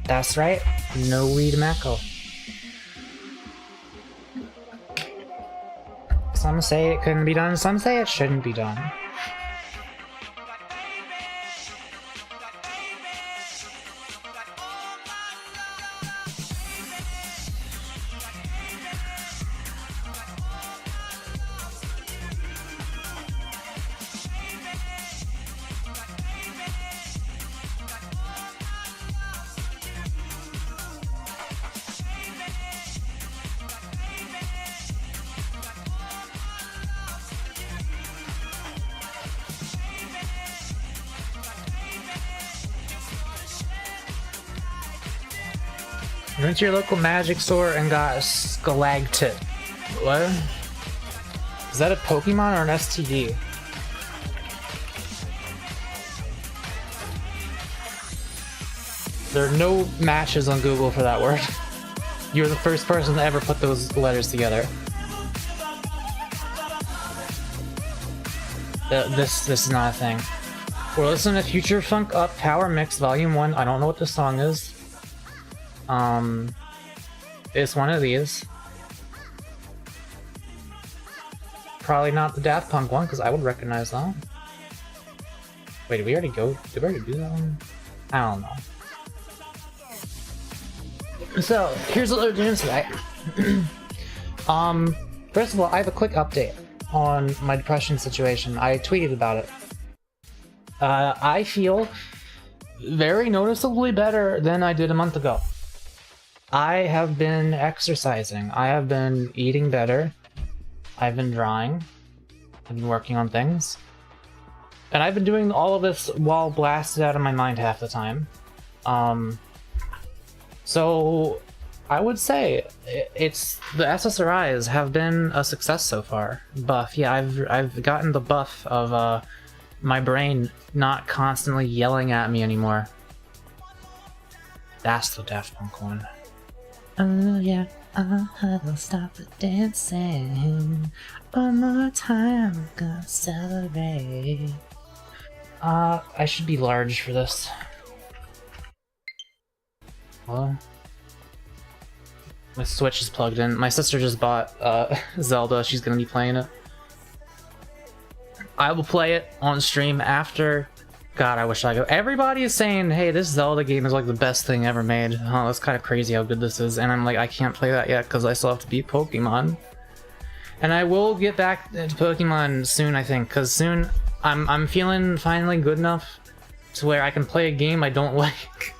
That's right, no weed Mako. Some say it couldn't be done, some say it shouldn't be done. Went to your local magic store and got a stalactite. What? Is that a Pokemon or an STD? There are no matches on Google for that word. You're the first person to ever put those letters together. This is not a thing. We're listening to Future Funk Up Power Mix Volume 1. I don't know what this song is. It's one of these. Probably not the Daft Punk one, because I would recognize that. Wait, did we already go? Did we already do that one? I don't know. So, here's what we're doing today. First of all, I have a quick update on my depression situation. I tweeted about it. I feel very noticeably better than I did a month ago. I have been exercising. I have been eating better. I've been drawing. I've been working on things. And I've been doing all of this while blasted out of my mind half the time. So I would say it's the SSRIs have been a success so far. Buff, yeah, I've gotten the buff of my brain not constantly yelling at me anymore. That's the Daft Punk one. Oh yeah, I'll stop the dancing. One more time, I'm gonna celebrate. I should be large for this. Hello? My Switch is plugged in. My sister just bought Zelda. She's gonna be playing it. I will play it on stream after. God, I wish I could. Everybody is saying, hey, this Zelda game is like the best thing ever made. Oh, that's kind of crazy how good this is. And I'm like, I can't play that yet because I still have to beat Pokemon. And I will get back to Pokemon soon, I think, because soon I'm feeling finally good enough to where I can play a game I don't like.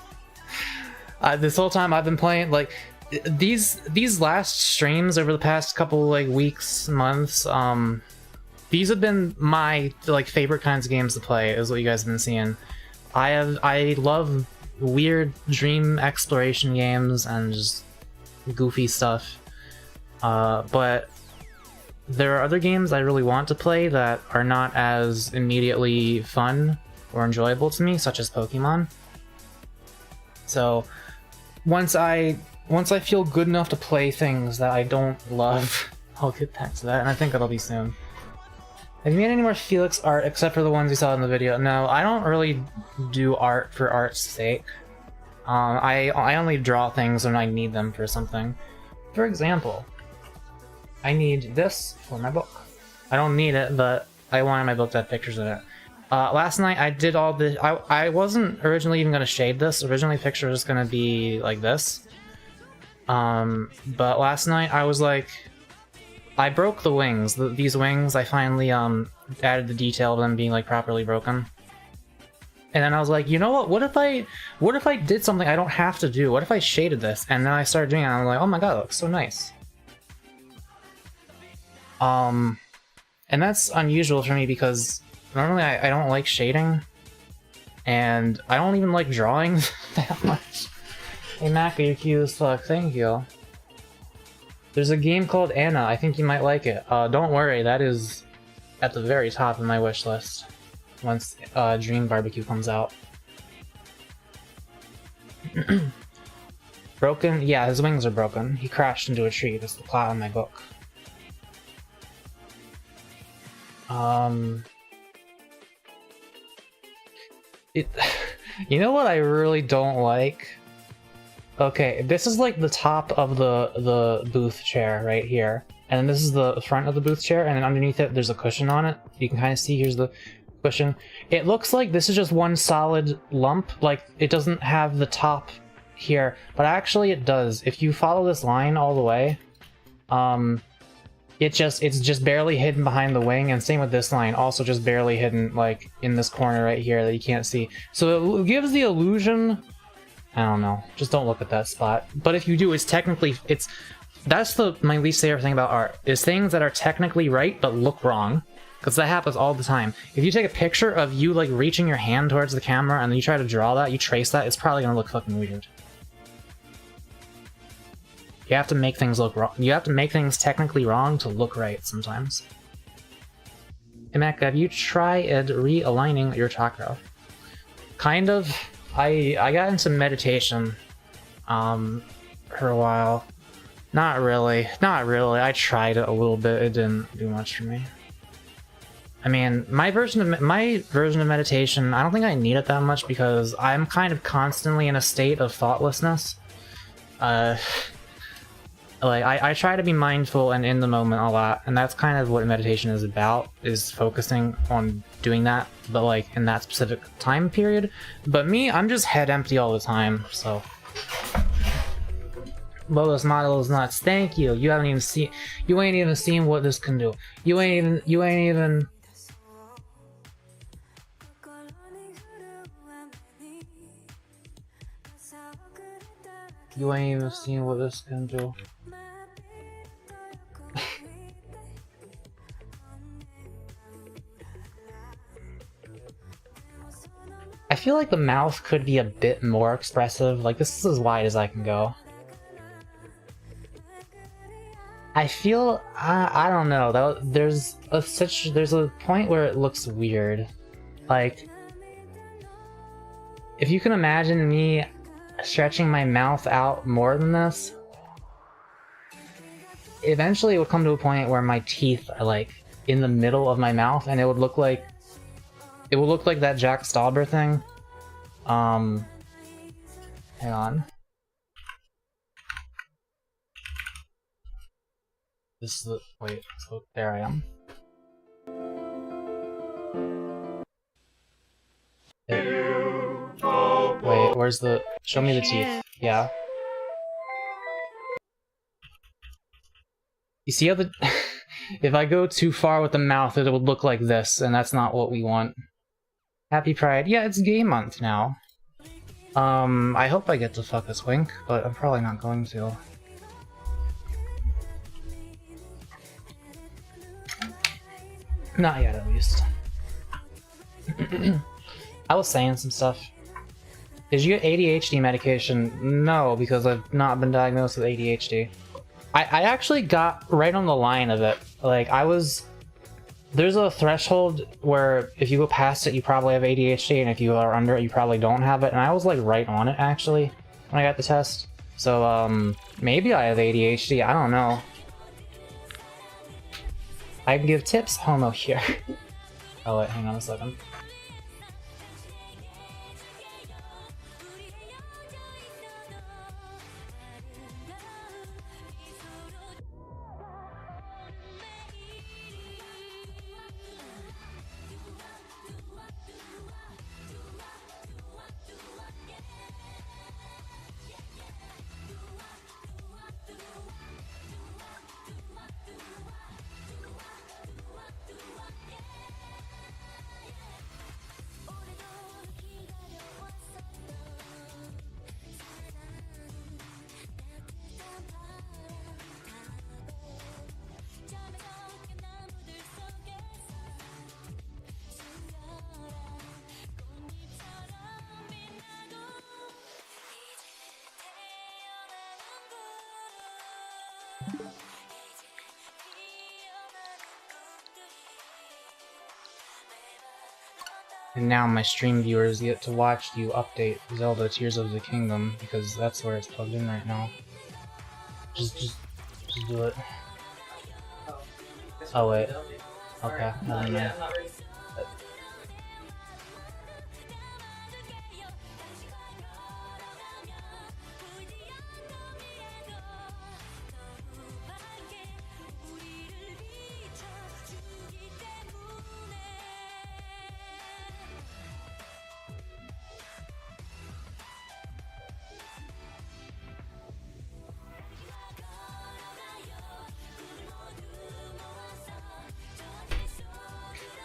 This whole time I've been playing, like, these last streams over the past couple, like, weeks, months, these have been my, like, favorite kinds of games to play, is what you guys have been seeing. I love weird dream exploration games and just goofy stuff. But there are other games I really want to play that are not as immediately fun or enjoyable to me, such as Pokemon. So once I feel good enough to play things that I don't love, I'll get back to that, and I think it'll be soon. Have you made any more Felix art except for the ones you saw in the video? No, I don't really do art for art's sake. I only draw things when I need them for something. For example, I need this for my book. I don't need it, but I wanted my book to have pictures in it. Last night I did all the... I wasn't originally even going to shade this. Originally the picture was going to be like this. But last night I was like... I broke the wings. These wings, I finally added the detail of them being like properly broken. And then I was like, you know what? What if I did something I don't have to do? What if I shaded this? And then I started doing it and I'm like, oh my god, it looks so nice. And that's unusual for me because normally I don't like shading. And I don't even like drawing that much. Hey Mako, you're cute as fuck. Thank you. There's a game called Anna. I think you might like it. Don't worry, that is at the very top of my wish list once Dream Barbecue comes out. Broken? Yeah, his wings are broken. He crashed into a tree. That's the plot of my book. You know what I really don't like? Okay, this is like the top of the booth chair right here. And then this is the front of the booth chair, and then underneath it there's a cushion on it. You can kind of see, here's the cushion. It looks like this is just one solid lump, like it doesn't have the top here, but actually it does. If you follow this line all the way, it's just barely hidden behind the wing, and same with this line, also just barely hidden like in this corner right here that you can't see. So it gives the illusion, I don't know, just don't look at that spot. But if you do, it's technically, that's my least favorite thing about art, is things that are technically right but look wrong. Because that happens all the time. If you take a picture of you like reaching your hand towards the camera and then you try to draw that, you trace that, it's probably gonna look fucking weird. You have to make things look wrong. You have to make things technically wrong to look right sometimes. Hey Mako, have you tried realigning your chakra? Kind of. I got into meditation for a while. Not really. I tried it a little bit. It didn't do much for me. I mean, my version of meditation, I don't think I need it that much because I'm kind of constantly in a state of thoughtlessness. Like, I try to be mindful and in the moment a lot, and that's kind of what meditation is about, is focusing on doing that, but like in that specific time period. But me, I'm just head empty all the time, so. Lotus model is nuts. Thank you. You ain't even seen what this can do. You ain't even. You ain't even seen what this can do. I feel like the mouth could be a bit more expressive. Like, this is as wide as I can go. I feel, I don't know, there's a point where it looks weird. Like, if you can imagine me stretching my mouth out more than this, eventually it would come to a point where my teeth are like in the middle of my mouth, and it would look like that Jack Stauber thing. Hang on. This is the, wait, so there I am. Wait, where's the, show me the teeth. Yeah. You see how the, if I go too far with the mouth, it would look like this, and that's not what we want. Happy Pride. Yeah, it's gay month now. I hope I get to fuck this wink, but I'm probably not going to. Not yet, at least. I was saying some stuff. Did you get ADHD medication? No, because I've not been diagnosed with ADHD. I actually got right on the line of it. Like, there's a threshold where if you go past it, you probably have ADHD, and if you are under it, you probably don't have it. And I was like right on it, actually, when I got the test. So, maybe I have ADHD, I don't know. I can give tips, homo here. Oh wait, hang on a second. And now my stream viewers get to watch you update Zelda Tears of the Kingdom, because that's where it's plugged in right now. Just do it. Oh wait. Okay, never mind.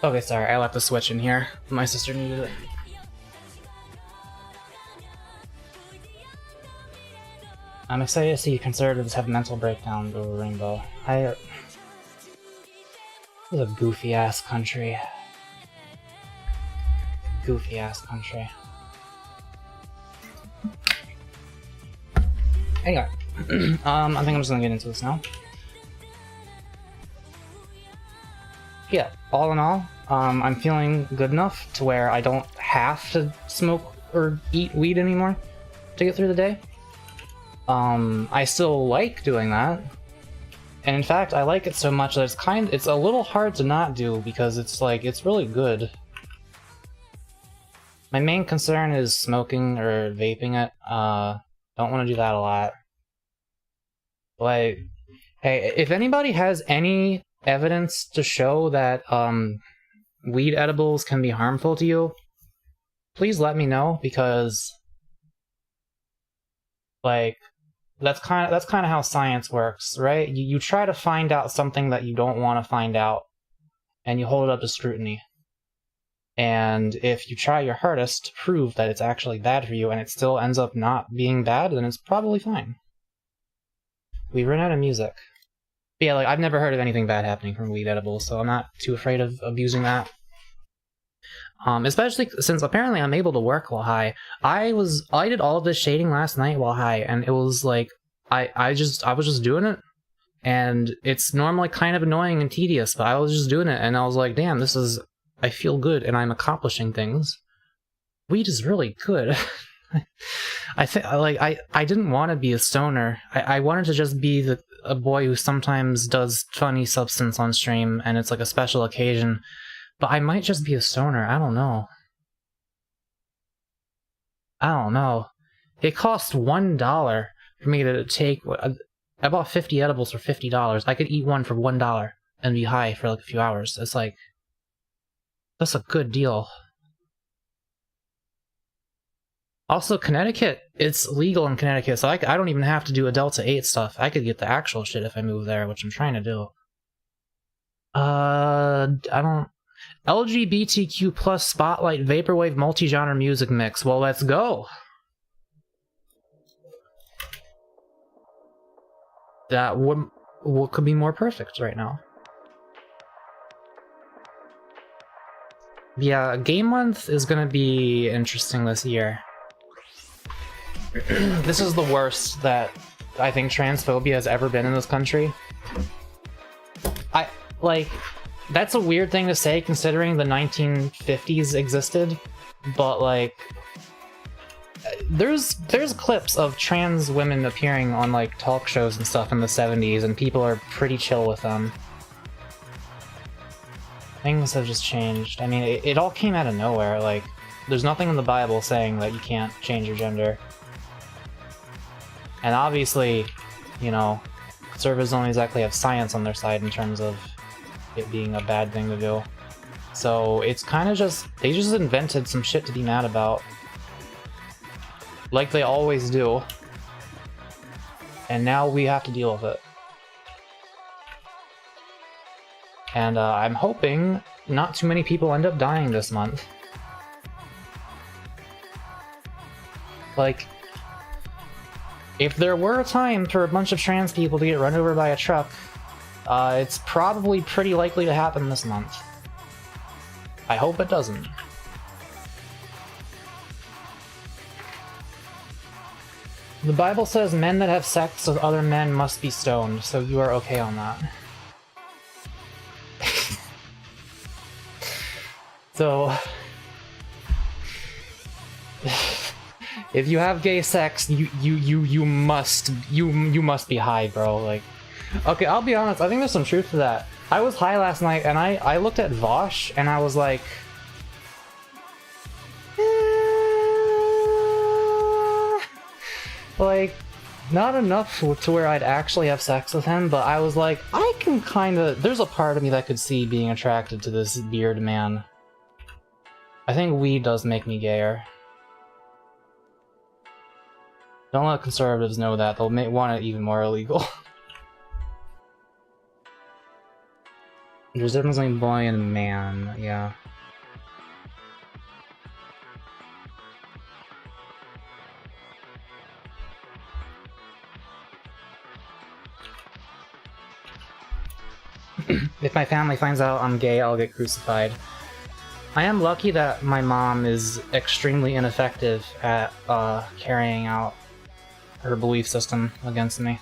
Okay, sorry, I left the Switch in here. My sister needed it. I'm excited to see conservatives have mental breakdowns over Rainbow. This is a goofy-ass country. Goofy-ass country. Anyway, I think I'm just gonna get into this now. Yeah, all in all, I'm feeling good enough to where I don't have to smoke or eat weed anymore to get through the day. I still like doing that, and in fact, I like it so much that it's a little hard to not do because it's like, it's really good. My main concern is smoking or vaping it. Don't want to do that a lot. Like, hey, if anybody has any evidence to show that weed edibles can be harmful to you, please let me know, because like that's kind of how science works, right? You try to find out something that you don't want to find out, and you hold it up to scrutiny. And if you try your hardest to prove that it's actually bad for you and it still ends up not being bad, then it's probably fine. We run out of music. But yeah, like, I've never heard of anything bad happening from weed edibles, so I'm not too afraid of abusing that. Especially since apparently I'm able to work while high. I did all of this shading last night while high, and it was like, I was just doing it, and it's normally kind of annoying and tedious, but I was just doing it, and I was like, damn, I feel good, and I'm accomplishing things. Weed is really good. I didn't want to be a stoner. I wanted to just be a boy who sometimes does funny substance on stream, and it's like a special occasion. But I might just be a stoner. I don't know. It cost $1 for me to take. I bought 50 edibles for $50. I could eat one for $1 and be high for like a few hours. It's like, that's a good deal. Also, Connecticut, it's legal in Connecticut, so I don't even have to do a Delta 8 stuff. I could get the actual shit if I move there, which I'm trying to do. LGBTQ plus spotlight vaporwave multi-genre music mix. Well, let's go. What could be more perfect right now? Yeah, Game Month is gonna be interesting this year. This is the worst that I think transphobia has ever been in this country. That's a weird thing to say considering the 1950s existed, but like, there's clips of trans women appearing on like talk shows and stuff in the 70s, and people are pretty chill with them. Things have just changed. I mean, it all came out of nowhere. Like, there's nothing in the Bible saying that you can't change your gender. And obviously, you know, conservatives don't exactly have science on their side in terms of it being a bad thing to do. So it's kind of just, they just invented some shit to be mad about. Like they always do. And now we have to deal with it. And I'm hoping not too many people end up dying this month. Like, if there were a time for a bunch of trans people to get run over by a truck, it's probably pretty likely to happen this month. I hope it doesn't. The Bible says men that have sex with other men must be stoned, so you are okay on that. So, if you have gay sex, you must be high, bro. Like, okay, I'll be honest. I think there's some truth to that. I was high last night, and I looked at Vosh, and I was like, like, not enough to where I'd actually have sex with him, but I was like, I can kind of. There's a part of me that could see being attracted to this beard man. I think weed does make me gayer. Don't let conservatives know that. They'll want it even more illegal. There's definitely boy and man, yeah. If my family finds out I'm gay, I'll get crucified. I am lucky that my mom is extremely ineffective at carrying out her belief system against me.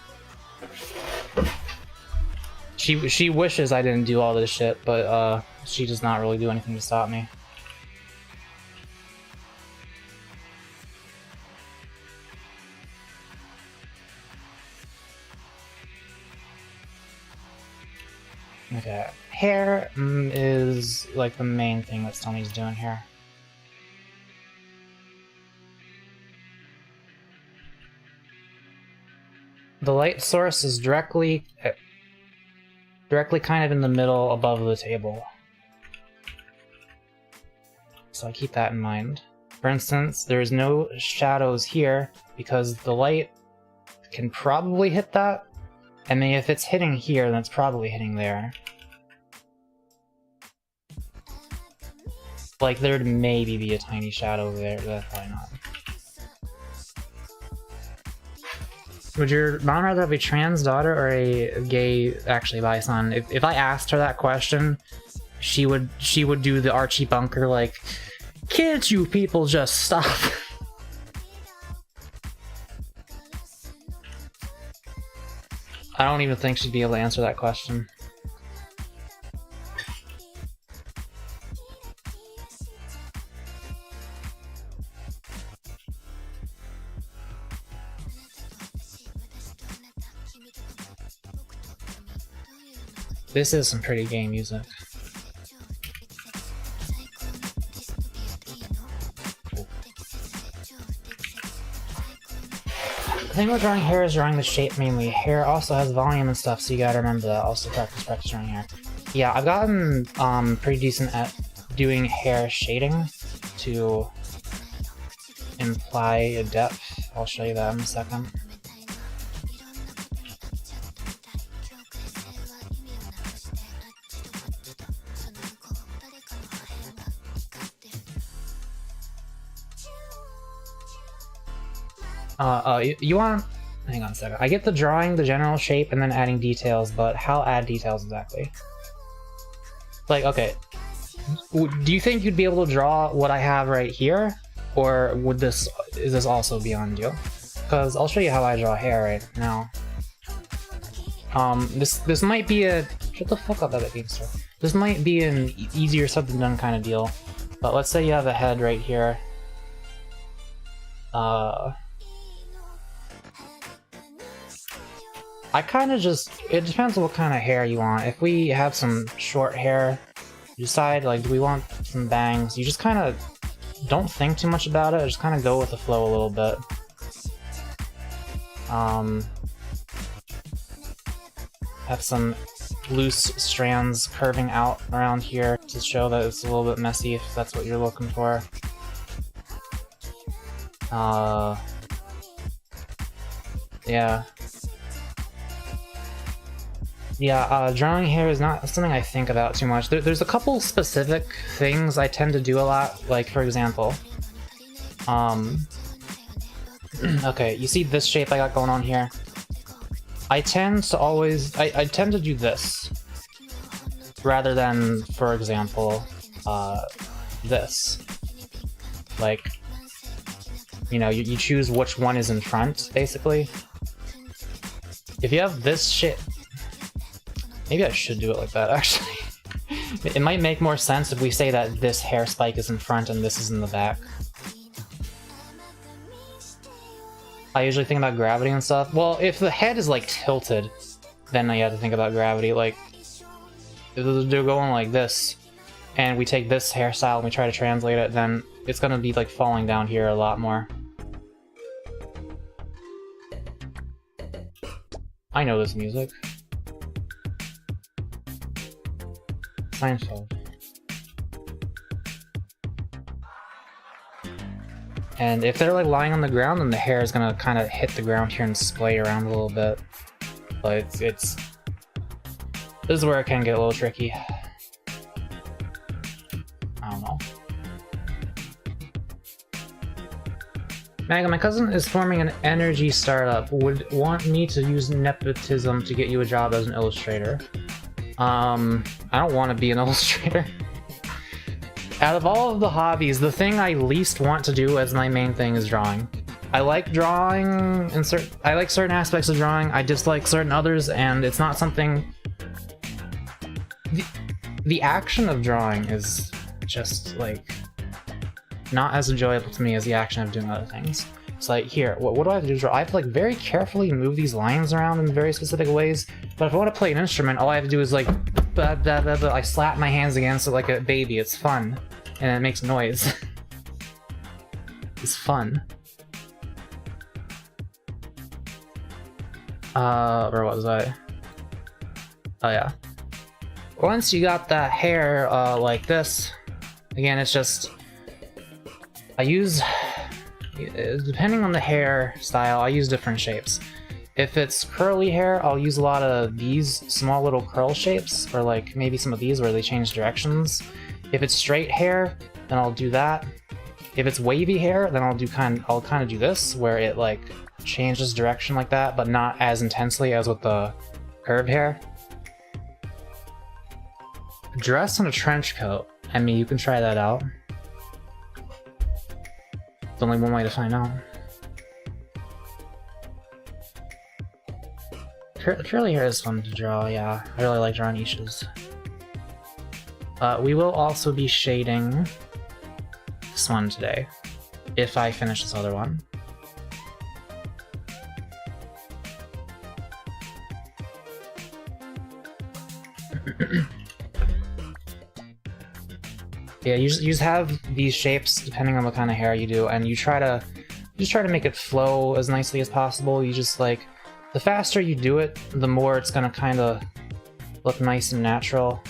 She wishes I didn't do all this shit, but she does not really do anything to stop me. Okay, hair is like the main thing that still needs doing here. The light source is directly kind of in the middle above the table. So I keep that in mind. For instance, there's no shadows here because the light can probably hit that. And then if it's hitting here, then it's probably hitting there. Like, there'd maybe be a tiny shadow there, but that's probably not. Would your mom rather have a trans daughter or a gay, actually bi son? If I asked her that question, she would do the Archie Bunker, like, "Can't you people just stop?" I don't even think she'd be able to answer that question. This is some pretty gay music. The thing with drawing hair is drawing the shape mainly. Hair also has volume and stuff, so you gotta remember that. Also practice drawing hair. Yeah, I've gotten pretty decent at doing hair shading to imply a depth. I'll show you that in a second. You want... Hang on a second. I get the drawing the general shape and then adding details, but how add details exactly? Like, okay. Do you think you'd be able to draw what I have right here? Or would is this also beyond you? Because I'll show you how I draw hair right now. This might be a... Shut the fuck up, that beanstalk. This might be an easier said than done kind of deal. But let's say you have a head right here. I kind of just... It depends on what kind of hair you want. If we have some short hair, you decide, like, do we want some bangs? You just kind of don't think too much about it, just kind of go with the flow a little bit. Have some loose strands curving out around here to show that it's a little bit messy if that's what you're looking for. Yeah. Yeah, drawing hair is not something I think about too much. There's a couple specific things I tend to do a lot, like, for example, okay, you see this shape I got going on here? I tend to always... I tend to do this, rather than, for example, this. Like, you know, you choose which one is in front, basically. If you have this shit... Maybe I should do it like that, actually. It might make more sense if we say that this hair spike is in front and this is in the back. I usually think about gravity and stuff. Well, if the head is, like, tilted, then you have to think about gravity. Like, if they're going like this, and we take this hairstyle and we try to translate it, then it's gonna be, like, falling down here a lot more. I know this music. Seinfeld. And if they're like lying on the ground, then the hair is gonna kind of hit the ground here and splay around a little bit. But this is where it can get a little tricky. Mako, my cousin is forming an energy startup. Would want me to use nepotism to get you a job as an illustrator. I don't want to be an illustrator. Out of all of the hobbies, the thing I least want to do as my main thing is drawing. I like drawing, and I like certain aspects of drawing, I dislike certain others, and it's not something... The action of drawing is just, like, not as enjoyable to me as the action of doing other things. It's like, here, what do I have to do to draw? I have to, like, very carefully move these lines around in very specific ways, but if I want to play an instrument, all I have to do is, like, I slap my hands against it like a baby. It's fun, and it makes noise. It's fun. Where was I? Oh yeah. Once you got that hair, like this, again, it's just... I use... Depending on the hair style, I use different shapes. If it's curly hair, I'll use a lot of these small little curl shapes, or like maybe some of these where they change directions. If it's straight hair, then I'll do that. If it's wavy hair, then I'll kind of do this, where it like changes direction like that, but not as intensely as with the curved hair. Dress in a trench coat. I mean, you can try that out. There's only one way to find out. Curly hair is fun to draw, yeah. I really like drawing niches. We will also be shading this one today, if I finish this other one. Yeah, you just have these shapes depending on what kind of hair you do, and you just try to make it flow as nicely as possible. You just like, the faster you do it, the more it's gonna kind of look nice and natural.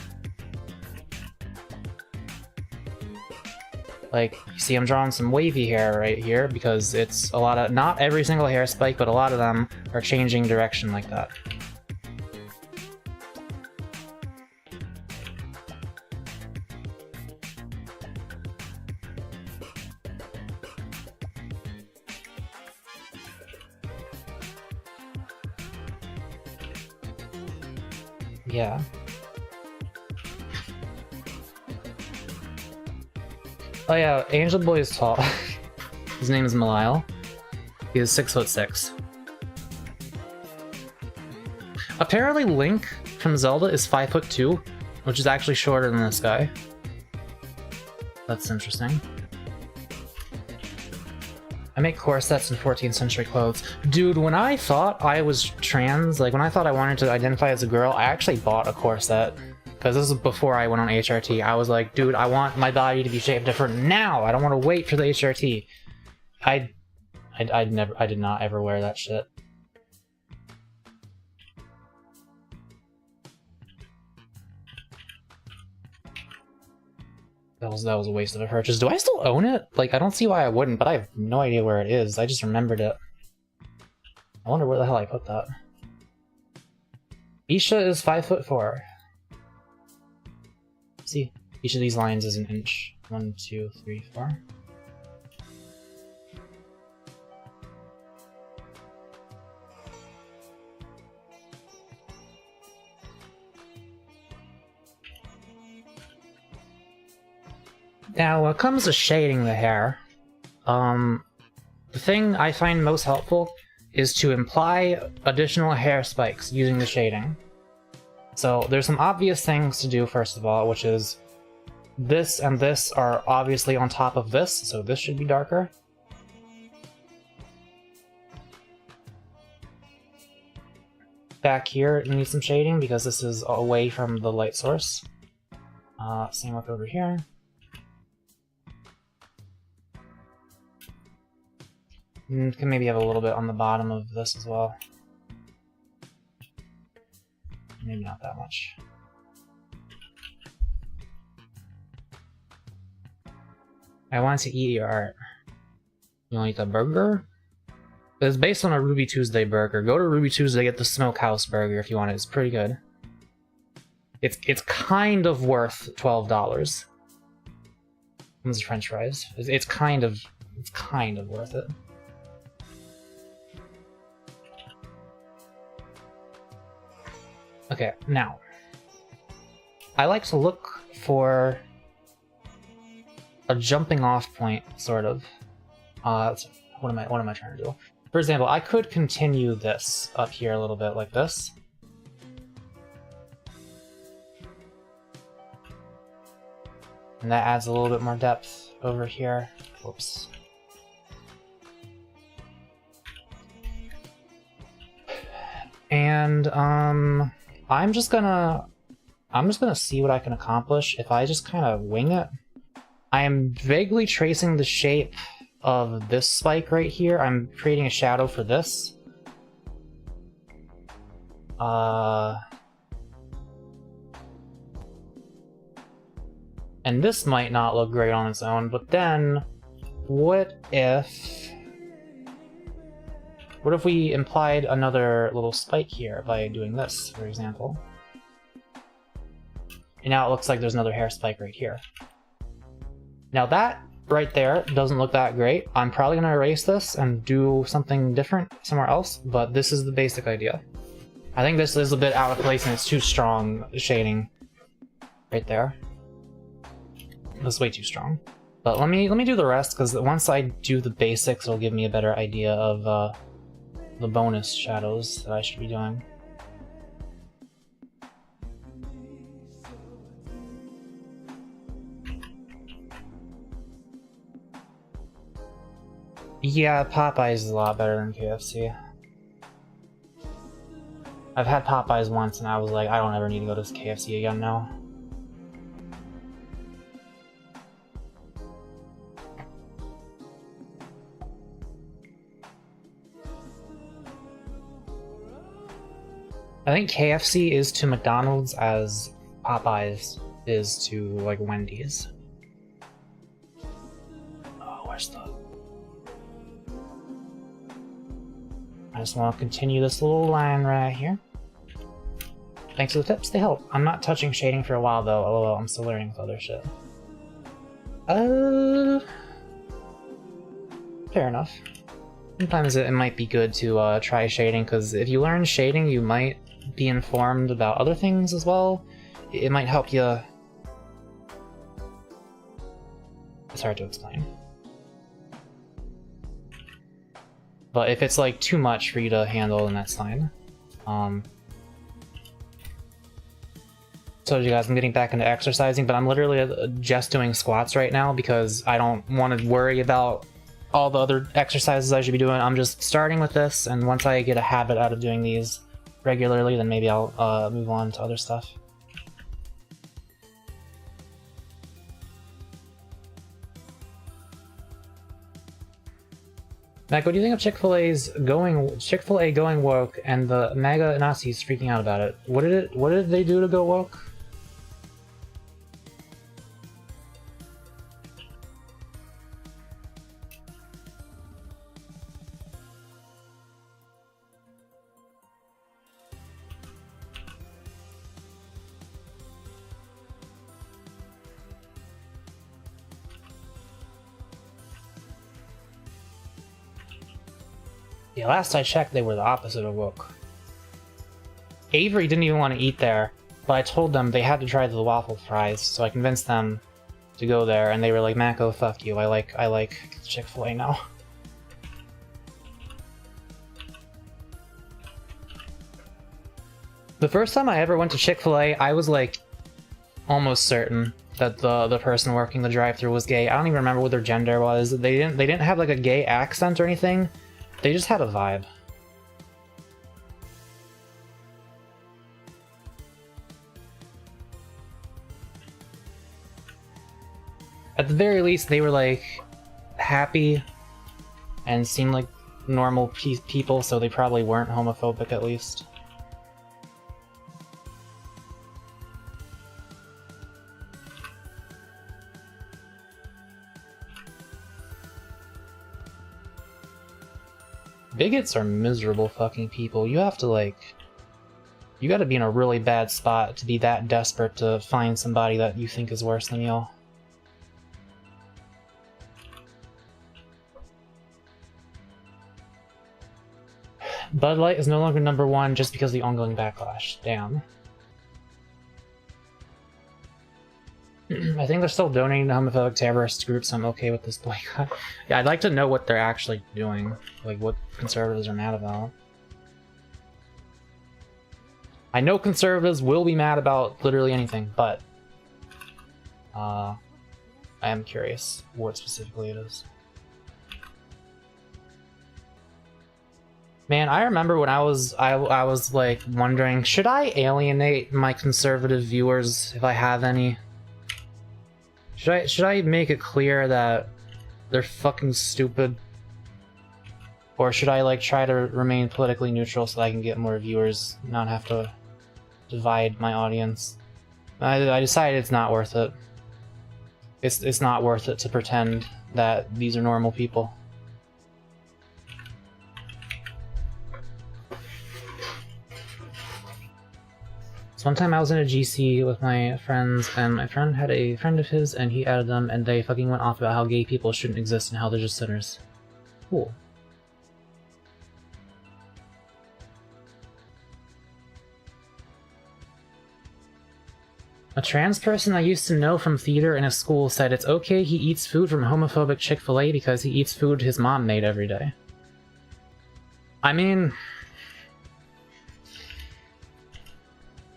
Like, you see I'm drawing some wavy hair right here because it's a lot of, not every single hair spike, but a lot of them are changing direction like that. Yeah. Oh yeah, Angel Boy is tall. His name is Malile. He is 6'6". Apparently Link from Zelda is 5'2", which is actually shorter than this guy. That's interesting. I make corsets in 14th century clothes. Dude, when I thought I was trans, like when I thought I wanted to identify as a girl, I actually bought a corset. Because this is before I went on HRT. I was like, dude, I want my body to be shaped different now! I don't want to wait for the HRT. I did not ever wear that shit. That was a waste of a purchase. Do I still own it? Like, I don't see why I wouldn't, but I have no idea where it is. I just remembered it. I wonder where the hell I put that. Isha is 5'4". See, each of these lines is an inch. 1, 2, 3, 4. Now, when it comes to shading the hair, the thing I find most helpful is to imply additional hair spikes using the shading. So there's some obvious things to do first of all, which is this and this are obviously on top of this, so this should be darker. Back here it needs some shading because this is away from the light source. Same with over here. And can maybe have a little bit on the bottom of this as well. Maybe not that much. I want to eat your art. You want to eat the burger? It's based on a Ruby Tuesday burger. Go to Ruby Tuesday, get the Smokehouse burger if you want it. It's pretty good. It's kind of worth $12. Comes French fries. It's kind of worth it. Okay, now I like to look for a jumping off point, sort of. What am I trying to do? For example, I could continue this up here a little bit like this. And that adds a little bit more depth over here. Whoops. And I'm just gonna see what I can accomplish if I just kind of wing it. I am vaguely tracing the shape of this spike right here. I'm creating a shadow for this. And this might not look great on its own, but then what if we implied another little spike here by doing this, for example? And now it looks like there's another hair spike right here. Now that right there doesn't look that great. I'm probably gonna erase this and do something different somewhere else, but this is the basic idea. I think this is a bit out of place and it's too strong shading right there. That's way too strong. But let me do the rest, because once I do the basics, it'll give me a better idea of the bonus shadows that I should be doing. Yeah, Popeyes is a lot better than KFC. I've had Popeyes once and I was like, I don't ever need to go to KFC again now. I think KFC is to McDonald's as Popeyes is to, like, Wendy's. Oh, where's the... I just want to continue this little line right here. Thanks for the tips, they help. I'm not touching shading for a while though, although I'm still learning with other shit. Fair enough. Sometimes it might be good to try shading, because if you learn shading, you might be informed about other things as well. It might help you... It's hard to explain. But if it's like too much for you to handle, then that's fine. So you guys, I'm getting back into exercising, but I'm literally just doing squats right now because I don't want to worry about all the other exercises I should be doing. I'm just starting with this, and once I get a habit out of doing these regularly, then maybe I'll move on to other stuff. Mako, what do you think of Chick-fil-A going woke and the MAGA Nazis freaking out about it? What did they do to go woke? Yeah, last I checked, they were the opposite of woke. Avery didn't even want to eat there, but I told them they had to try the waffle fries, so I convinced them to go there, and they were like, Mako, fuck you, I like Chick-fil-A now. The first time I ever went to Chick-fil-A, I was like almost certain that the person working the drive-thru was gay. I don't even remember what their gender was. They didn't have like a gay accent or anything. They just had a vibe. At the very least, they were like happy and seemed like normal people, so they probably weren't homophobic at least. Bigots are miserable fucking people. You have to like... You gotta be in a really bad spot to be that desperate to find somebody that you think is worse than you. Bud Light is no longer #1 just because of the ongoing backlash. Damn. I think they're still donating to homophobic terrorist groups. I'm okay with this boycott. Yeah, I'd like to know what they're actually doing. Like, what conservatives are mad about. I know conservatives will be mad about literally anything, but... I am curious what specifically it is. Man, I remember when I was like wondering, should I alienate my conservative viewers if I have any? Should I make it clear that they're fucking stupid? Or should I like try to remain politically neutral so that I can get more viewers, not have to divide my audience? I decided it's not worth it. It's not worth it to pretend that these are normal people. So one time I was in a GC with my friends, and my friend had a friend of his, and he added them, and they fucking went off about how gay people shouldn't exist and how they're just sinners. Cool. A trans person I used to know from theater in a school said it's okay he eats food from homophobic Chick-fil-A because he eats food his mom made every day. I mean...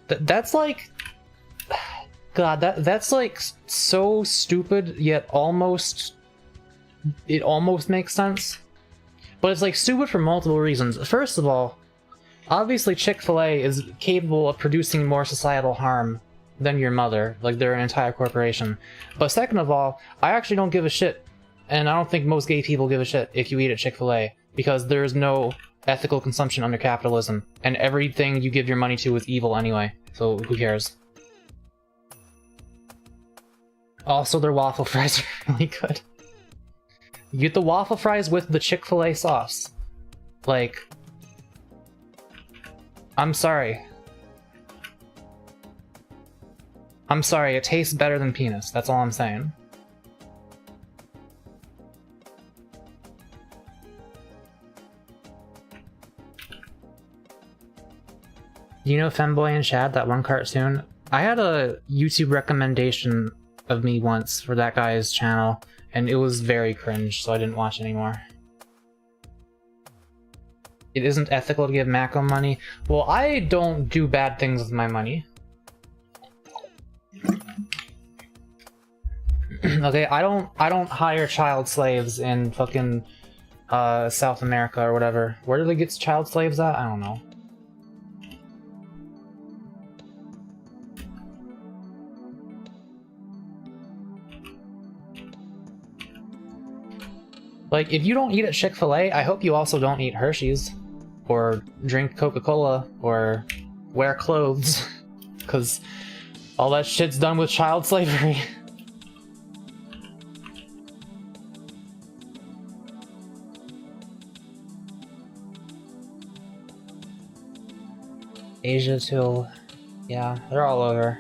That's like... God, that's like so stupid, yet almost... It almost makes sense. But it's like stupid for multiple reasons. First of all, obviously Chick-fil-A is capable of producing more societal harm than your mother, like they're an entire corporation. But second of all, I actually don't give a shit, and I don't think most gay people give a shit if you eat at Chick-fil-A, because there's no ethical consumption under capitalism, and everything you give your money to is evil anyway, so who cares? Also, their waffle fries are really good. You get the waffle fries with the Chick-fil-A sauce. Like... I'm sorry. I'm sorry, it tastes better than penis, that's all I'm saying. Do you know Femboy and Shad, that one cartoon? I had a YouTube recommendation of me once for that guy's channel, and it was very cringe, so I didn't watch anymore. It isn't ethical to give Mako money. Well, I don't do bad things with my money. Okay, I don't hire child slaves in fucking South America or whatever. Where do they get child slaves at? I don't know. Like, if you don't eat at Chick-fil-A, I hope you also don't eat Hershey's, or drink Coca-Cola, or wear clothes, because all that shit's done with child slavery. Asia too. Yeah, they're all over.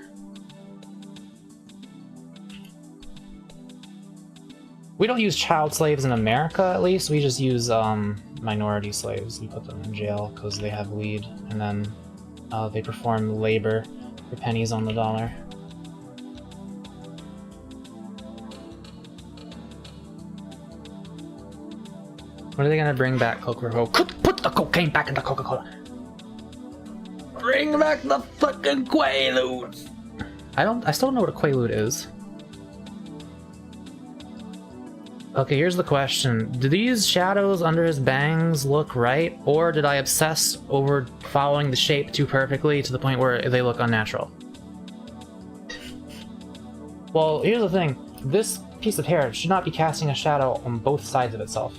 We don't use child slaves in America, at least. We just use minority slaves. We put them in jail because they have weed, and then they perform labor for pennies on the dollar. When are they gonna bring back Coca-Cola? Put the cocaine back into Coca-Cola! Bring back the fucking Quaaludes! I still don't know what a Quaalude is. Okay, here's the question. Do these shadows under his bangs look right? Or did I obsess over following the shape too perfectly to the point where they look unnatural? Well, here's the thing. This piece of hair should not be casting a shadow on both sides of itself.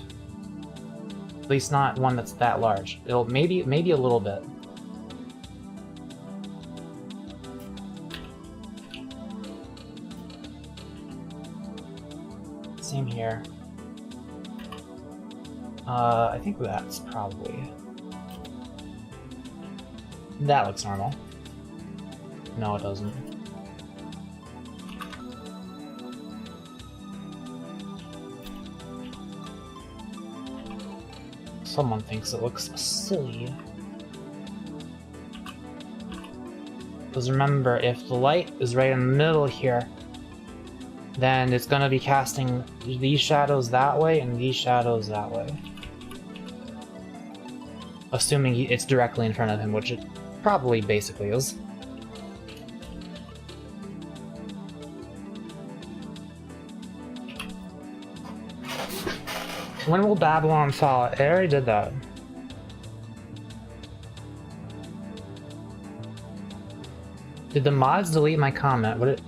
At least not one that's that large. It'll maybe a little bit. Same here. I think that's probably... That looks normal. No, it doesn't. Someone thinks it looks silly. Because remember, if the light is right in the middle here, then it's going to be casting these shadows that way and these shadows that way. Assuming it's directly in front of him, which it probably basically is. When will Babylon fall? I already did that. Did the mods delete my comment?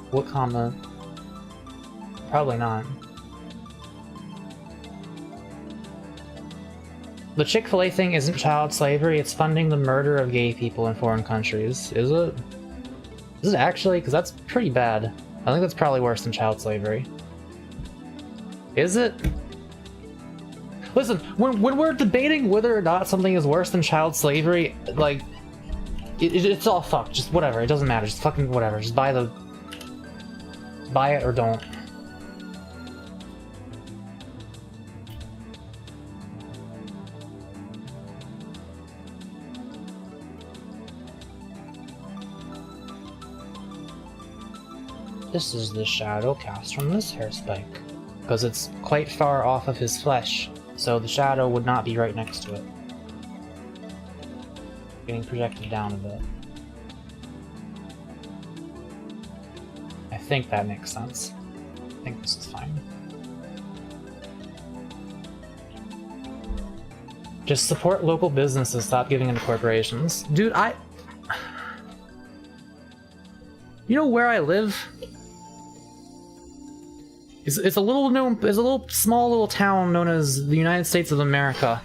What comment? Probably not. The Chick-fil-A thing isn't child slavery, it's funding the murder of gay people in foreign countries. Is it? Is it actually? Because that's pretty bad. I think that's probably worse than child slavery. Is it? Listen, when we're debating whether or not something is worse than child slavery, like, it's all fucked. Just whatever. It doesn't matter. Just fucking whatever. Just buy it or don't. This is the shadow cast from this hair spike, because it's quite far off of his flesh, so the shadow would not be right next to it. Getting projected down a bit. I think that makes sense. I think this is fine. Just support local businesses, stop giving into corporations. Dude, you know where I live? It's a little small little town known as the United States of America.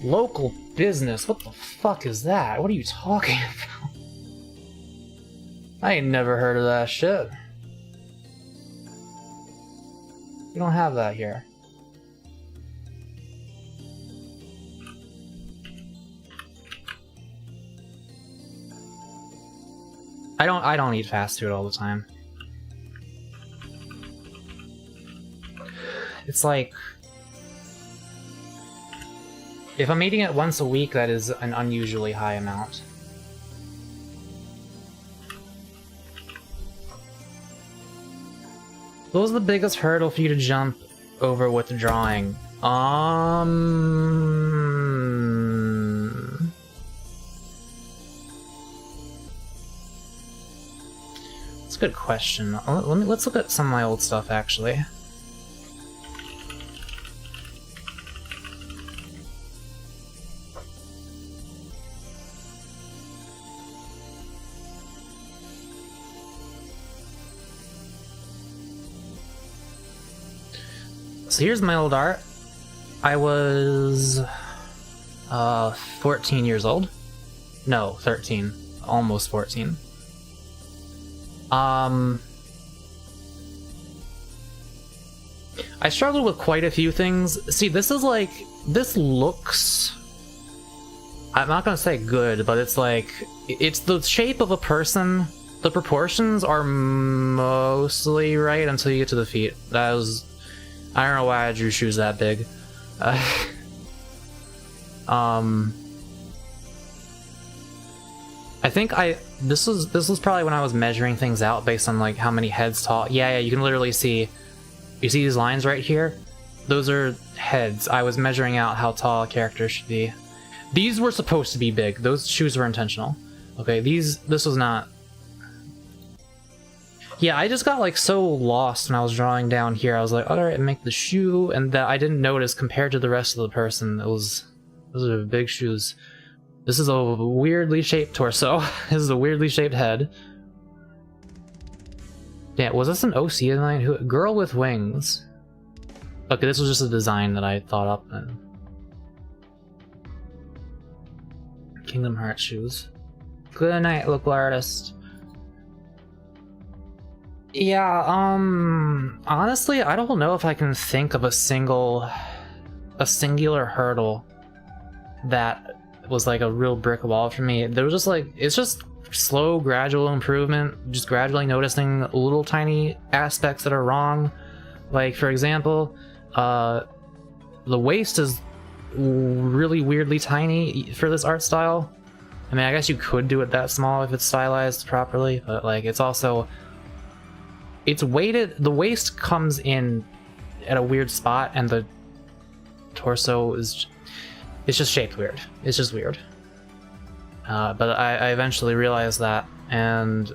Local business? What the fuck is that? What are you talking about? I ain't never heard of that shit. We don't have that here. I don't eat fast food all the time. It's like, if I'm eating it once a week, that is an unusually high amount. What was the biggest hurdle for you to jump over with the drawing? That's a good question. Let's look at some of my old stuff, actually. So here's my old art. I was 14 years old. No, 13. Almost 14. I struggled with quite a few things. See, this looks... I'm not gonna say good, but it's like... It's the shape of a person. The proportions are mostly right until you get to the feet. That was... I don't know why I drew shoes that big. I think this was probably when I was measuring things out based on like how many heads tall. Yeah, you can literally see. You see these lines right here? Those are heads. I was measuring out how tall a character should be. These were supposed to be big. Those shoes were intentional. Okay, this was not. Yeah, I just got like so lost when I was drawing down here. I was like, alright, make the shoe, and that I didn't notice compared to the rest of the person. Those are big shoes. This is a weirdly shaped torso. This is a weirdly shaped head. Yeah, was this an OC of mine? Girl with wings. Okay, this was just a design that I thought up. Kingdom Hearts shoes. Good night, local artist. Yeah, honestly, I don't know if I can think of a singular hurdle that was like a real brick wall for me. There was just like, it's just slow, gradual improvement, just gradually noticing little tiny aspects that are wrong. Like, for example, the waist is really weirdly tiny for this art style. I mean, I guess you could do it that small if it's stylized properly, but like it's also, it's weighted, the waist comes in at a weird spot and the torso is, it's just shaped weird. It's just weird. But I eventually realized that, and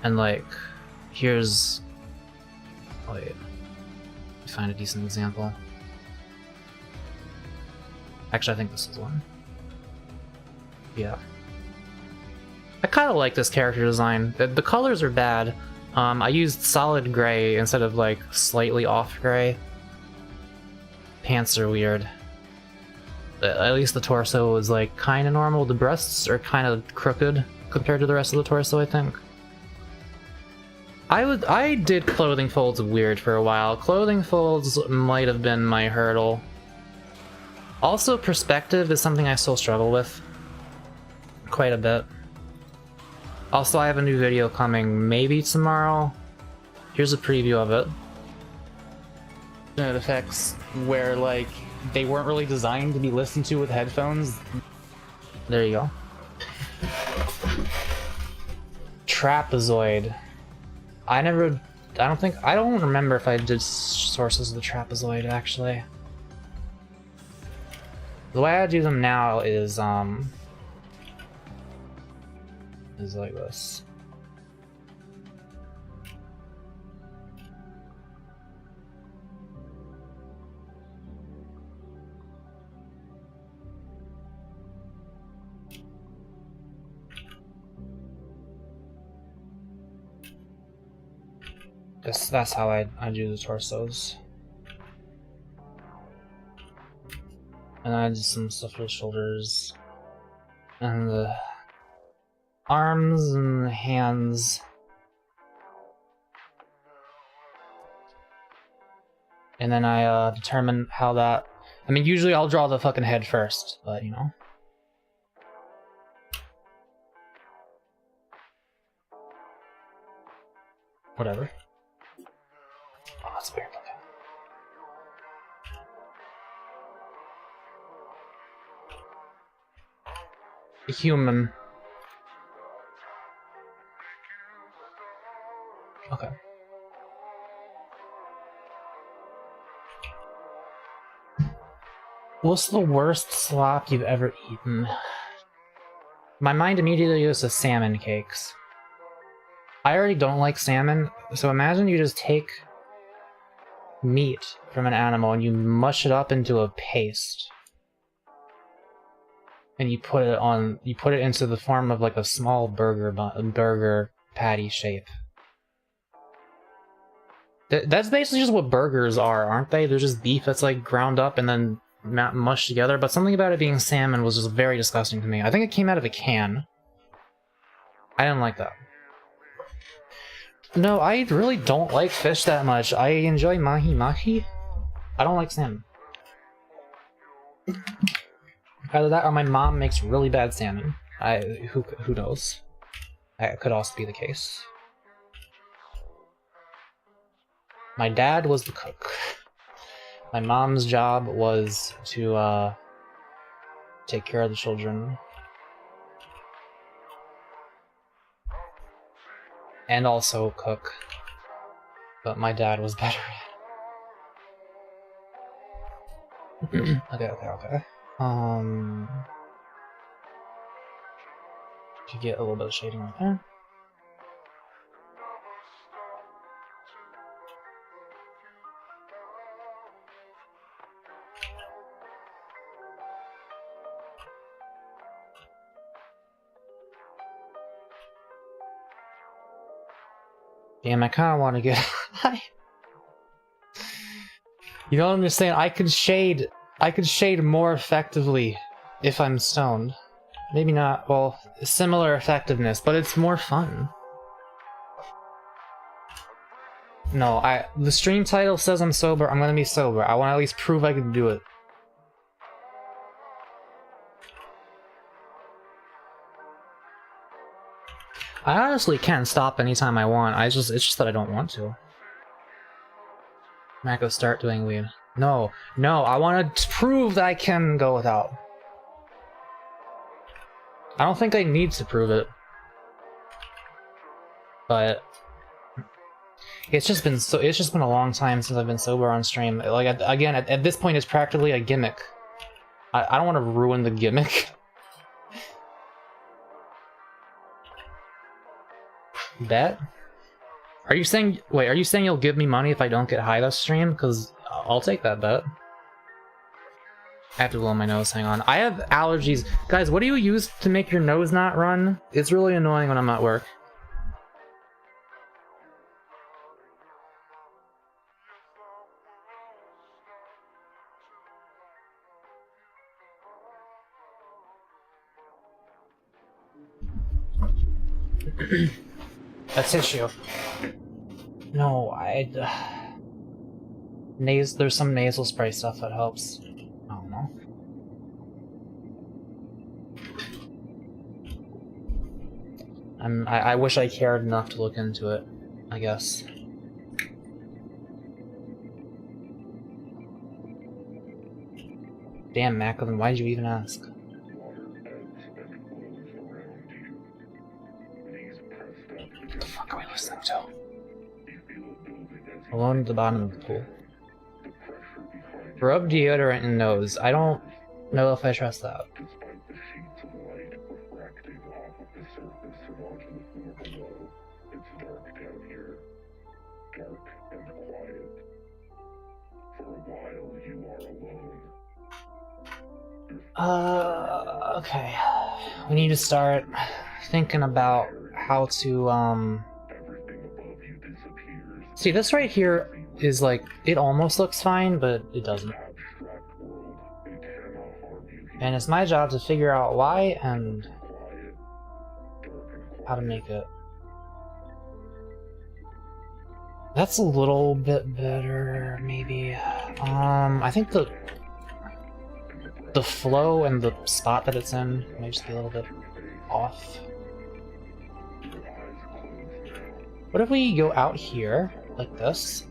and like, here's, wait, let me find a decent example. Actually, I think this is one. Yeah. I kind of like this character design. The colors are bad. I used solid gray instead of like slightly off gray. Pants are weird. At least the torso is like kind of normal. The breasts are kind of crooked compared to the rest of the torso, I think. I did clothing folds weird for a while. Clothing folds might have been my hurdle. Also, perspective is something I still struggle with quite a bit. Also, I have a new video coming maybe tomorrow. Here's a preview of it. Effects where like they weren't really designed to be listened to with headphones. There you go. Trapezoid. I don't remember if I did sources of the trapezoid actually. The way I do them now is like this. That's how I do the torsos. And I did some stuff for the shoulders. And the arms and the hands. And then I determine how that... I mean, usually I'll draw the fucking head first, but you know. Whatever. Oh, that's weird. Okay. A human. Okay. What's the worst slop you've ever eaten? My mind immediately goes to salmon cakes. I already don't like salmon, so imagine you just take meat from an animal and you mush it up into a paste. And you put it into the form of like a small burger patty shape. That's basically just what burgers are, aren't they? They're just beef that's like ground up and then mushed together, but something about it being salmon was just very disgusting to me. I think it came out of a can. I didn't like that. No, I really don't like fish that much. I enjoy mahi-mahi. I don't like salmon. Either that or my mom makes really bad salmon. Who knows? That could also be the case. My dad was the cook. My mom's job was to take care of the children. And also cook. But my dad was better at it. Okay. You get a little bit of shading right there. Damn, I kind of want to get high. You don't understand. I could shade more effectively if I'm stoned. Maybe not. Well, similar effectiveness, but it's more fun. No, the stream title says I'm sober. I'm gonna be sober. I want to at least prove I can do it. I honestly can stop anytime I want. It's just that I don't want to. Mako, start doing weed. No, I want to prove that I can go without. I don't think I need to prove it. But it's just been a long time since I've been sober on stream. Like again, at this point, it's practically a gimmick. I don't want to ruin the gimmick. Bet? Are you saying you'll give me money if I don't get high this stream? Because I'll take that bet. I have to blow my nose, hang on. I have allergies. Guys, what do you use to make your nose not run? It's really annoying when I'm at work. A tissue. No, there's some nasal spray stuff that helps. I don't know. I wish I cared enough to look into it, I guess. Damn, Mako, then why'd you even ask? What the fuck are we listening to? Alone at the bottom of the pool. Rub deodorant in nose. I don't know if I trust that. Okay. We need to start thinking about how to, See, this right here is like, it almost looks fine, but it doesn't. And it's my job to figure out why and how to make it. That's a little bit better, maybe. I think the flow and the spot that it's in might just be a little bit off. What if we go out here, like this?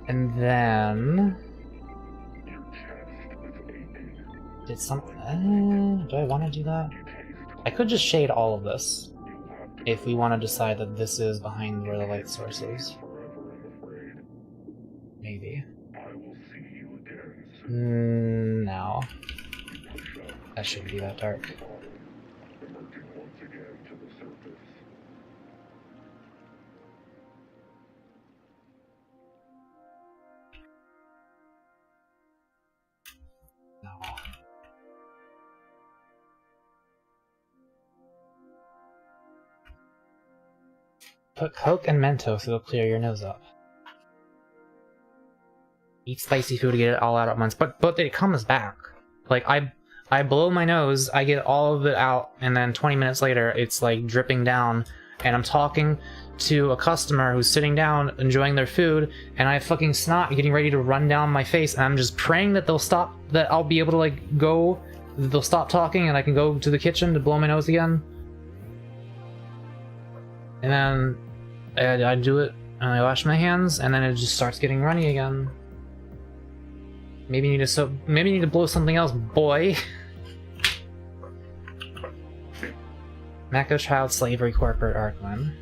And then... Did something... do I want to do that? I could just shade all of this, if we want to decide that this is behind where the light source is. Maybe. No. That shouldn't be that dark. No. Put Coke and Mentos, so it'll clear your nose up. Eat spicy food to get it all out at once, but it comes back. Like, I blow my nose, I get all of it out, and then 20 minutes later, it's like dripping down, and I'm talking to a customer who's sitting down, enjoying their food, and I have fucking snot getting ready to run down my face, and I'm just praying that they'll stop, that I'll be able to like go, they'll stop talking, and I can go to the kitchen to blow my nose again. And then I do it, and I wash my hands, and then it just starts getting runny again. Maybe you need to blow something else, boy. Mako child slavery corporate Arkland.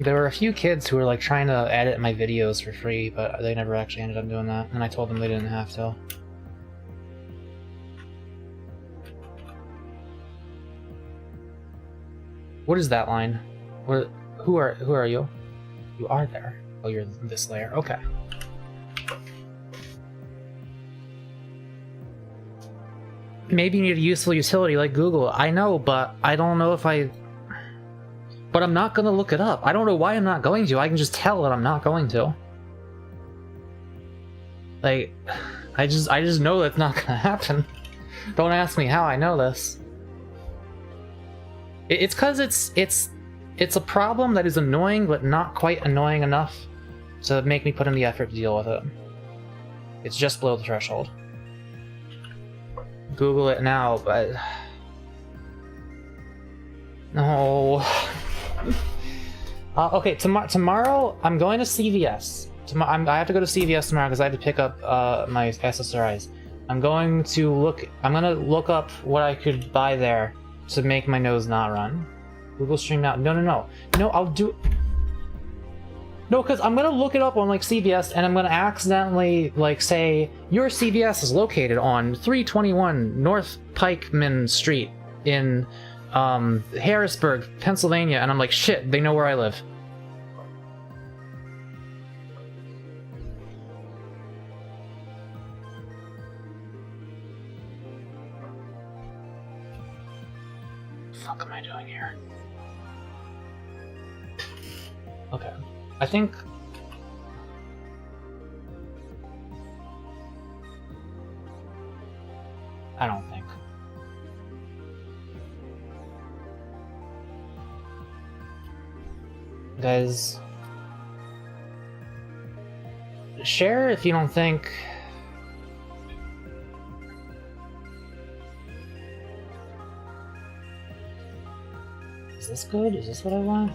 There were a few kids who were like trying to edit my videos for free, but they never actually ended up doing that, and I told them they didn't have to. What is that line? Who are you? You are there. Oh, you're this layer. Okay. Maybe you need a useful utility like Google. I know, but I don't know if I... But I'm not gonna look it up. I don't know why I'm not going to. I can just tell that I'm not going to. Like, I just know that's not gonna happen. Don't ask me how I know this. It's 'cause it's a problem that is annoying, but not quite annoying enough to make me put in the effort to deal with it. It's just below the threshold. Google it now, but... No. Okay, tomorrow I'm going to CVS. I have to go to CVS tomorrow because I have to pick up my SSRIs. I'm gonna look up what I could buy there to make my nose not run. Google Stream now. No, I'll do... No, because I'm gonna look it up on like CVS and I'm gonna accidentally like say your CVS is located on 321 North Pikeman Street in Harrisburg, Pennsylvania, and I'm like, shit, they know where I live. What the fuck am I doing here? Okay. I think... I don't think. Guys... Share if you don't think... Is this good? Is this what I want?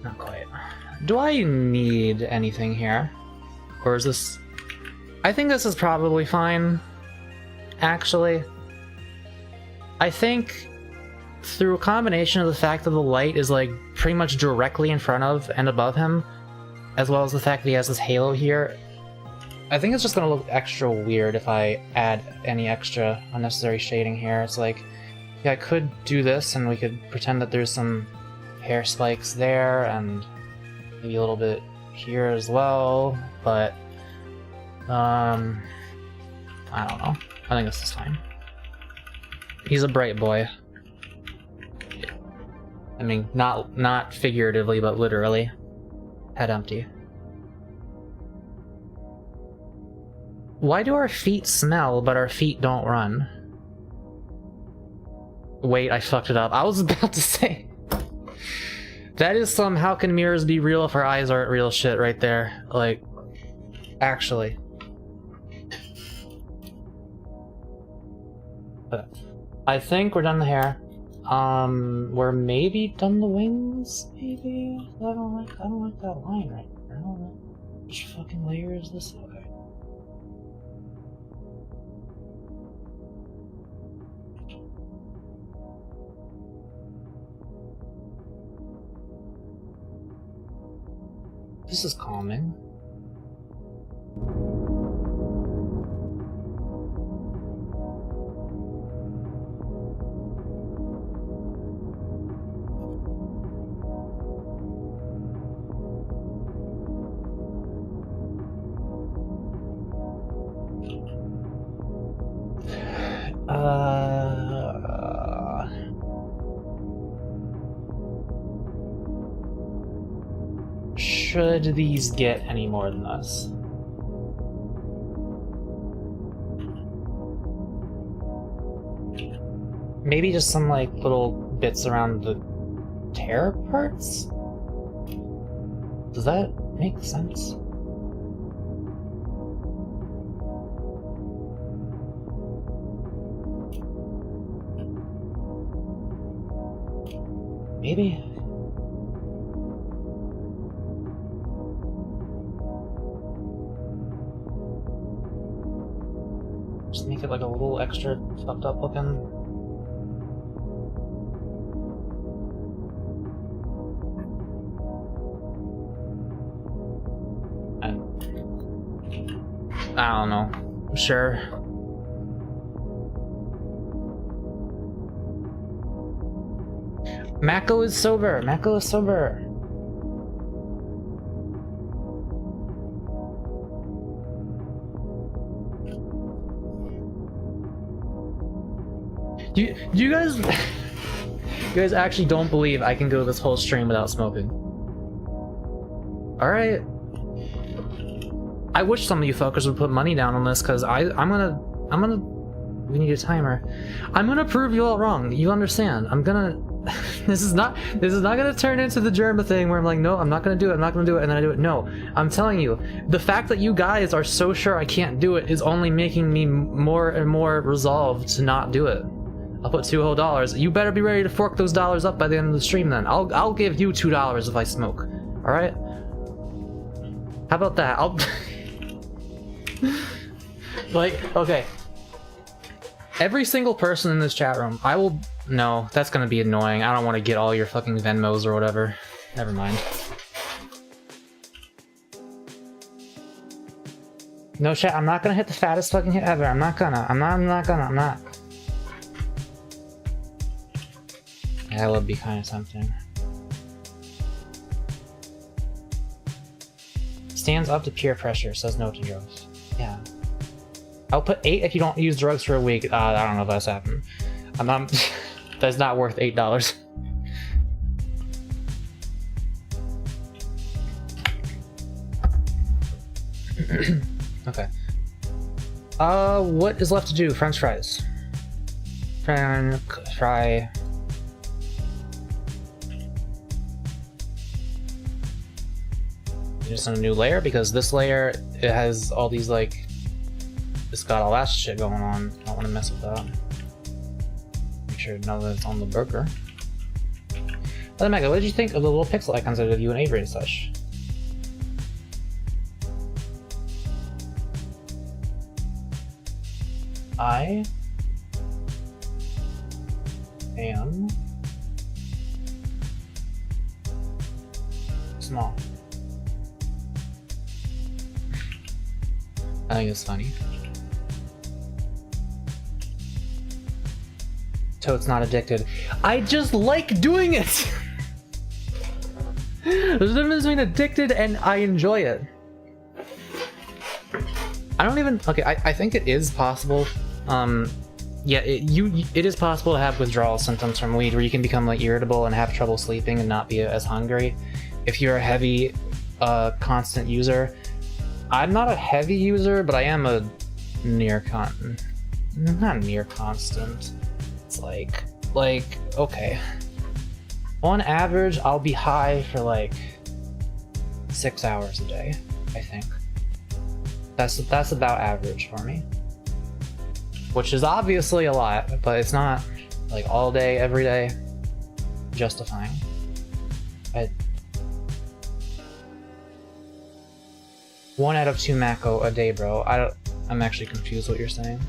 Not quite. Do I need anything here? Or is this... I think this is probably fine, actually. I think through a combination of the fact that the light is like pretty much directly in front of and above him, as well as the fact that he has this halo here, I think it's just gonna look extra weird if I add any extra unnecessary shading here. It's like, yeah, I could do this and we could pretend that there's some hair spikes there and maybe a little bit here as well, but I don't know. I think this is fine. He's a bright boy. I mean, not figuratively, but literally. Head empty. Why do our feet smell, but our feet don't run? Wait, I fucked it up. I was about to say... That is some how can mirrors be real if our eyes aren't real shit right there. Like, actually. Okay. I think we're done the hair. We're maybe done the wings, maybe? I don't like that line right there. I don't know. Which fucking layer is this? Okay. This is calming. Should these get any more than this? Maybe just some like little bits around the tear parts? Does that make sense? Maybe? Just make it like a little extra fucked up looking. I don't know. Sure. Mako is sober. Mako is sober. You guys, you guys actually don't believe I can go this whole stream without smoking. All right. I wish some of you fuckers would put money down on this, because I'm gonna We need a timer. I'm gonna prove you all wrong. You understand? I'm gonna... This is not gonna turn into the Germa thing where I'm like, no, I'm not gonna do it, I'm not gonna do it, and then I do it. No, I'm telling you, the fact that you guys are so sure I can't do it is only making me more and more resolved to not do it. I'll put $2 whole. You better be ready to fork those dollars up by the end of the stream then. I'll give you $2 if I smoke. Alright? How about that? I'll... Like, okay. Every single person in this chat room, I will... No, that's gonna be annoying. I don't want to get all your fucking Venmos or whatever. Never mind. No chat, I'm not gonna hit the fattest fucking hit ever. I'm not gonna. Yeah, that would be kind of something. Stands up to peer pressure, says no to drugs. Yeah. I'll put 8 if you don't use drugs for a week. I don't know if that's happened. I'm not... That's not worth $8. Okay. What is left to do? French fries. Fry. Just on a new layer, because this layer, it has all these, like, it's got all that shit going on. I don't want to mess with that. Make sure to know that it's on the burger. But Mako, what did you think of the little pixel icons I did you and Avery and such? I am small. I think it's funny. Toad's not addicted. I just like doing it! There's a difference between addicted and I enjoy it. I don't even... Okay, I think it is possible. Yeah, it is possible to have withdrawal symptoms from weed where you can become like irritable and have trouble sleeping and not be as hungry. If you're a heavy, constant user. I'm not a heavy user, but I am a not near constant. It's like, okay. On average, I'll be high for like 6 hours a day, I think. That's about average for me. Which is obviously a lot, but it's not like all day, every day, justifying. 1 out of 2 Mako a day, bro. I'm actually confused what you're saying.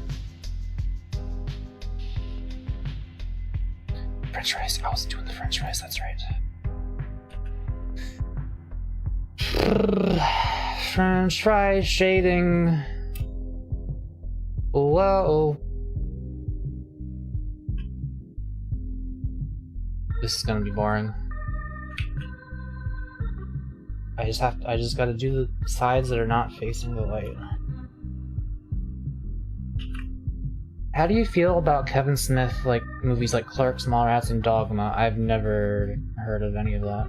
French fries. I was doing the French fries, that's right. French fry shading. Whoa. This is gonna be boring. I just gotta do the sides that are not facing the light. How do you feel about Kevin Smith, like, movies like Clerks, Mallrats, and Dogma? I've never heard of any of that.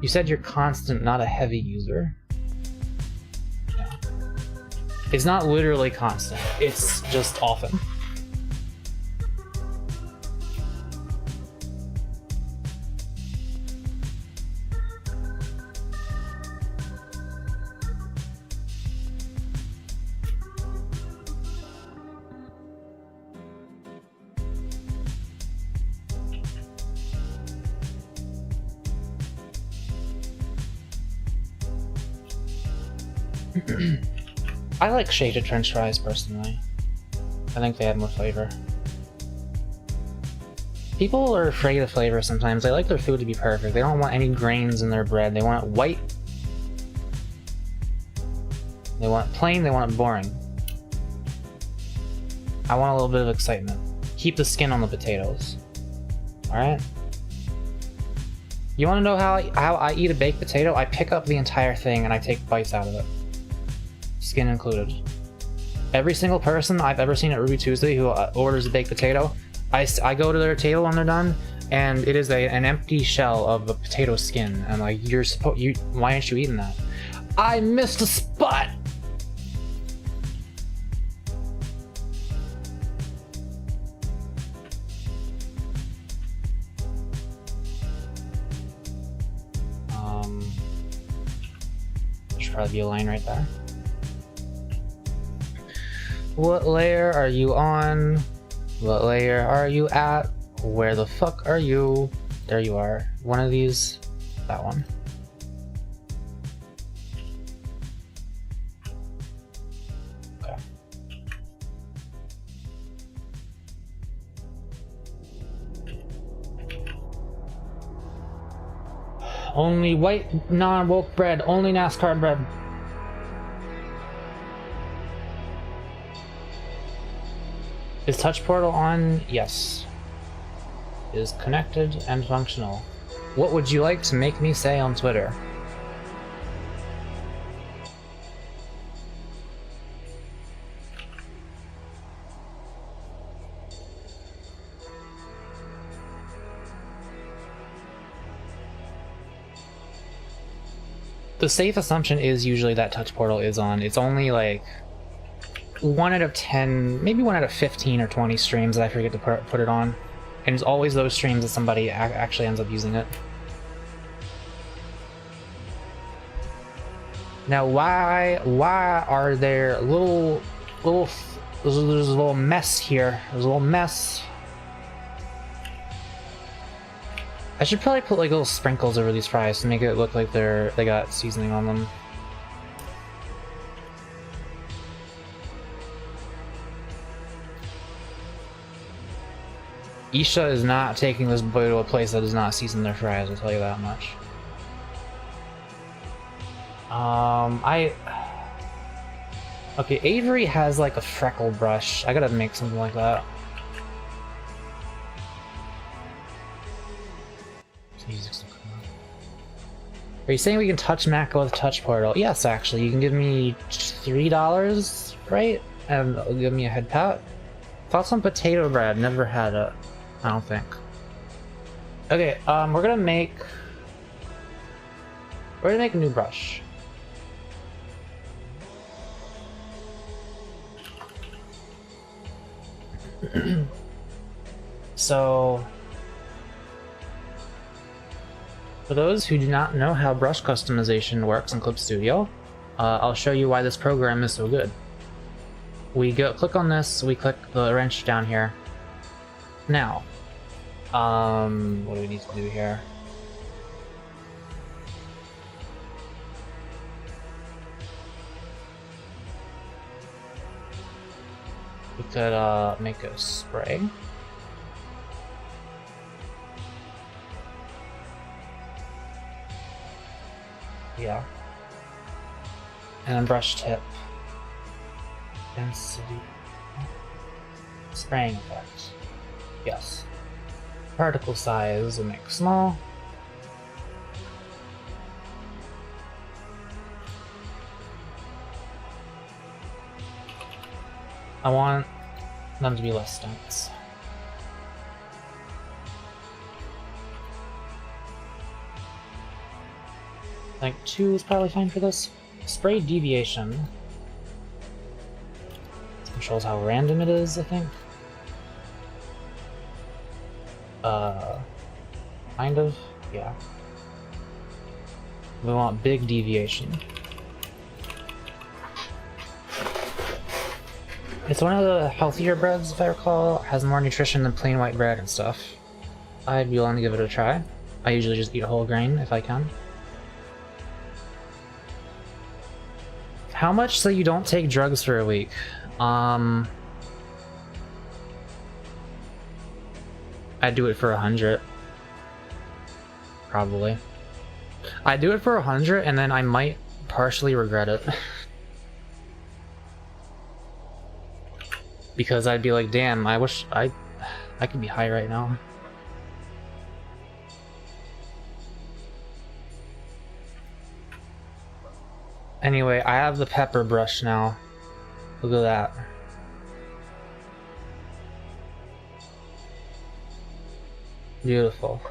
You said you're constant, not a heavy user. Yeah. It's not literally constant, it's just often. I like shaded French fries personally. I think they add more flavor. People are afraid of flavor sometimes. They like their food to be perfect. They don't want any grains in their bread. They want it white. They want it plain, they want it boring. I want a little bit of excitement. Keep the skin on the potatoes. Alright? You wanna know how I eat a baked potato? I pick up the entire thing and I take bites out of it. Skin included. Every single person I've ever seen at Ruby Tuesday who orders a baked potato, I go to their table when they're done, and it is an empty shell of a potato skin. And like, why aren't you eating that? I missed a spot! probably be a line right there. What layer are you on? What layer are you at? Where the fuck are you? There you are. One of these. That one. Okay. Only white, non-woke bread. Only NASCAR bread. Is touch portal on? Yes. Is connected and functional. What would you like to make me say on Twitter? The safe assumption is usually that touch portal is on. It's only like 1 out of 10, maybe 1 out of 15 or 20 streams that I forget to put it on. And it's always those streams that somebody actually ends up using it. Now, why are there there's a little mess here. There's a little mess. I should probably put like little sprinkles over these fries to make it look like they got seasoning on them. Isha is not taking this boy to a place that does not season their fries, I'll tell you that much. Okay, Avery has like a freckle brush. I gotta make something like that. Are you saying we can touch Mako with touch portal? Yes, actually. You can give me $3, right? And give me a head pat. Thoughts on potato bread? Never had it. I don't think. Okay, we're gonna make a new brush. So, for those who do not know how brush customization works in Clip Studio, I'll show you why this program is so good. We click on this, we click the wrench down here. Now, what do we need to do here? We could make a spray. Yeah. And then brush tip. Density. Spraying effect. Yes. Particle size will make small. I want them to be less dense. I think 2 is probably fine for this. Spray deviation. This controls how random it is, I think. Kind of, yeah. We want big deviation. It's one of the healthier breads, if I recall. It has more nutrition than plain white bread and stuff. I'd be willing to give it a try. I usually just eat whole grain if I can. How much so you don't take drugs for a week? I'd do it for 100. Probably. I'd do it for 100 and then I might partially regret it. Because I'd be like, damn, I wish I could be high right now. Anyway, I have the pepper brush now. Look at that. Beautiful.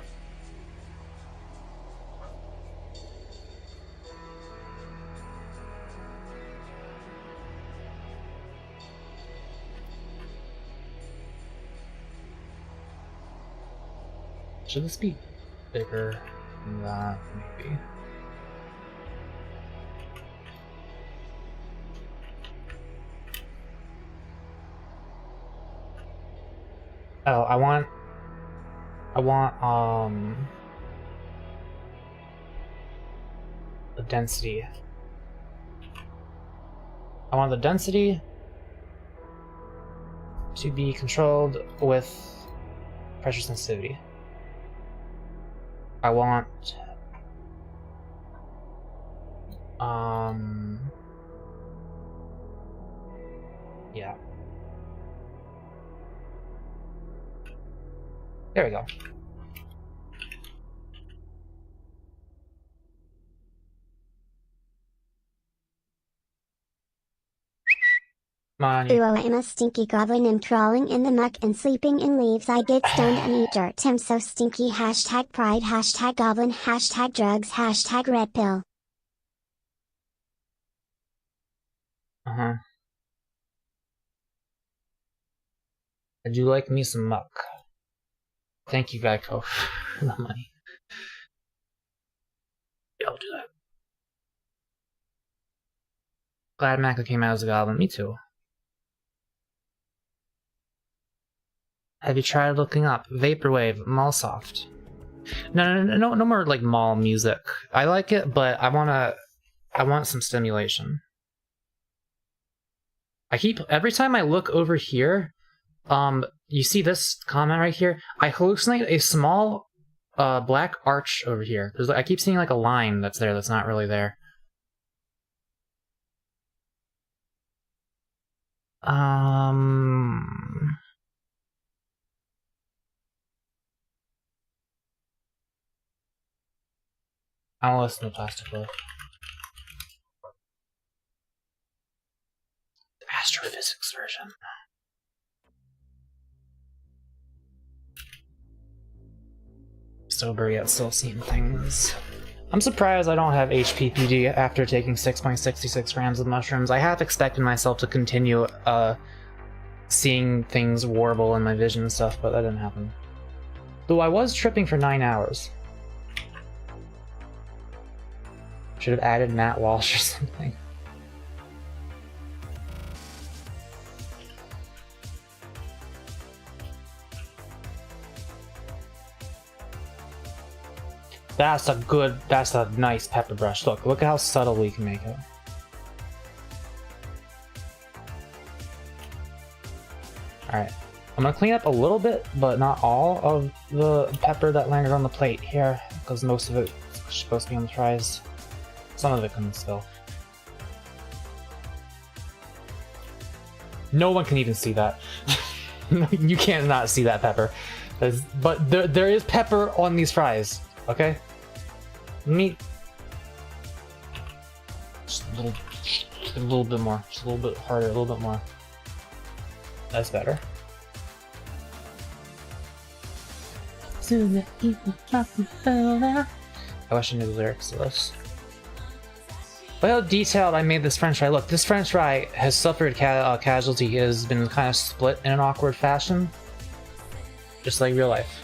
Should this be bigger than that, maybe? Oh, I want the density. I want the density to be controlled with pressure sensitivity. I want yeah. There we go. Money. Ooh, I'm a stinky goblin and crawling in the muck and sleeping in leaves. I get stoned and eat dirt. I'm so stinky. Hashtag pride, hashtag goblin, hashtag drugs, hashtag red pill. Uh-huh. I do like me some muck. Thank you, Geico, for the money. Yeah, I'll do that. Glad Mako came out as a goblin. Me too. Have you tried looking up Vaporwave, Mallsoft? No more like mall music. I like it, but I want some stimulation. Every time I look over here, you see this comment right here? I hallucinate a small black arch over here. I keep seeing like a line that's there that's not really there. I want to listen to Plastic Love. The astrophysics version. Sober yet still seeing things. I'm surprised I don't have HPPD after taking 6.66 grams of mushrooms. I half expected myself to continue seeing things warble in my vision and stuff, but that didn't happen. Though I was tripping for 9 hours. Should have added Matt Walsh or something. That's a nice pepper brush. Look at how subtle we can make it. Alright, I'm gonna clean up a little bit, but not all of the pepper that landed on the plate here, because most of it is supposed to be on the fries. Some of it can spill. No one can even see that. You can't not see that pepper. But there is pepper on these fries, okay? Meat. Just a little bit more. Just a little bit harder, a little bit more. That's better. I wish I knew the lyrics to this. Look how detailed I made this french fry. Look, this french fry has suffered casualty. It has been kind of split in an awkward fashion. Just like real life.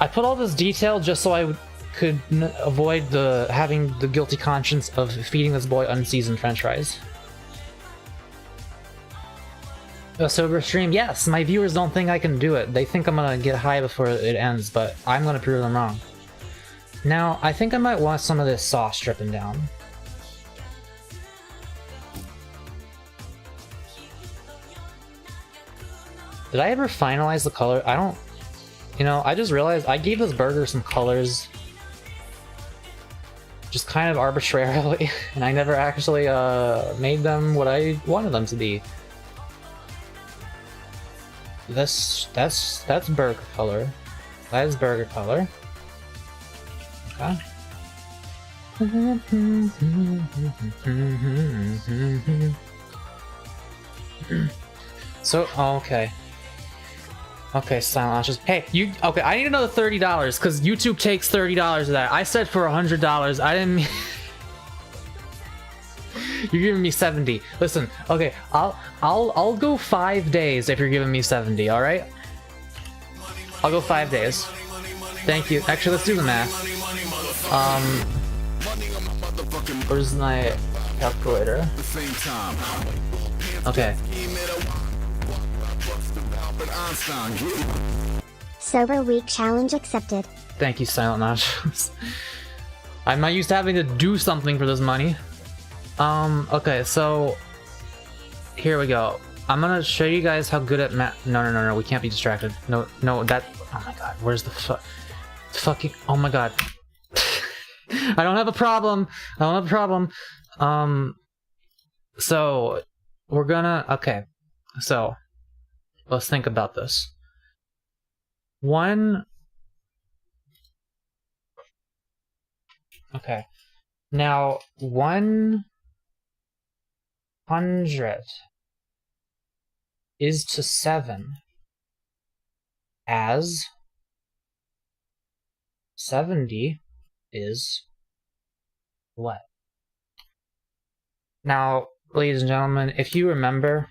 I put all this detail just so I could avoid having the guilty conscience of feeding this boy unseasoned french fries. A sober stream? Yes, my viewers don't think I can do it. They think I'm gonna get high before it ends, but I'm gonna prove them wrong. Now, I think I might want some of this sauce dripping down. Did I ever finalize the color? I don't... You know, I just realized I gave this burger some colors just kind of arbitrarily, and I never actually made them what I wanted them to be. That's burger color. That is burger color. Okay. So, okay. Okay, silent launches. Hey, okay, I need another $30, because YouTube takes $30 of that. I said for $100, I didn't mean... You're giving me 70. Listen, okay, I'll go 5 days if you're giving me 70, alright? I'll go 5 days. Thank you. Actually, let's do the math. Where's my calculator? Okay. Sober week challenge accepted. Thank you, Silent Nachos. I'm not used to having to do something for this money. Okay, so here we go. I'm gonna show you guys how good at no, we can't be distracted. No, that, oh my god, where's the fucking, oh my god. I don't have a problem. So we're gonna, okay, so let's think about this. Okay, now 100 is to 7 as 70 is what? Now, ladies and gentlemen, if you remember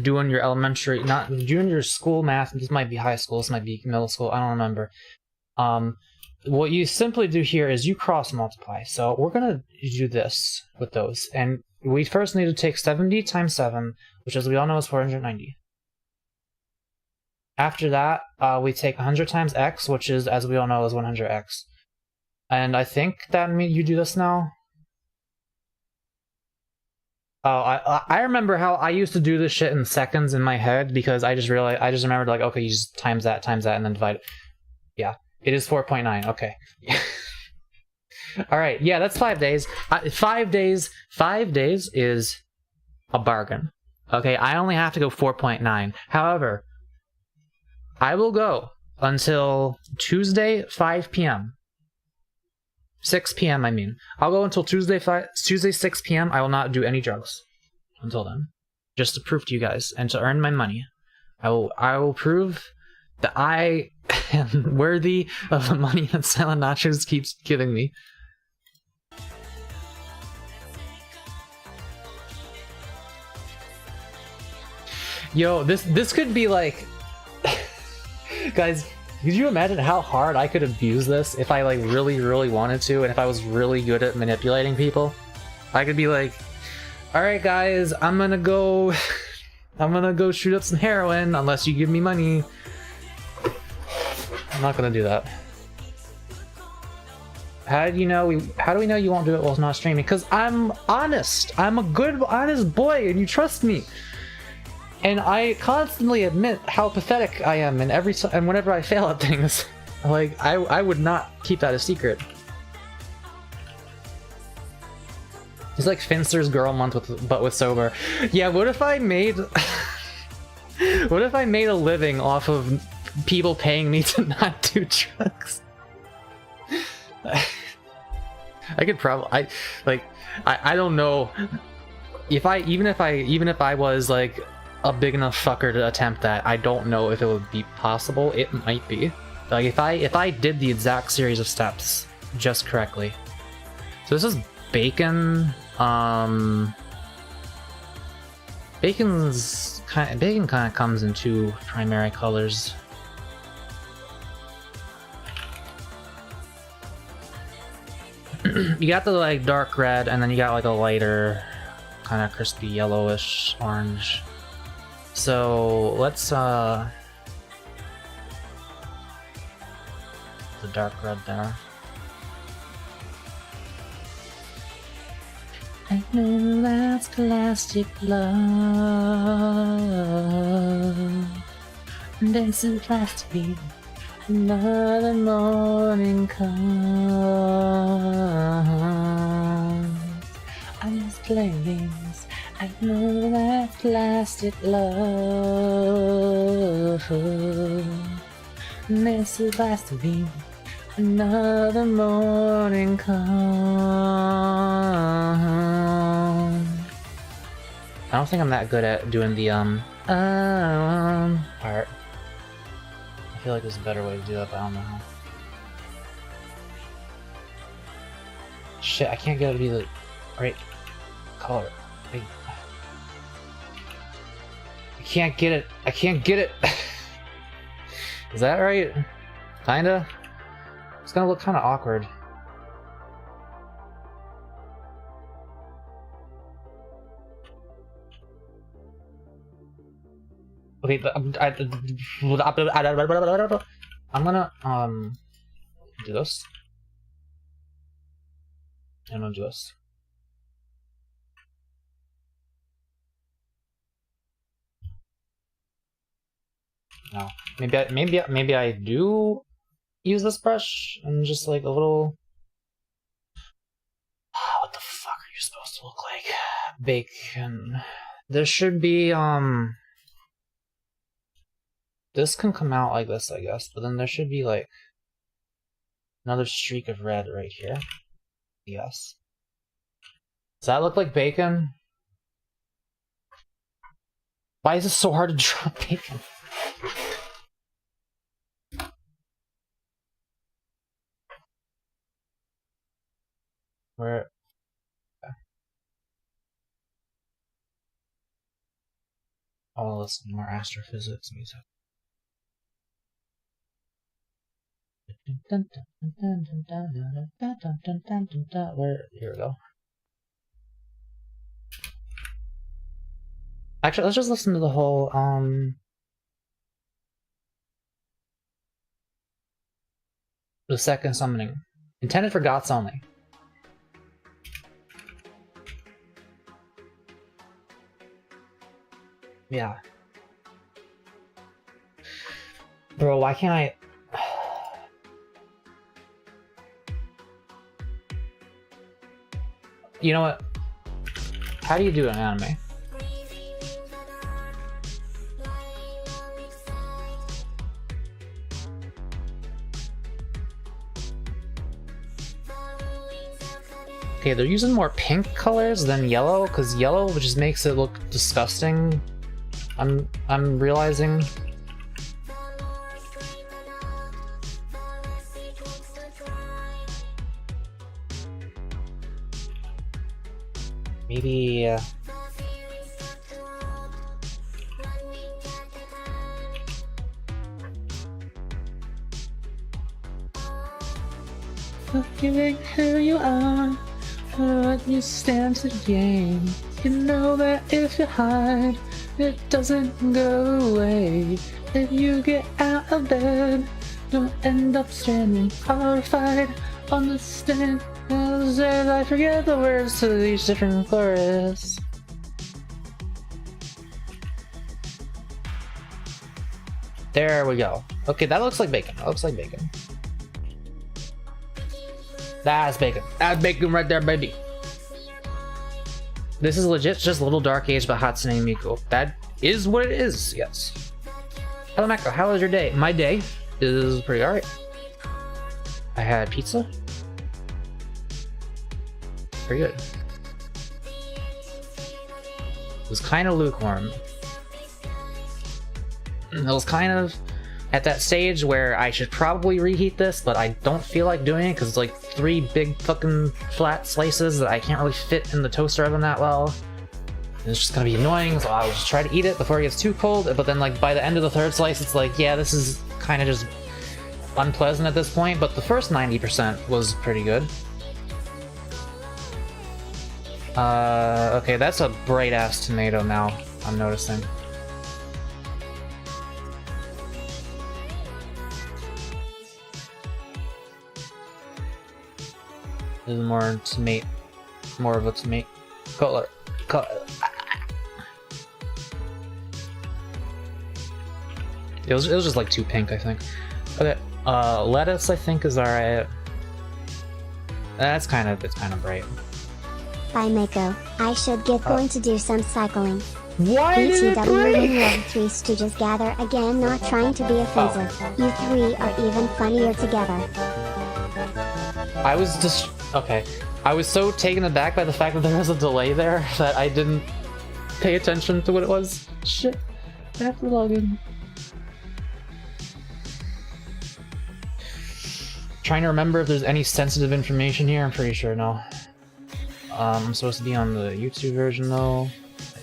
doing your elementary, not doing your school math, this might be high school, this might be middle school, I don't remember. What you simply do here is you cross multiply. So we're gonna do this with those, and we first need to take 70 times 7, which as we all know is 490. After that, we take 100 times x, which is, as we all know, is 100x. And I think that means you do this now. Oh, I remember how I used to do this shit in seconds in my head, because I just remembered, like, okay, you just times that, and then divide it. Yeah, it is 4.9, okay. Alright, yeah, that's 5 days. 5 days is a bargain. Okay, I only have to go 4.9.6 I will go until Tuesday, 5 p.m. 6 p.m. I mean. I'll go until Tuesday 6 p.m. I will not do any drugs until then. Just to prove to you guys and to earn my money. I will prove that I am worthy of the money that Silent Nachos keeps giving me. Yo, this could be like guys, could you imagine how hard I could abuse this if I like really wanted to, and if I was really good at manipulating people? I could be like, alright guys, I'm gonna go shoot up some heroin unless you give me money. I'm not gonna do that. How do we know you won't do it while it's not streaming? Because I'm honest. I'm a good, honest boy, and you trust me. And I constantly admit how pathetic I am, and whenever I fail at things, like I would not keep that a secret. It's like Finster's Girl Month but with sober. Yeah, what if I made what if I made a living off of people paying me to not do drugs? I could probably I don't know even if I was like a big enough fucker to attempt that. I don't know if it would be possible. It might be. Like if I did the exact series of steps just correctly. So this is bacon. Bacon kind of comes in 2 primary colors. You got the like dark red, and then you got like a lighter kind of crispy yellowish orange. So let's the dark red there. I know that's plastic love. This is plastic. Another morning comes. I misplace. I know that plastic love. This is plastic. Another morning comes. I don't think I'm that good at doing the part. I feel like there's a better way to do that, but I don't know how. Shit, I can't get it to be the right color. I can't get it. I can't get it. Is that right? Kinda? It's gonna look kinda awkward. Okay, I'm gonna do this. And I'll do this. No, maybe I do use this brush and just like a little. What the fuck are you supposed to look like? Bacon. There should be this can come out like this, I guess, but then there should be like another streak of red right here. Yes. Does that look like bacon? Why is it so hard to draw bacon? Where? Oh, listen to more astrophysics music. Where? Here we go. Actually, let's just listen to the whole, the second summoning. Intended for goths only. Yeah. Bro, why can't I... You know what? How do you do an anime? Okay, they're using more pink colors than yellow, because yellow just makes it look disgusting. I'm realizing. Maybe forgiving who you are, what you stand to gain. You know that if you hide, it doesn't go away. If you get out of bed, don't end up stranded, horrified on the stand. As I forget the words to these different choruses. There we go. Okay, that looks like bacon. That looks like bacon. That's bacon. That's bacon right there, baby. This is legit just Little Dark Age by Hatsune Miku. That is what it is, yes. Hello, Mako. How was your day? My day is pretty alright. I had pizza. Pretty good. It was kind of lukewarm. It was kind of at that stage where I should probably reheat this, but I don't feel like doing it because it's like 3 big fucking flat slices that I can't really fit in the toaster oven that well. And it's just gonna be annoying, so I'll just try to eat it before it gets too cold, but then like by the end of the 3rd slice it's like, yeah, this is kind of just unpleasant at this point, but the first 90% was pretty good. Okay, that's a bright ass tomato now, I'm noticing. This is more tomato, more of a tomato color. It was just like too pink, I think. Okay, lettuce I think is alright. It's kind of bright. Bye Mako, I should get going to do some cycling. Why did it BTW break? and Love 3 Stooges gather again, not trying to be offensive. You 3 are even funnier together. I was just okay. I was so taken aback by the fact that there was a delay there that I didn't pay attention to what it was. Shit. I have to log in. Trying to remember if there's any sensitive information here. I'm pretty sure no. I'm supposed to be on the YouTube version though.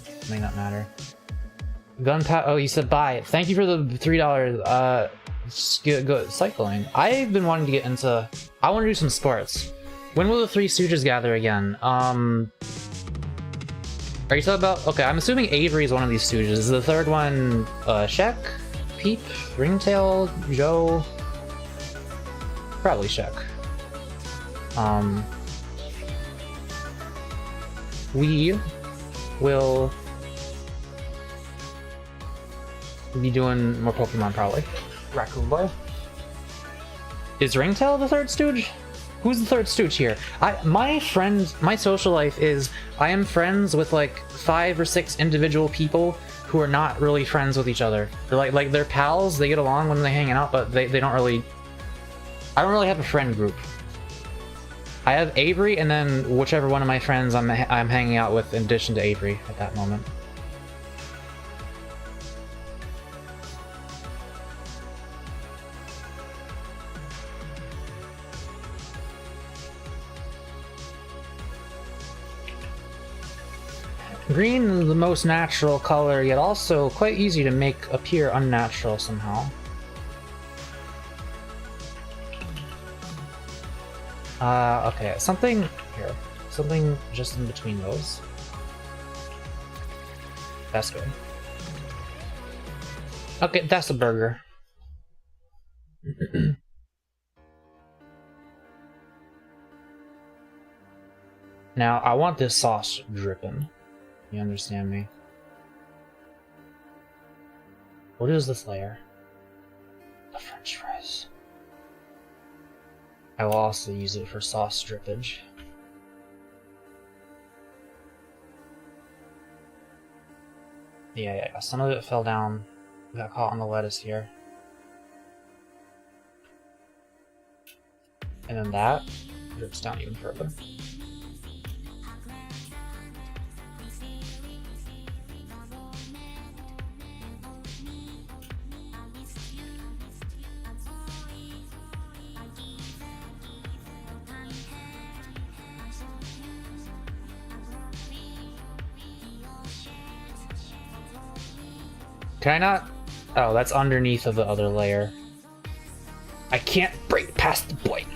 It may not matter. Gunpowder. Oh, you said bye. Thank you for the $3. Good cycling. I've been wanting to get into. I want to do some sports. When will the 3 Stooges gather again? Are you talking about... Okay, I'm assuming Avery is one of these stooges. Is the third one, Shek? Peep? Ringtail? Joe? Probably Shek. We will be doing more Pokemon, probably. Raccoon Boy. Is Ringtail the third stooge? Who's the third stooge here? My social life is I am friends with like 5 or 6 individual people who are not really friends with each other. They're like they're pals, they get along when they hang out, but they don't really... I don't really have a friend group. I have Avery and then whichever one of my friends I'm hanging out with in addition to Avery at that moment. Green is the most natural color, yet also quite easy to make appear unnatural somehow. Okay, something here. Something just in between those. That's good. Okay, that's a burger. Now, I want this sauce dripping. You understand me? What is this layer? The French fries. I will also use it for sauce drippage. Yeah, some of it fell down. We got caught on the lettuce here. And then that drips down even further. Can I not? Oh, that's underneath of the other layer. I can't break past the point.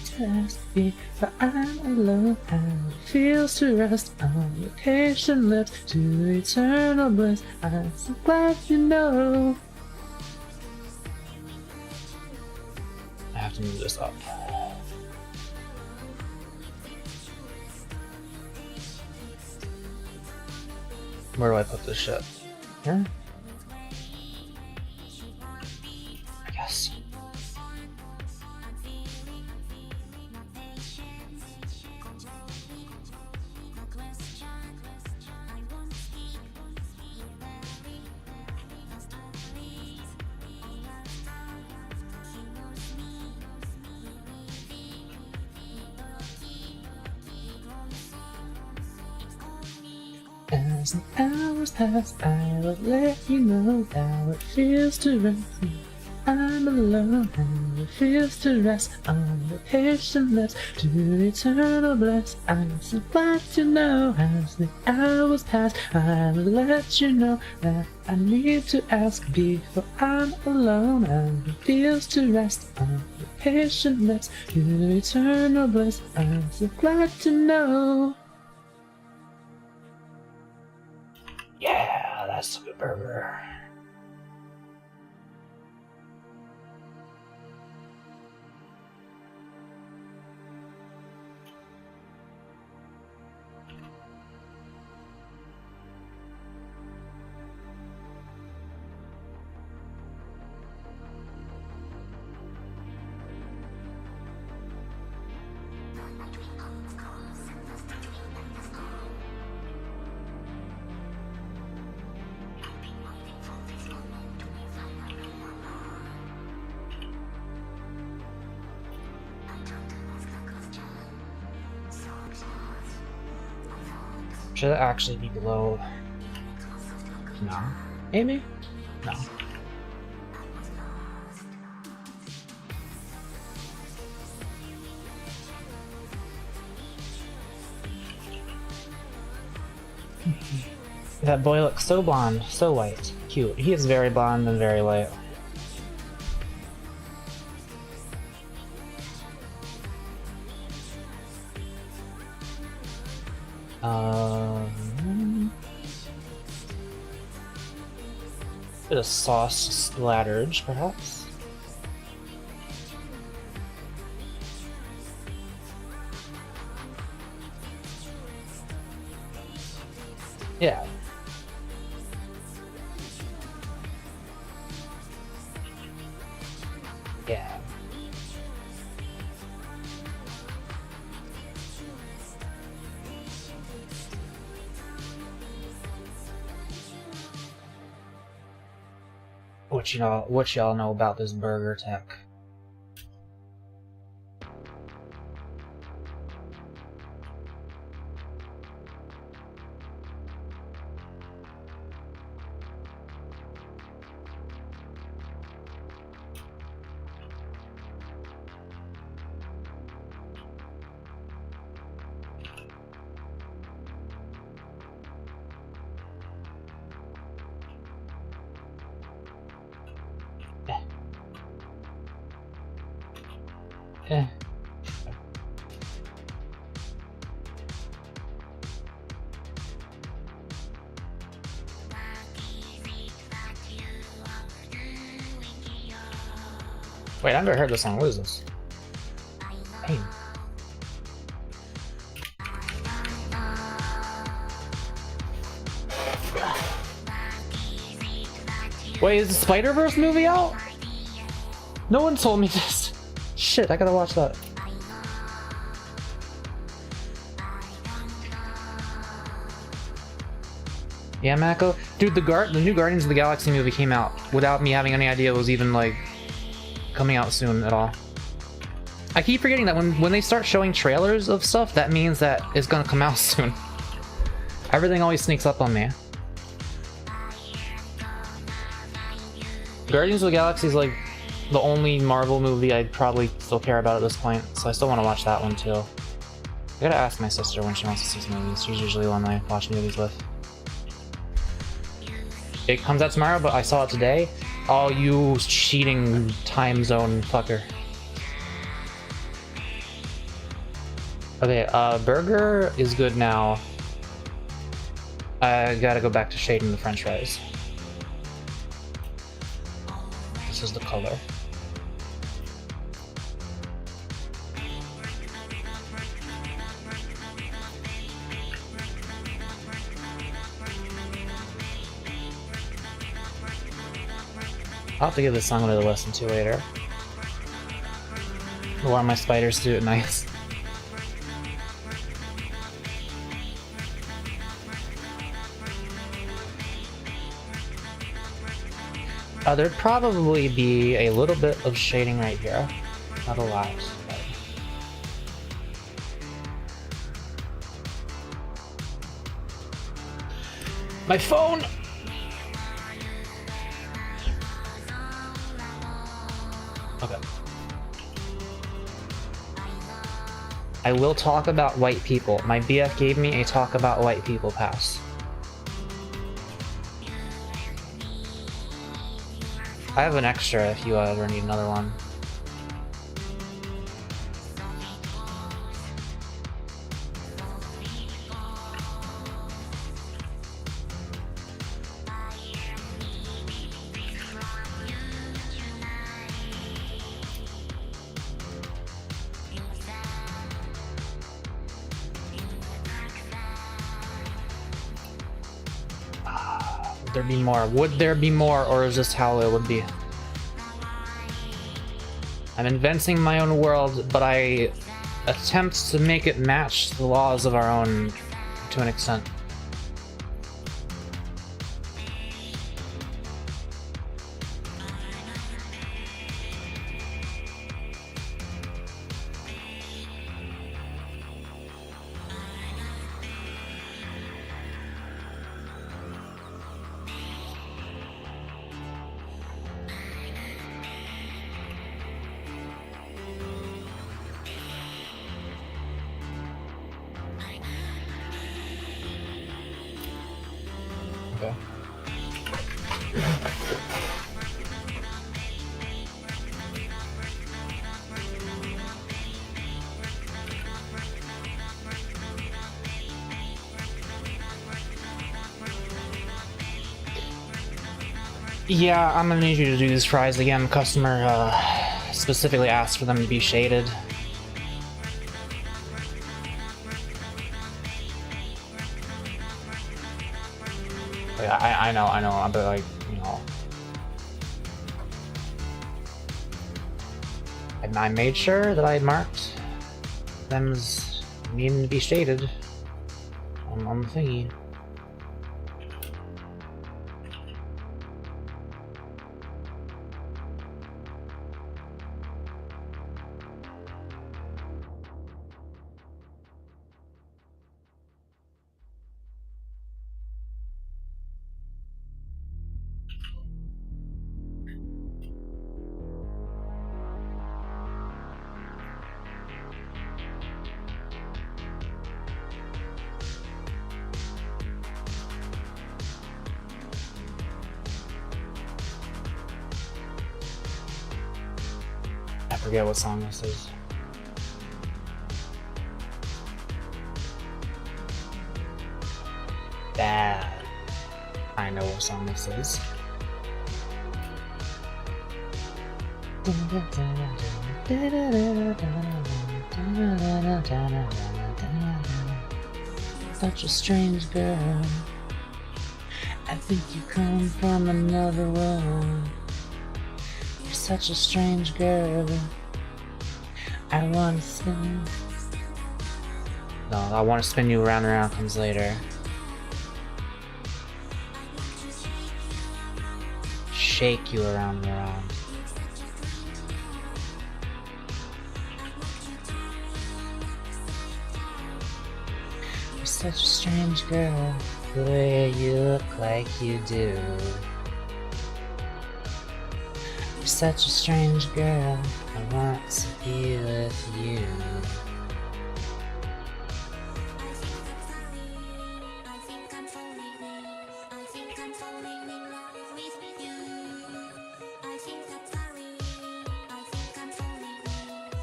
Just before I'm alone, how it feels to rest on your patient lips to eternal bliss. I'm so glad you know. I have to move this up. Where do I put this shit? Here? I guess. As the hours pass, I will let you know how it feels to rest. I'm alone, how it feels to rest on the patient lips to eternal bliss. I'm so glad to know as the hours pass, I will let you know that I need to ask before I'm alone. How it feels to rest on the patient lips to eternal bliss. I'm so glad to know. Yeah, that's a good burger. Should it actually be below? No. Maybe? No. That boy looks so blonde, so white. Cute. He is very blonde and very light. Bit of sauce splattered, perhaps. Yeah. Yeah. What y'all know about this burger tech? Eh. Wait, I've never heard this song. What is this? Hey. Wait, is the Spider-Verse movie out? No one told me this. Shit, I gotta watch that. Yeah, Mako? Dude, the new Guardians of the Galaxy movie came out without me having any idea it was even, like, coming out soon at all. I keep forgetting that when they start showing trailers of stuff, that means that it's gonna come out soon. Everything always sneaks up on me. Guardians of the Galaxy is, like, the only Marvel movie I'd probably still care about at this point, so I still want to watch that one too. I gotta ask my sister when she wants to see some movies. She's usually the one I watch movies with. It comes out tomorrow, but I saw it today. Oh, you cheating time zone fucker. Okay, burger is good now. I gotta go back to shading the french fries. This is the color. I'll have to give this song another listen to later. I want my spiders to do it nice. There'd probably be a little bit of shading right here. Not a lot. But... my phone! Okay. I will talk about white people. My BF gave me a talk about white people pass. I have an extra if you ever need another one. Would there be more? Would there be more, or is this how it would be? I'm inventing my own world, but I attempt to make it match the laws of our own to an extent. Yeah, I'm gonna need you to do these fries again. Customer specifically asked for them to be shaded. Like, I know, but like, you know. And I made sure that I marked them as needing to be shaded on the thingy. I forget what song this is. Bad. I know what song this is. Such a strange girl. I think you come from another world. You're such a strange girl. I want to spin. No, I want to spin you around and around comes later. Shake you around and around. You're such a strange girl, the way you look like you do. You're such a strange girl, I want to be with you.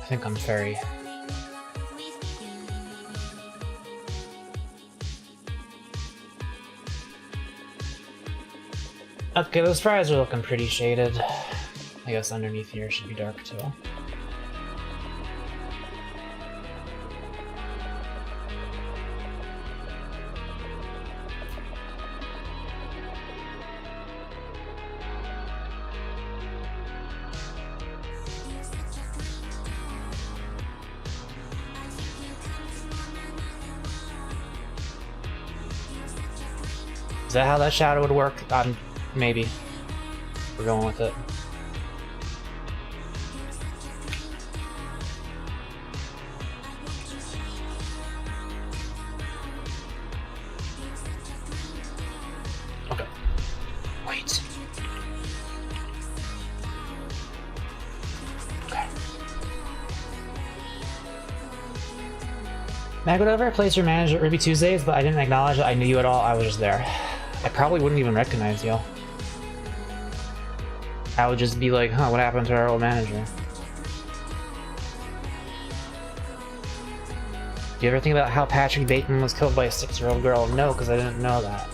I think I'm fairy. Okay, those fries are looking pretty shaded. I guess underneath here should be dark too. Is that how that shadow would work? Maybe. We're going with it. Okay. Wait. Okay. Mako, ever plays your manager at Ruby Tuesdays, but I didn't acknowledge that I knew you at all. I was just there. I probably wouldn't even recognize you. I would just be like, huh, what happened to our old manager? Do you ever think about how Patrick Bateman was killed by a 6-year-old girl? No, because I didn't know that.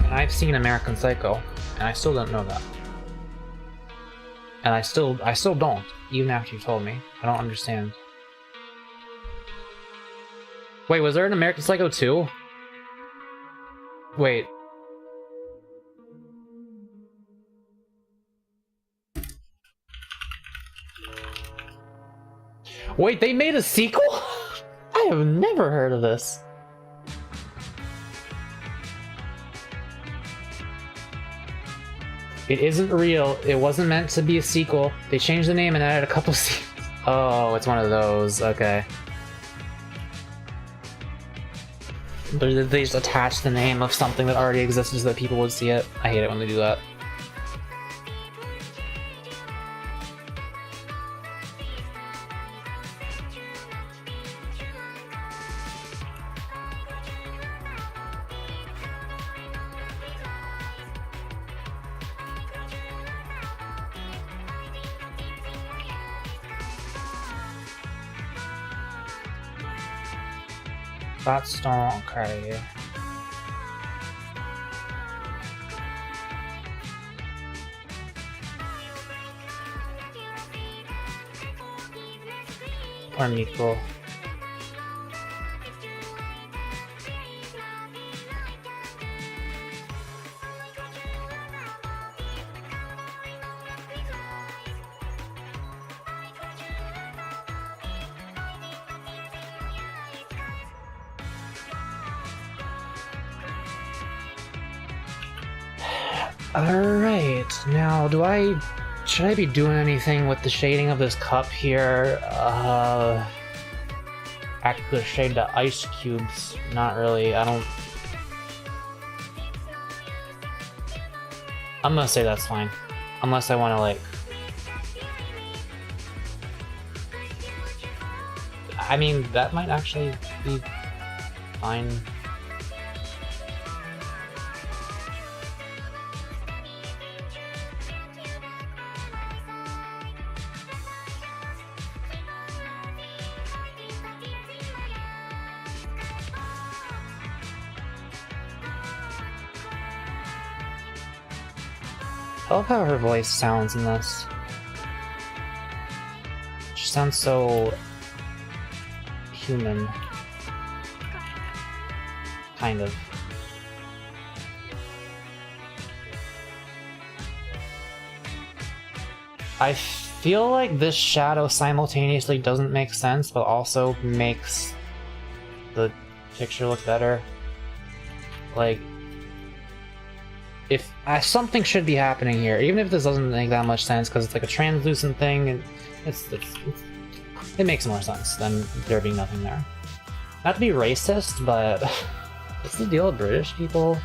And I've seen American Psycho, and I still don't know that. And I still don't, even after you told me. I don't understand. Wait, was there an American Psycho 2? Wait. Wait, they made a sequel? I have never heard of this. It isn't real. It wasn't meant to be a sequel. They changed the name and added a couple scenes. Oh, it's one of those. Okay. They just attach the name of something that already existed so that people would see it. I hate it when they do that. That's okay. Or Mako. Alright, now should I be doing anything with the shading of this cup here? Actually shade the ice cubes. Not really, I'm gonna say that's fine. Unless I wanna like... I mean, that might actually be fine. I love how her voice sounds in this. She sounds so human. Kind of. I feel like this shadow simultaneously doesn't make sense, but also makes the picture look better. Like, if something should be happening here, even if this doesn't make that much sense because it's like a translucent thing, and it makes more sense than there being nothing there. Not to be racist, but what's the deal with British people?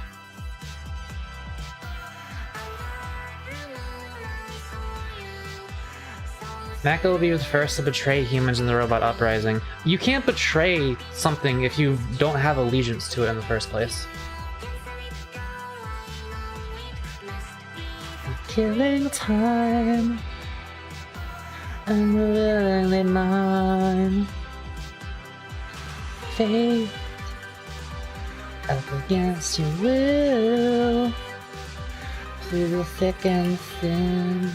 Mako will be the first to betray humans in the robot uprising. You can't betray something if you don't have allegiance to it in the first place. Killing time, I'm willingly mine. Fate, up against your will, through the thick and thin.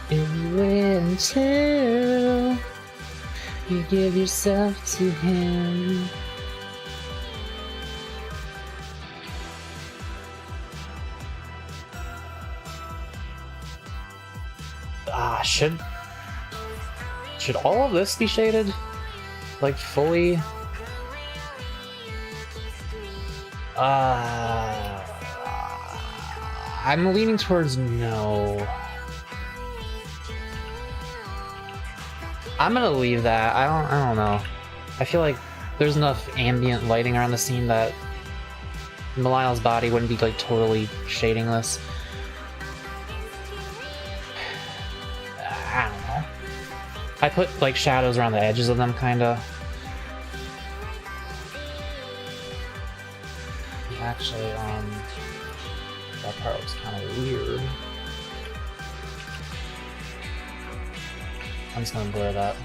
You wait until you give yourself to him. Should all of this be shaded? Like, fully? I'm leaning towards no. I'm gonna leave that. I don't know. I feel like there's enough ambient lighting around the scene that Belial's body wouldn't be like totally shading this. I don't know. I put like shadows around the edges of them, kinda. Actually, that part looks kind of weird. I'm just gonna blur that.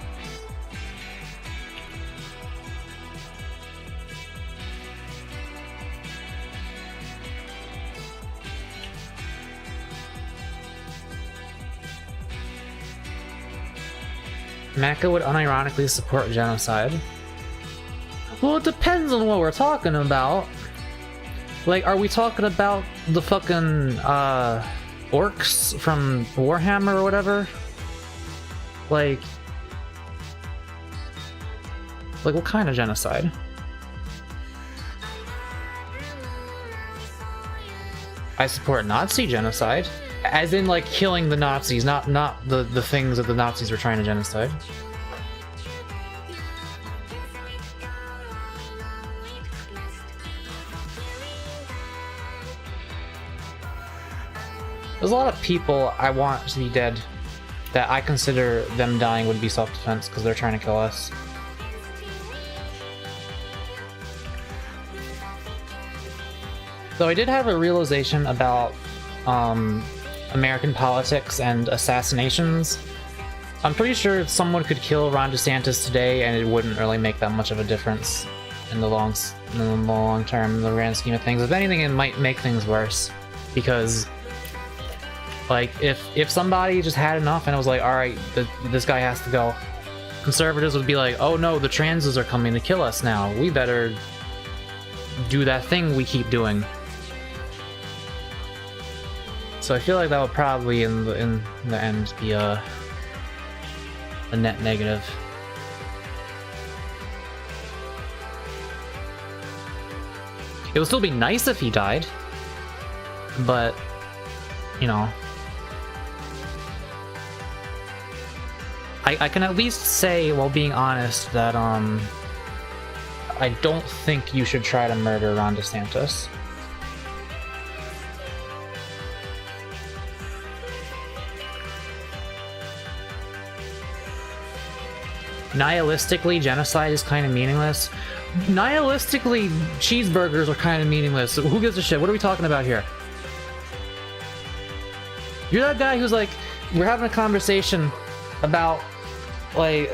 Mako would unironically support genocide. Well, it depends on what we're talking about. Like, are we talking about the fucking, orcs from Warhammer or whatever? Like, what kind of genocide? I support Nazi genocide. As in, like, killing the Nazis, not the things that the Nazis were trying to genocide. There's a lot of people I want to be dead that I consider them dying would be self-defense because they're trying to kill us. Though I did have a realization about American politics and assassinations. I'm pretty sure someone could kill Ron DeSantis today and it wouldn't really make that much of a difference in the long term, in the grand scheme of things. If anything, it might make things worse. Because, like, if somebody just had enough and it was like, alright, this guy has to go, conservatives would be like, oh no, the transes are coming to kill us now. We better do that thing we keep doing. So I feel like that would probably in the end be a net negative. It would still be nice if he died, but you know, I can at least say, while being honest, that I don't think you should try to murder Ron DeSantis. Nihilistically, genocide is kind of meaningless. Nihilistically, cheeseburgers are kind of meaningless. Who gives a shit? What are we talking about here? You're that guy who's like, we're having a conversation about, like,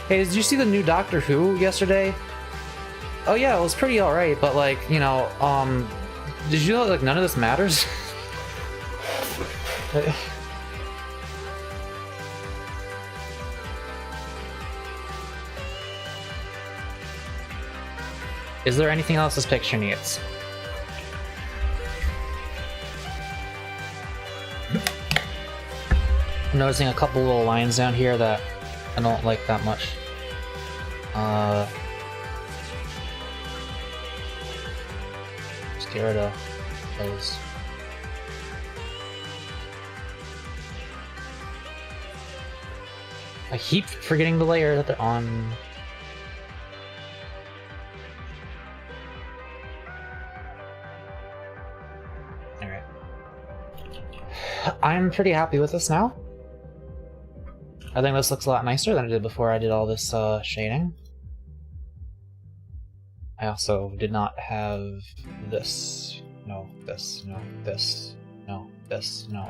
hey, did you see the new Doctor Who yesterday? Oh yeah, it was pretty alright, but like, you know, did you know, like, none of this matters? Is there anything else this picture needs? I'm noticing a couple little lines down here that I don't like that much. Just get rid of those. I keep forgetting the layer that they're on. Alright. I'm pretty happy with this now. I think this looks a lot nicer than it did before I did all this shading. I also did not have this. No, this, no, this, no, this, no.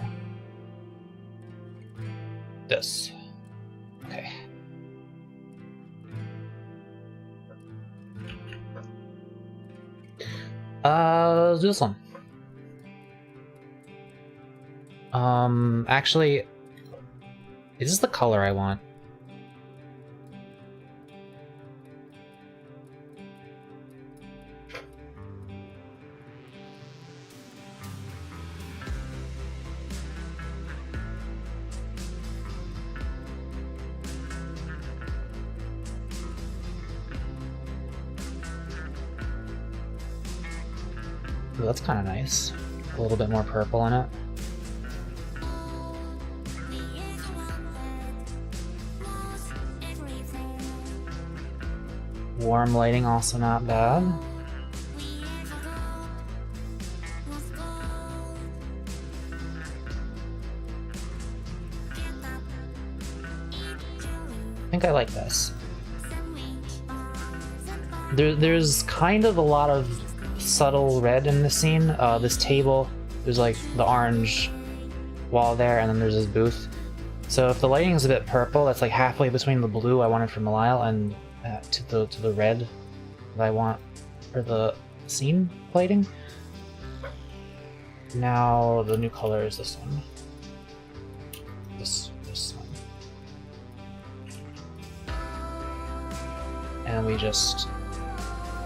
This. Okay. Let's do this one. Actually, is this the color I want? Ooh, that's kind of nice. A little bit more purple in it. Warm lighting, also not bad. I think I like this. There's kind of a lot of subtle red in the scene. This table, there's like the orange wall there, and then there's this booth. So if the lighting is a bit purple, that's like halfway between the blue I wanted for Malile and to the red that I want for the scene lighting. Now the new color is this one. This one. And we just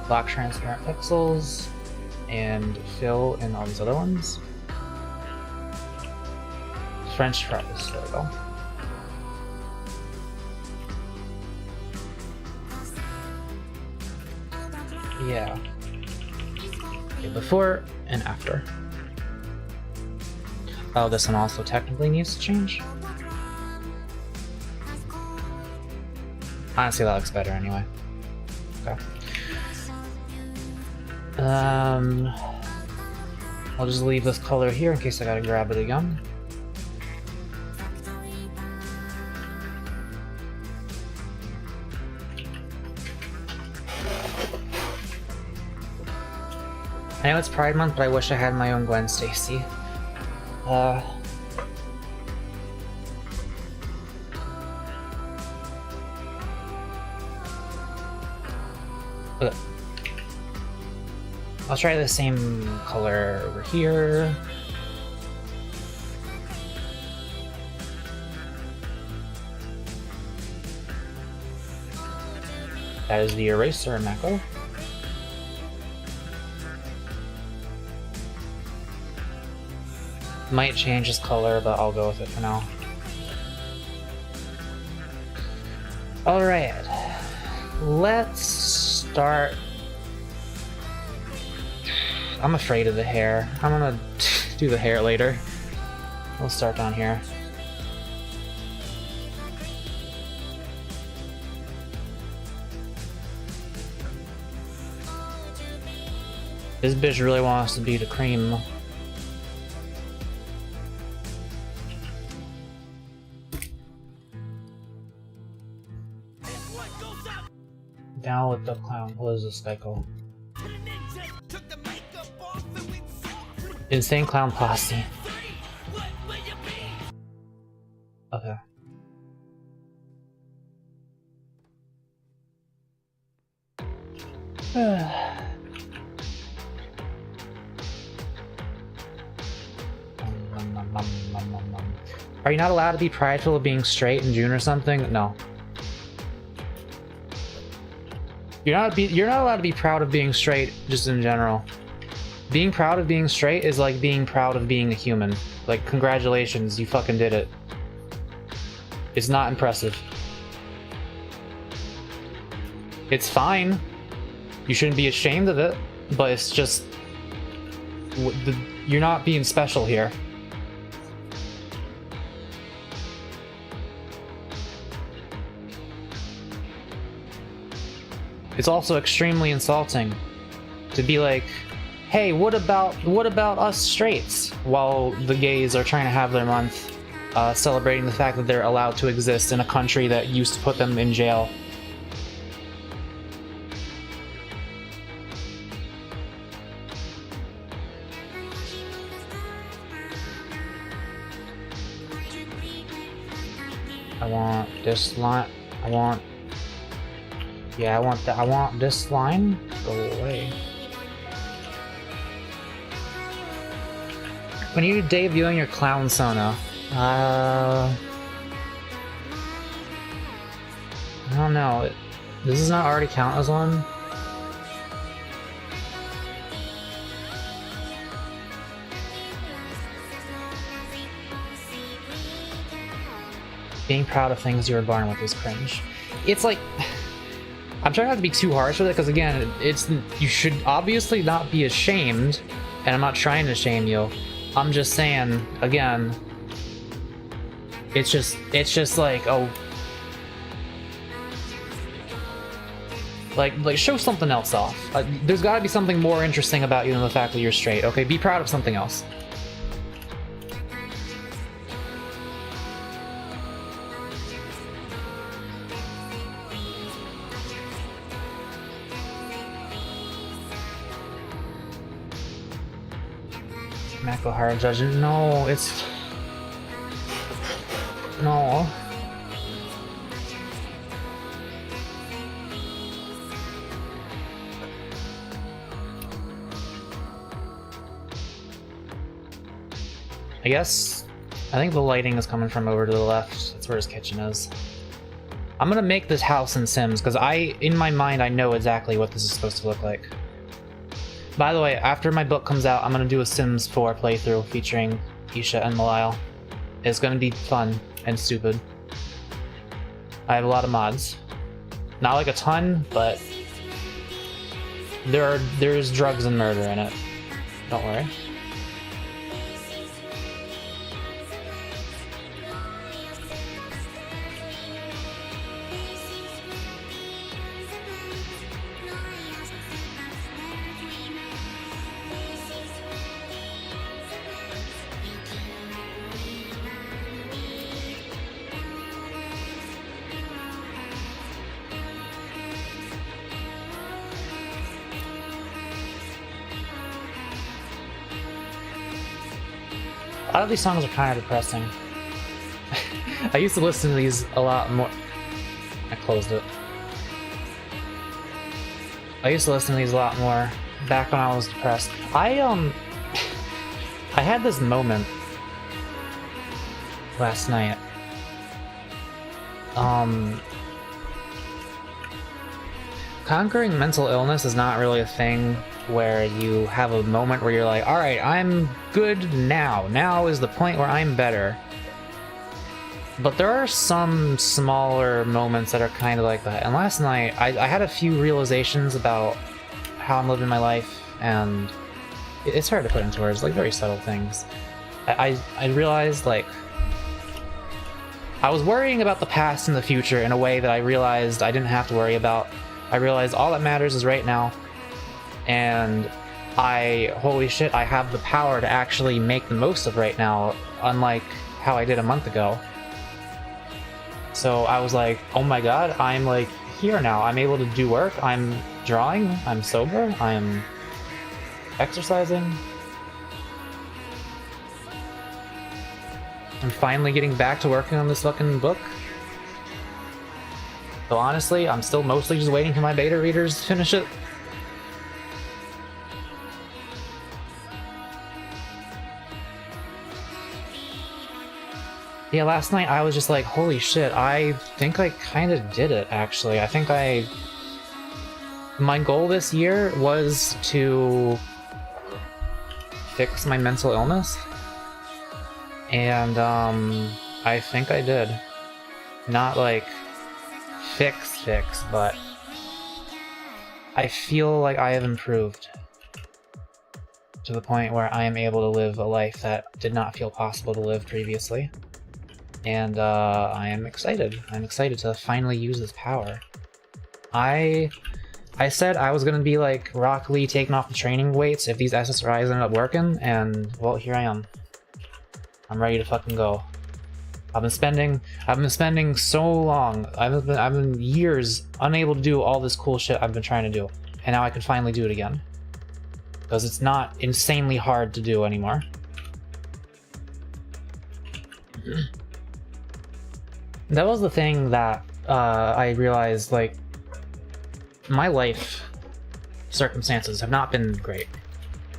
block transparent pixels and fill in all these other ones. French fries, there we go. Yeah. Okay, before and after. Oh, this one also technically needs to change. Honestly, that looks better anyway. Okay. I'll just leave this color here in case I gotta grab it again. I know it's Pride Month, but I wish I had my own Gwen Stacy. Okay. I'll try the same color over here. That is the eraser, Mako. Might change his color, but I'll go with it for now. Alright. Let's start. I'm afraid of the hair. I'm gonna do the hair later. We'll start down here. This bitch really wants to be the cream. Down with the clown. What is this guy called? Insane Clown Posse. Okay. Are you not allowed to be prideful of being straight in June or something? No. You're not allowed to be proud of being straight just in general. Being proud of being straight is like being proud of being a human. Like, congratulations, you fucking did it. It's not impressive. It's fine. You shouldn't be ashamed of it, but it's just... you're not being special here. It's also extremely insulting to be like, hey, what about us straights? While the gays are trying to have their month celebrating the fact that they're allowed to exist in a country that used to put them in jail. I want this line. Yeah, I want this line. Go away. When are you debuting your clown Sona? I don't know. Does this not already count as one? Being proud of things you were born with is cringe. It's like... I'm trying not to be too harsh with it, because again, you should obviously not be ashamed, and I'm not trying to shame you. I'm just saying, again, it's just like, oh, like show something else off. There's got to be something more interesting about you than the fact that you're straight. Okay, be proud of something else. Mako hard judgment. No, it's no. I think the lighting is coming from over to the left. That's where his kitchen is. I'm gonna make this house in Sims because in my mind, I know exactly what this is supposed to look like. By the way, after my book comes out, I'm gonna do a Sims 4 playthrough featuring Isha and Malile. It's gonna be fun and stupid. I have a lot of mods. Not like a ton, but there's drugs and murder in it. Don't worry. A lot of these songs are kind of depressing. I used to listen to these a lot more. I closed it. I used to listen to these a lot more back when I was depressed. I had this moment last night. conquering mental illness is not really a thing where you have a moment where you're like, alright, I'm good now. Now is the point where I'm better. But there are some smaller moments that are kind of like that. And last night, I had a few realizations about how I'm living my life, and it's hard to put into words, like very subtle things. I realized, like, I was worrying about the past and the future in a way that I realized I didn't have to worry about. I realized all that matters is right now, and holy shit, I have the power to actually make the most of right now, unlike how I did a month ago. So I was like, oh my god, I'm like here now. I'm able to do work, I'm drawing, I'm sober, I'm exercising. I'm finally getting back to working on this fucking book. So honestly, I'm still mostly just waiting for my beta readers to finish it. Yeah, last night I was just like, holy shit, I think I kind of did it, actually. I think my goal this year was to fix my mental illness. And, I think I did. Not like fix, but I feel like I have improved to the point where I am able to live a life that did not feel possible to live previously. And I am excited. I'm excited to finally use this power. I said I was gonna be like Rock Lee taking off the training weights if these SSRIs ended up working, and well, here I am. I'm ready to fucking go. I've been spending so long. I've been years unable to do all this cool shit I've been trying to do, and now I can finally do it again. Because it's not insanely hard to do anymore. That was the thing that I realized, like, my life circumstances have not been great.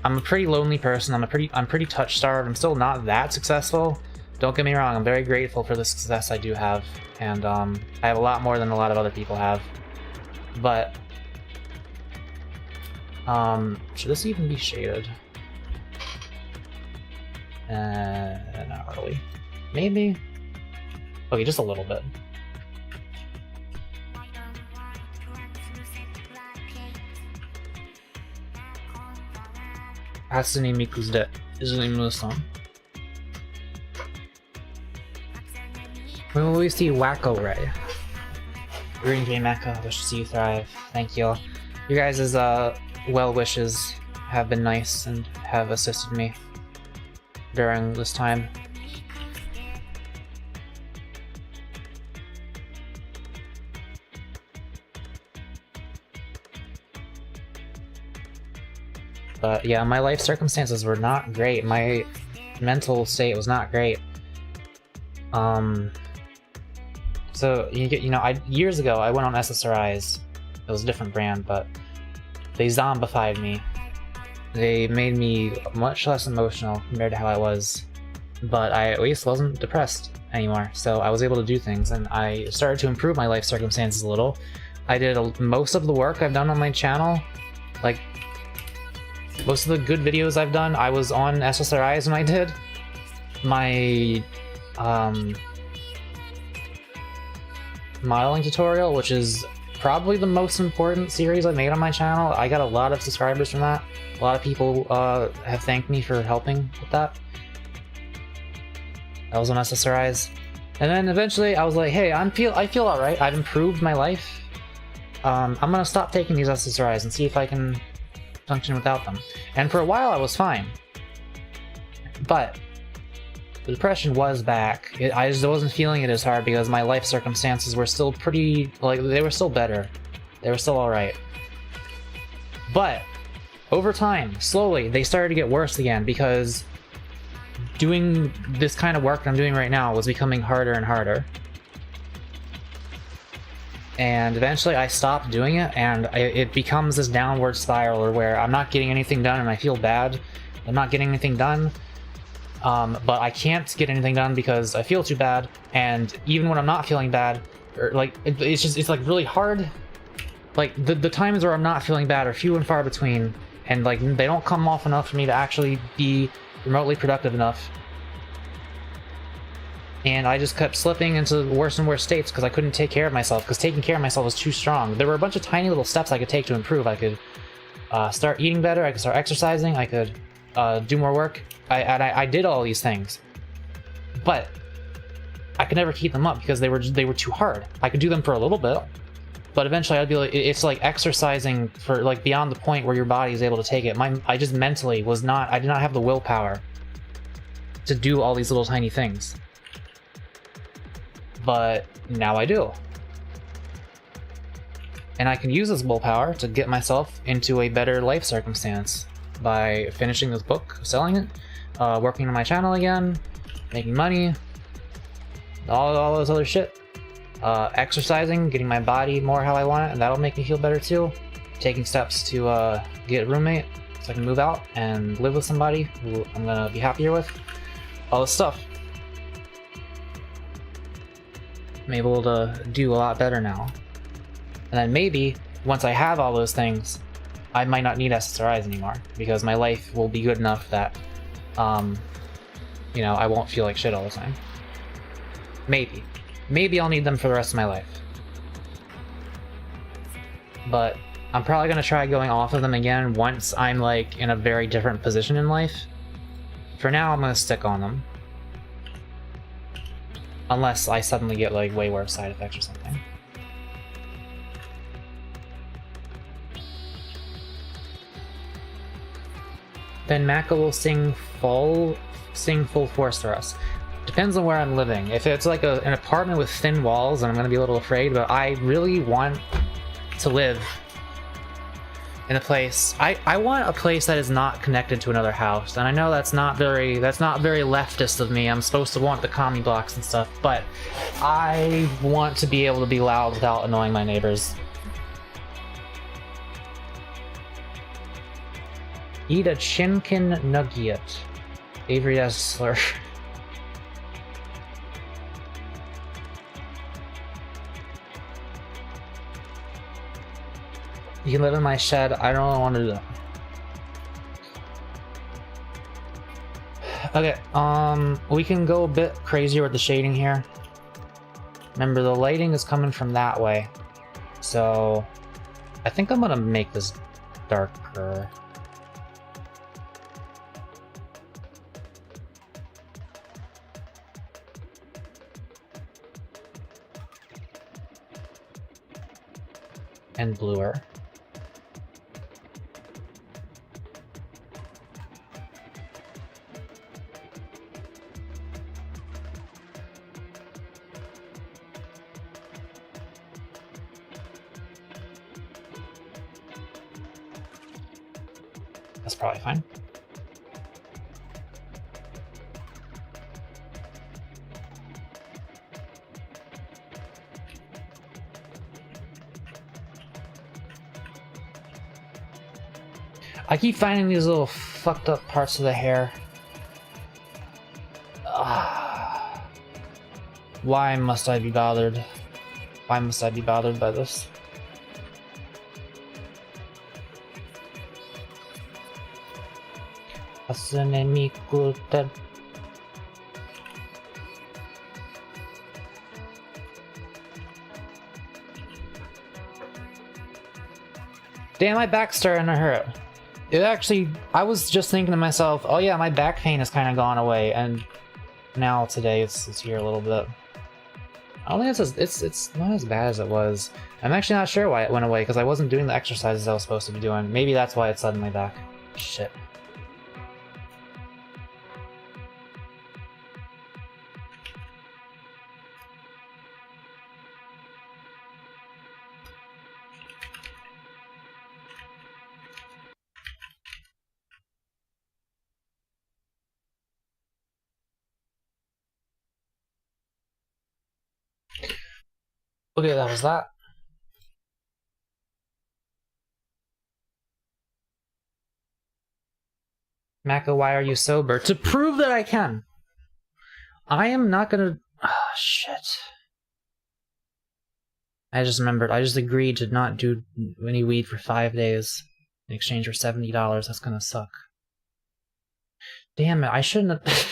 I'm a pretty lonely person, I'm pretty touch-starved, I'm still not that successful. Don't get me wrong, I'm very grateful for the success I do have, and I have a lot more than a lot of other people have. But, should this even be shaded? Not really. Maybe? Okay, just a little bit. Hatsune Miku's Dead is the name of the song. When will we see Wacko Ray? Green Game Mako, wish to see you thrive. Thank you. You guys' well wishes have been nice and have assisted me during this time. But yeah, my life circumstances were not great. My mental state was not great. So years ago I went on SSRIs. It was a different brand, but they zombified me. They made me much less emotional compared to how I was, but I at least wasn't depressed anymore. So I was able to do things, and I started to improve my life circumstances a little. I did most of the work I've done on my channel, like most of the good videos I've done, I was on SSRIs when I did. My modeling tutorial, which is probably the most important series I've made on my channel. I got a lot of subscribers from that. A lot of people have thanked me for helping with that. That was on SSRIs. And then eventually I was like, hey, I feel alright. I've improved my life. I'm gonna stop taking these SSRIs and see if I can function without them. And for a while I was fine. But the depression was back. I just wasn't feeling it as hard because my life circumstances were still pretty, like, they were still better. They were still alright. But over time, slowly, they started to get worse again because doing this kind of work I'm doing right now was becoming harder and harder. And eventually I stopped doing it, and it becomes this downward spiral where I'm not getting anything done and I feel bad. I'm not getting anything done. But I can't get anything done because I feel too bad, and even when I'm not feeling bad, or like it's like really hard like, the times where I'm not feeling bad are few and far between, and, like, they don't come off enough for me to actually be remotely productive enough. And I just kept slipping into worse and worse states because I couldn't take care of myself, because taking care of myself was too strong. There were a bunch of tiny little steps I could take to improve. I could start eating better, I could start exercising, I could do more work. I did all these things. But I could never keep them up because they were too hard. I could do them for a little bit, but eventually I'd be like, it's like exercising for like beyond the point where your body is able to take it. I just mentally I did not have the willpower to do all these little tiny things. But now I do. And I can use this willpower to get myself into a better life circumstance by finishing this book, selling it, working on my channel again, making money, all those other shit. Exercising, getting my body more how I want it, and that'll make me feel better too. Taking steps to get a roommate so I can move out and live with somebody who I'm gonna be happier with. All this stuff. I'm able to do a lot better now. And then maybe, once I have all those things, I might not need SSRIs anymore, because my life will be good enough that, you know, I won't feel like shit all the time. Maybe. Maybe I'll need them for the rest of my life. But I'm probably gonna try going off of them again once I'm, like, in a very different position in life. For now, I'm gonna stick on them. Unless I suddenly get, like, way worse side effects or something. Then Mako will sing full force for us. Depends on where I'm living. If it's like an apartment with thin walls, then I'm gonna be a little afraid, but I really want to live in a place. I want a place that is not connected to another house, and I know that's not very leftist of me. I'm supposed to want the commie blocks and stuff, but I want to be able to be loud without annoying my neighbors. Eat a chinkin nugget. AVERY'S slur. You can live in my shed. I don't want to do that. Okay, we can go a bit crazier with the shading here. Remember, the lighting is coming from that way. So, I think I'm gonna make this darker. And bluer. That's probably fine. I keep finding these little fucked up parts of the hair. Why must I be bothered? Why must I be bothered by this? Damn, my back's starting to hurt. It actually, I was just thinking to myself, oh yeah, my back pain has kind of gone away, and now today it's here a little bit. I don't think it's not as bad as it was. I'm actually not sure why it went away, because I wasn't doing the exercises I was supposed to be doing. Maybe that's why it's suddenly back. Shit. Okay, that was that. Mako, why are you sober? To prove that I can. I am not gonna... Ah, shit. I just remembered, I just agreed to not do any weed for 5 days in exchange for $70. That's gonna suck. Damn it, I shouldn't have...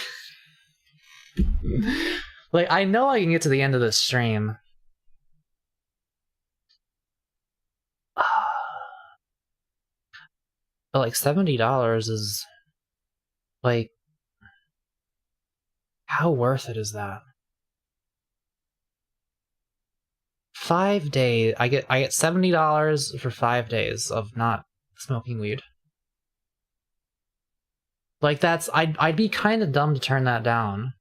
Like, I know I can get to the end of this stream. But like $70 is... Like... How worth it is that? 5 days. I get $70 for 5 days of not smoking weed. Like that's I'd be kind of dumb to turn that down,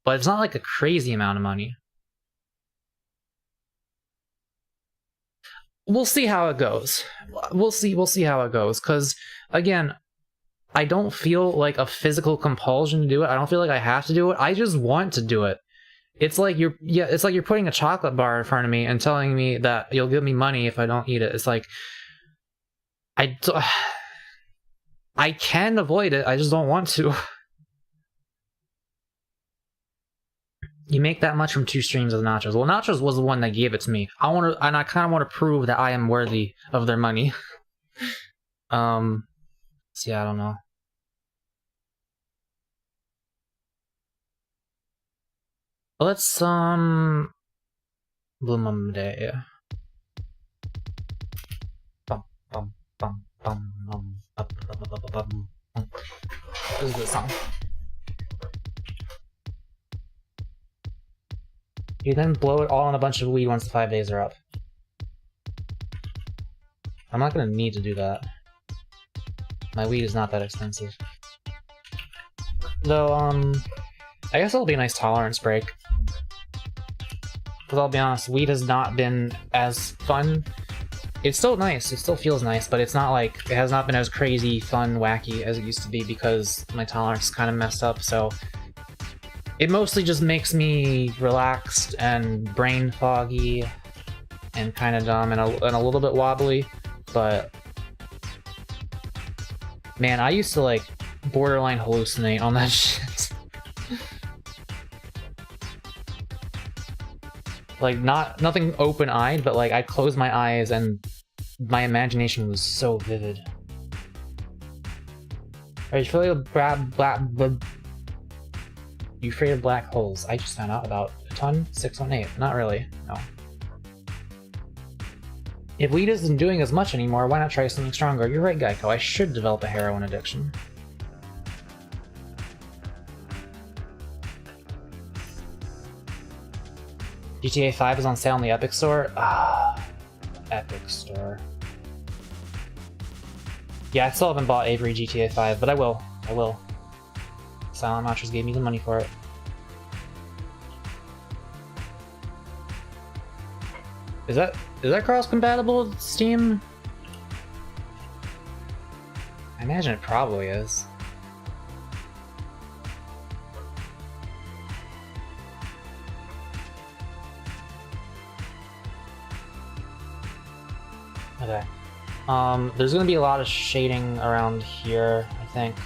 but it's not like a crazy amount of money. We'll see how it goes. We'll see how it goes. Because again, I don't feel like a physical compulsion to do it. I don't feel like I have to do it. I just want to do it. It's like it's like you're putting a chocolate bar in front of me and telling me that you'll give me money if I don't eat it. It's like I can avoid it. I just don't want to. You make that much from 2 streams of nachos. Well, nachos was the one that gave it to me. I kind of want to prove that I am worthy of their money. So yeah, I don't know. Let's Blue Monday. This is the song. You then blow it all in a bunch of weed once the 5 days are up. I'm not gonna need to do that. My weed is not that expensive. Though, I guess it'll be a nice tolerance break. Because I'll be honest, weed has not been as fun. It's still nice, it still feels nice, but it's not like, it has not been as crazy, fun, wacky as it used to be because my tolerance is kind of messed up, so... It mostly just makes me relaxed and brain foggy and kind of dumb and a little bit wobbly, but... Man, I used to, like, borderline hallucinate on that shit. Like, nothing open-eyed, but, like, I'd close my eyes and my imagination was so vivid. Are you afraid of black holes? I just found out about a ton. 618. Not really. No. If weed isn't doing as much anymore, why not try something stronger? You're right, Geico. I should develop a heroin addiction. GTA 5 is on sale in the Epic Store? Ah, Epic Store. Yeah, I still haven't bought Avery GTA 5, but I will. I will. Silent Mattress gave me the money for it. Is that cross-compatible with Steam? I imagine it probably is. Okay. There's gonna be a lot of shading around here, I think.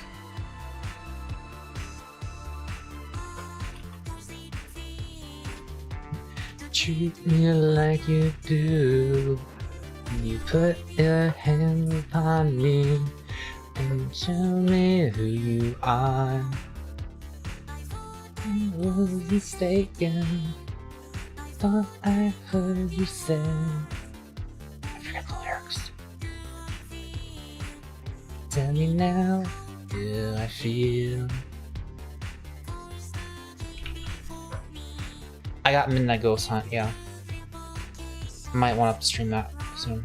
Treat me like you do. You put your hands upon me and show me who you are. I was mistaken. Thought I heard you say. I forget the lyrics. Tell me now, do I feel? I got Midnight Ghost Hunt, yeah. I might want to stream that soon.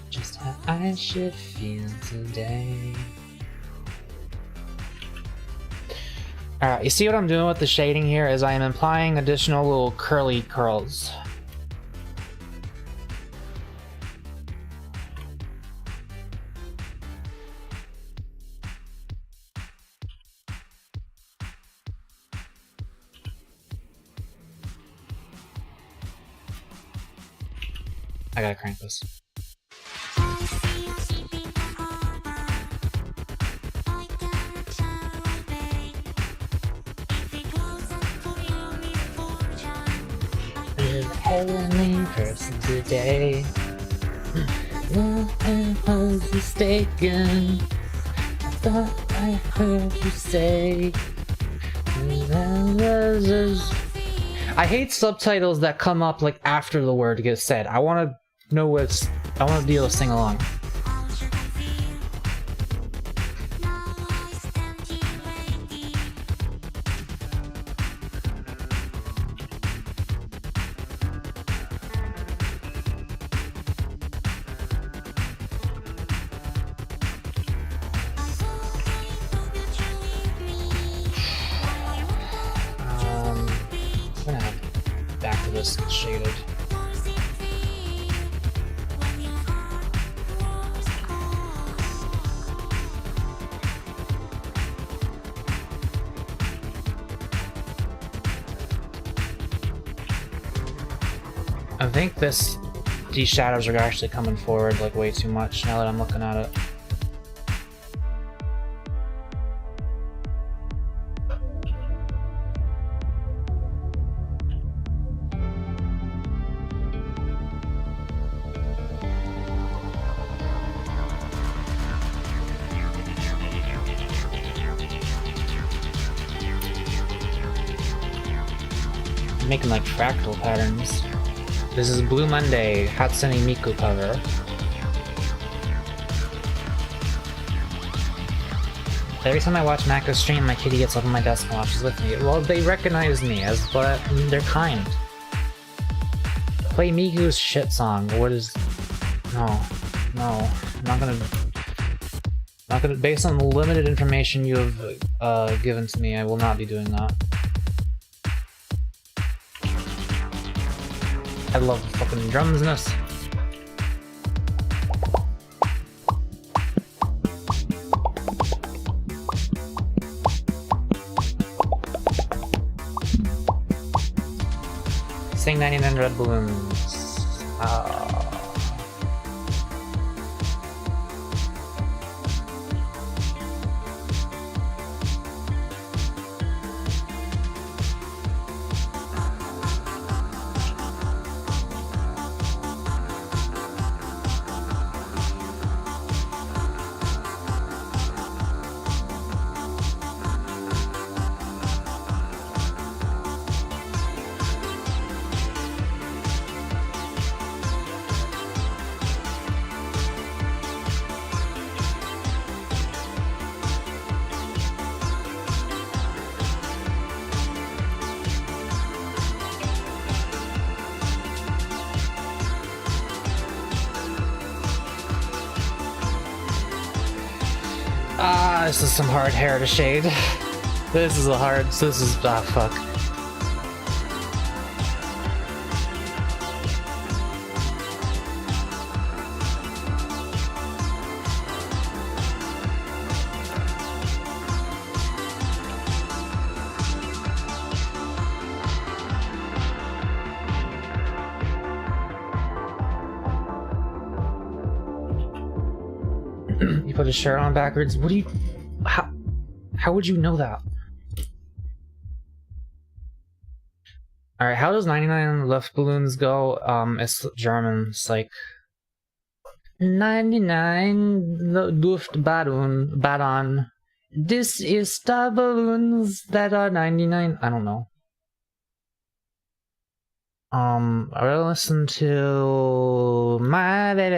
Just how I should feel today. Alright, you see what I'm doing with the shading here is I am implying additional little curly curls. I gotta crank this. Only person today. I was mistaken. I thought I heard you say. I hate subtitles that come up like after the word gets said. I want to know what's. I want to be able to sing along. I'm gonna have back to this shaded. I think these shadows are actually coming forward like way too much now that I'm looking at it. Making like fractal patterns. This is Blue Monday, Hatsune Miku cover. Every time I watch Mako stream, my kitty gets up on my desk and watches with me. Well, they recognize me as, but they're kind. Play Miku's shit song. What is? No, I'm not gonna. Based on the limited information you have given to me, I will not be doing that. I love the fucking drums in this. Sing 99 red balloons. This is some hard hair to shade. This is fuck. You put his shirt on backwards? What do you... How would you know that? Alright, how does 99 left balloons go? It's German. It's like 99 Luftballon. This is the balloons that are 99. I don't know. I will listen to my baby.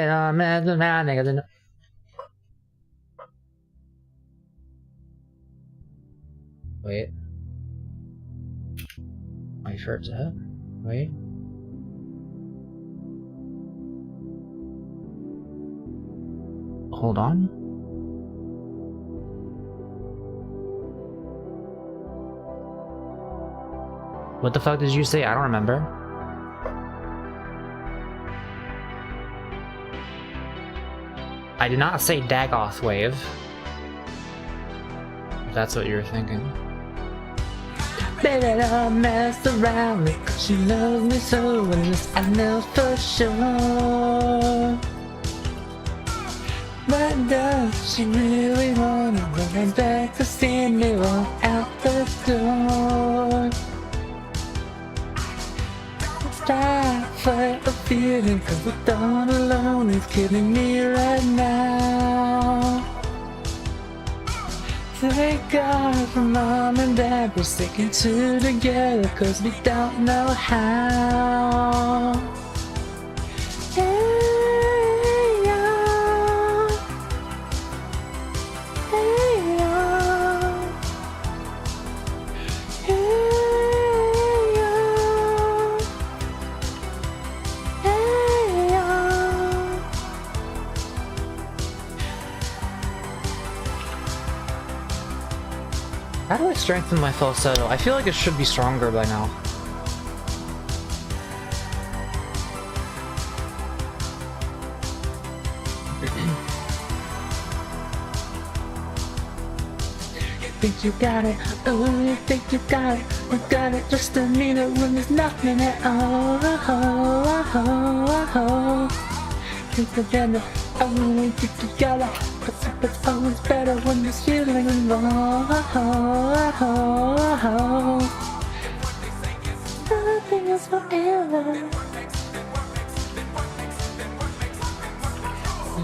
Wait. My shirt's ahead. Wait. Hold on. What the fuck did you say? I don't remember. I did not say Dagoth wave. If that's what you were thinking. Baby, don't mess around me, 'cause she loves me so, and this I know for sure. But does she really wanna run back to see me walk out the door? Try fight a feeling, 'cause the thought alone is killing me right now. Thank God for mom and dad, we're sticking two together, 'cause we don't know how. Hey, y'all. Hey, y'all. Hey, y'all. Hey, y'all. How do I strengthen my falsetto? I feel like it should be stronger by now. Think you got it, oh, you think you got it, we got it just a minute when there's nothing at all. Think together, oh, we think together, but it's always better when there's feeling involved. Nothing is forever.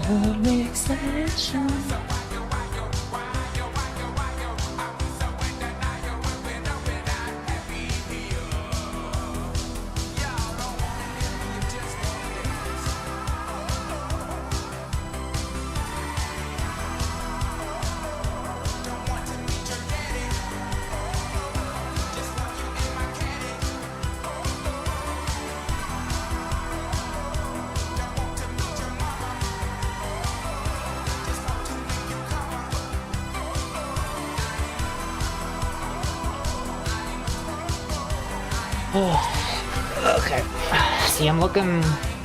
Lovely exception. Okay. See, I'm looking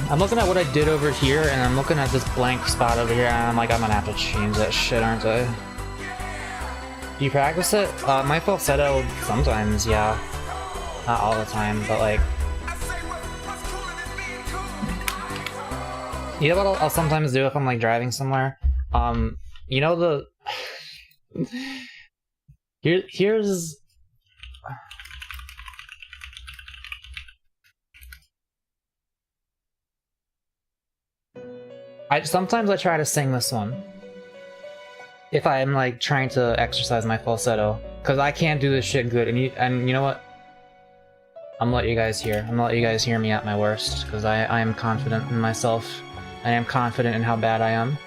at what I did over here, and I'm looking at this blank spot over here, and I'm like, I'm gonna have to change that shit, aren't I? Do you practice it? My falsetto, sometimes, yeah. Not all the time, but like... You know what I'll sometimes do if I'm like driving somewhere? You know the... Here's... Sometimes I try to sing this one if I'm like trying to exercise my falsetto, because I can't do this shit good. And you know what? I'm gonna let you guys hear. I'm gonna let you guys hear me at my worst, because I am confident in myself. I am confident in how bad I am.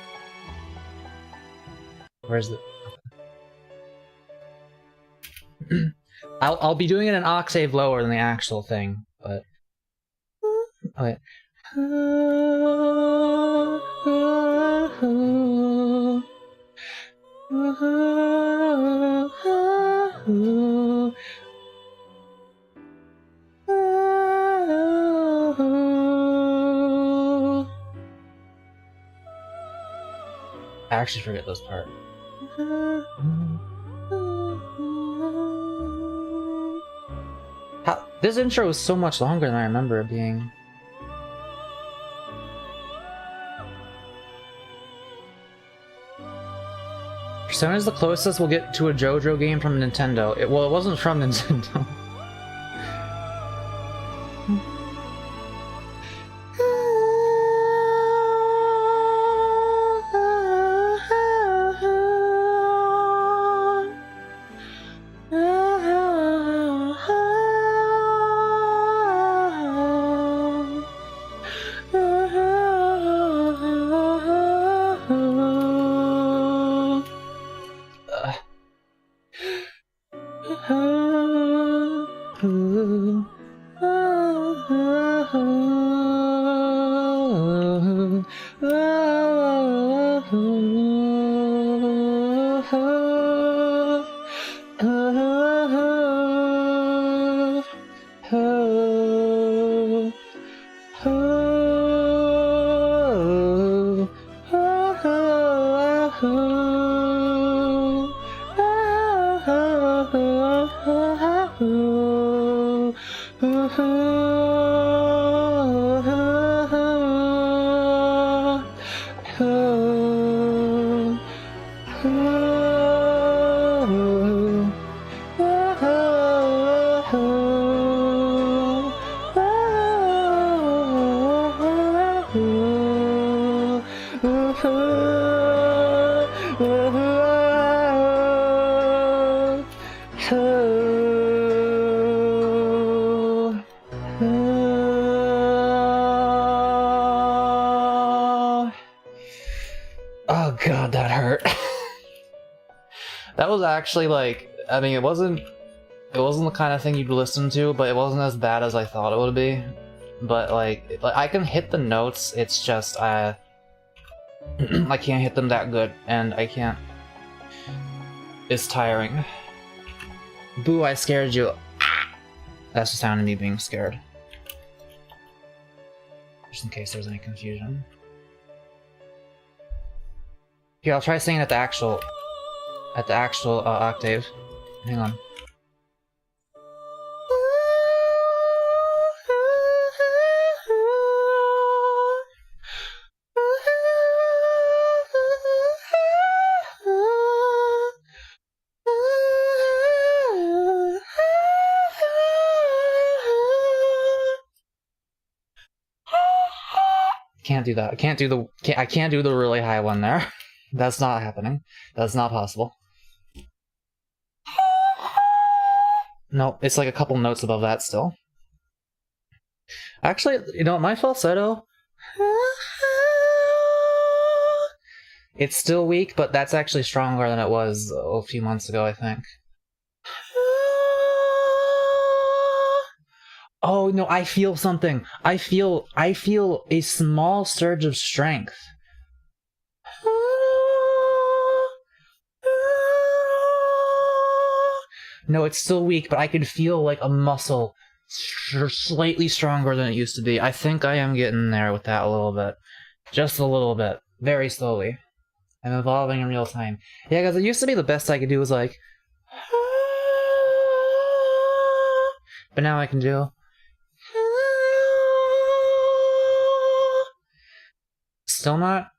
Where's the? I'll be doing it an octave lower than the actual thing, but okay. I actually forget this part. This intro is so much longer than I remember it being. Persona is the closest we'll get to a JoJo game from Nintendo. Well, it wasn't from Nintendo. Oh god, that hurt. That was actually like, I mean, it wasn't the kind of thing you'd listen to, but it wasn't as bad as I thought it would be. But like I can hit the notes, it's just I can't hit them that good, and I can't. It's tiring. Boo, I scared you. That's the sound of me being scared. Just in case there's any confusion. Here, I'll try singing at the actual octave. Hang on. Can't do that. I can't do the really high one there. That's not happening. That's not possible. No, it's like a couple notes above that still. Actually, you know, my falsetto, it's still weak, but that's actually stronger than it was a few months ago, I think. Oh no, I feel something. I feel a small surge of strength. No, it's still weak, but I can feel like a muscle slightly stronger than it used to be. I think I am getting there with that a little bit. Just a little bit. Very slowly. I'm evolving in real time. Yeah, because it used to be the best I could do was like... But now I can do...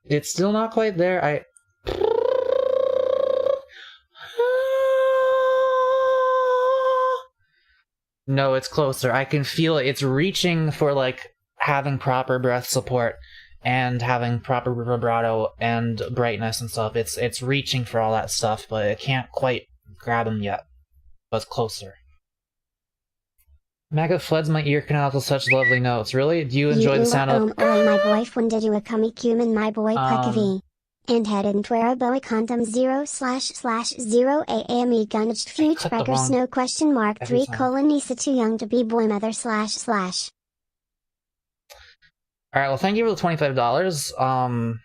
It's still not quite there. No, it's closer. I can feel it. It's reaching for, like, having proper breath support and having proper vibrato and brightness and stuff. It's reaching for all that stuff, but it can't quite grab them yet. But it's closer. Mako floods my ear canals with such lovely notes. Really? Do you enjoy the sound of... my boyfriend did you a kumi cumin my boy Pekavi. And headed into a boy condom 0//0 AAME gunnaged future beggars no question mark 3 colon Nisa too young to be boy mother //. Alright, well thank you for the $25.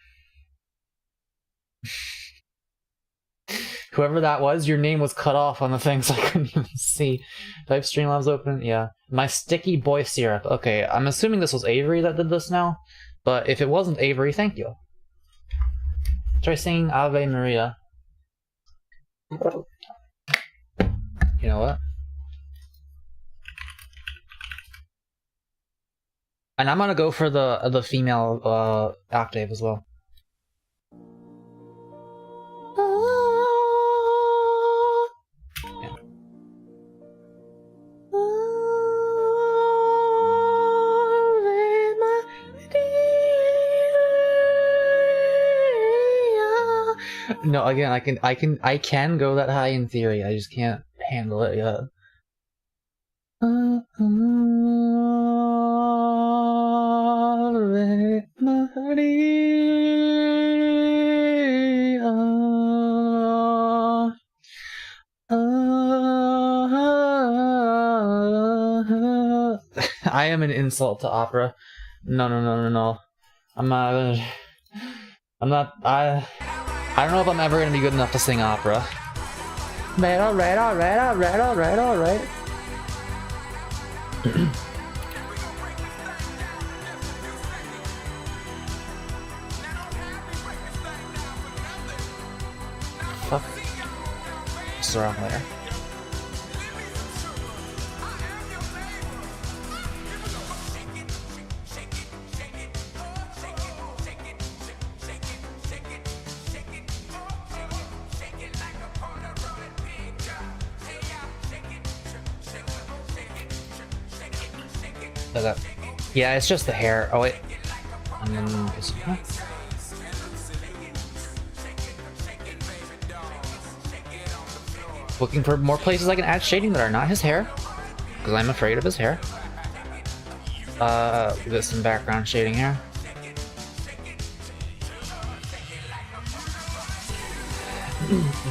Whoever that was, your name was cut off on the thing so I couldn't even see. Type Streamlabs open, yeah. My sticky boy syrup. Okay, I'm assuming this was Avery that did this now, but if it wasn't Avery, thank you. Try singing Ave Maria. You know what? And I'm gonna go for the female octave as well. No, again, I can go that high in theory. I just can't handle it yet. Ave Maria. I am an insult to opera. No. I don't know if I'm ever gonna be good enough to sing opera. Alright. Fuck. It's the wrong layer. Okay. Yeah, it's just the hair. Oh wait. And then this one. Looking for more places I can add shading that are not his hair, because I'm afraid of his hair. Get some background shading here.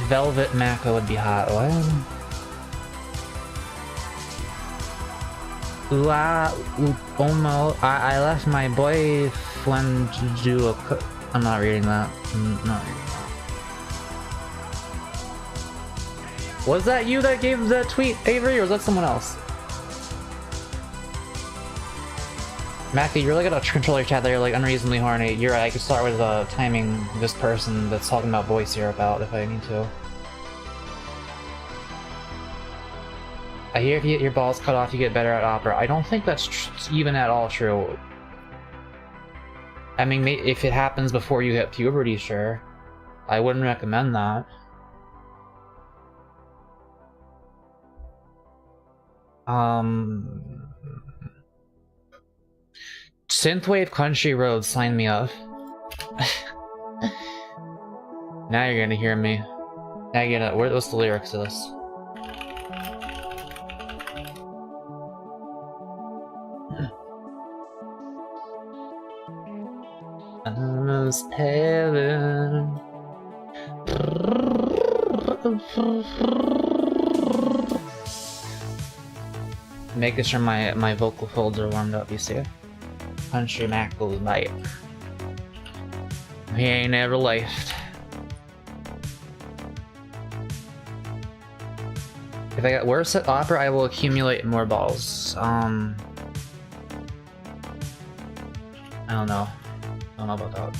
Velvet Mako would be hot. What? I left my boyfriend to do a I'm not reading that. I'm not reading that. Was that you that gave that tweet, Avery, or was that someone else? Mako, you're like at a controller chat that you're like unreasonably horny. You're right, I could start with timing this person that's talking about voice here about if I need to. I hear if you get your balls cut off, you get better at opera. I don't think that's even at all true. I mean, if it happens before you hit puberty, sure. I wouldn't recommend that. Synthwave Country Road, sign me up. Now you're gonna hear me. Now you're gonna. What's the lyrics of this? Almost heaven. Making sure my vocal folds are warmed up, you see? Country Mako's bite. He ain't ever left. If I get worse at opera, I will accumulate more balls. I don't know. I don't know about that.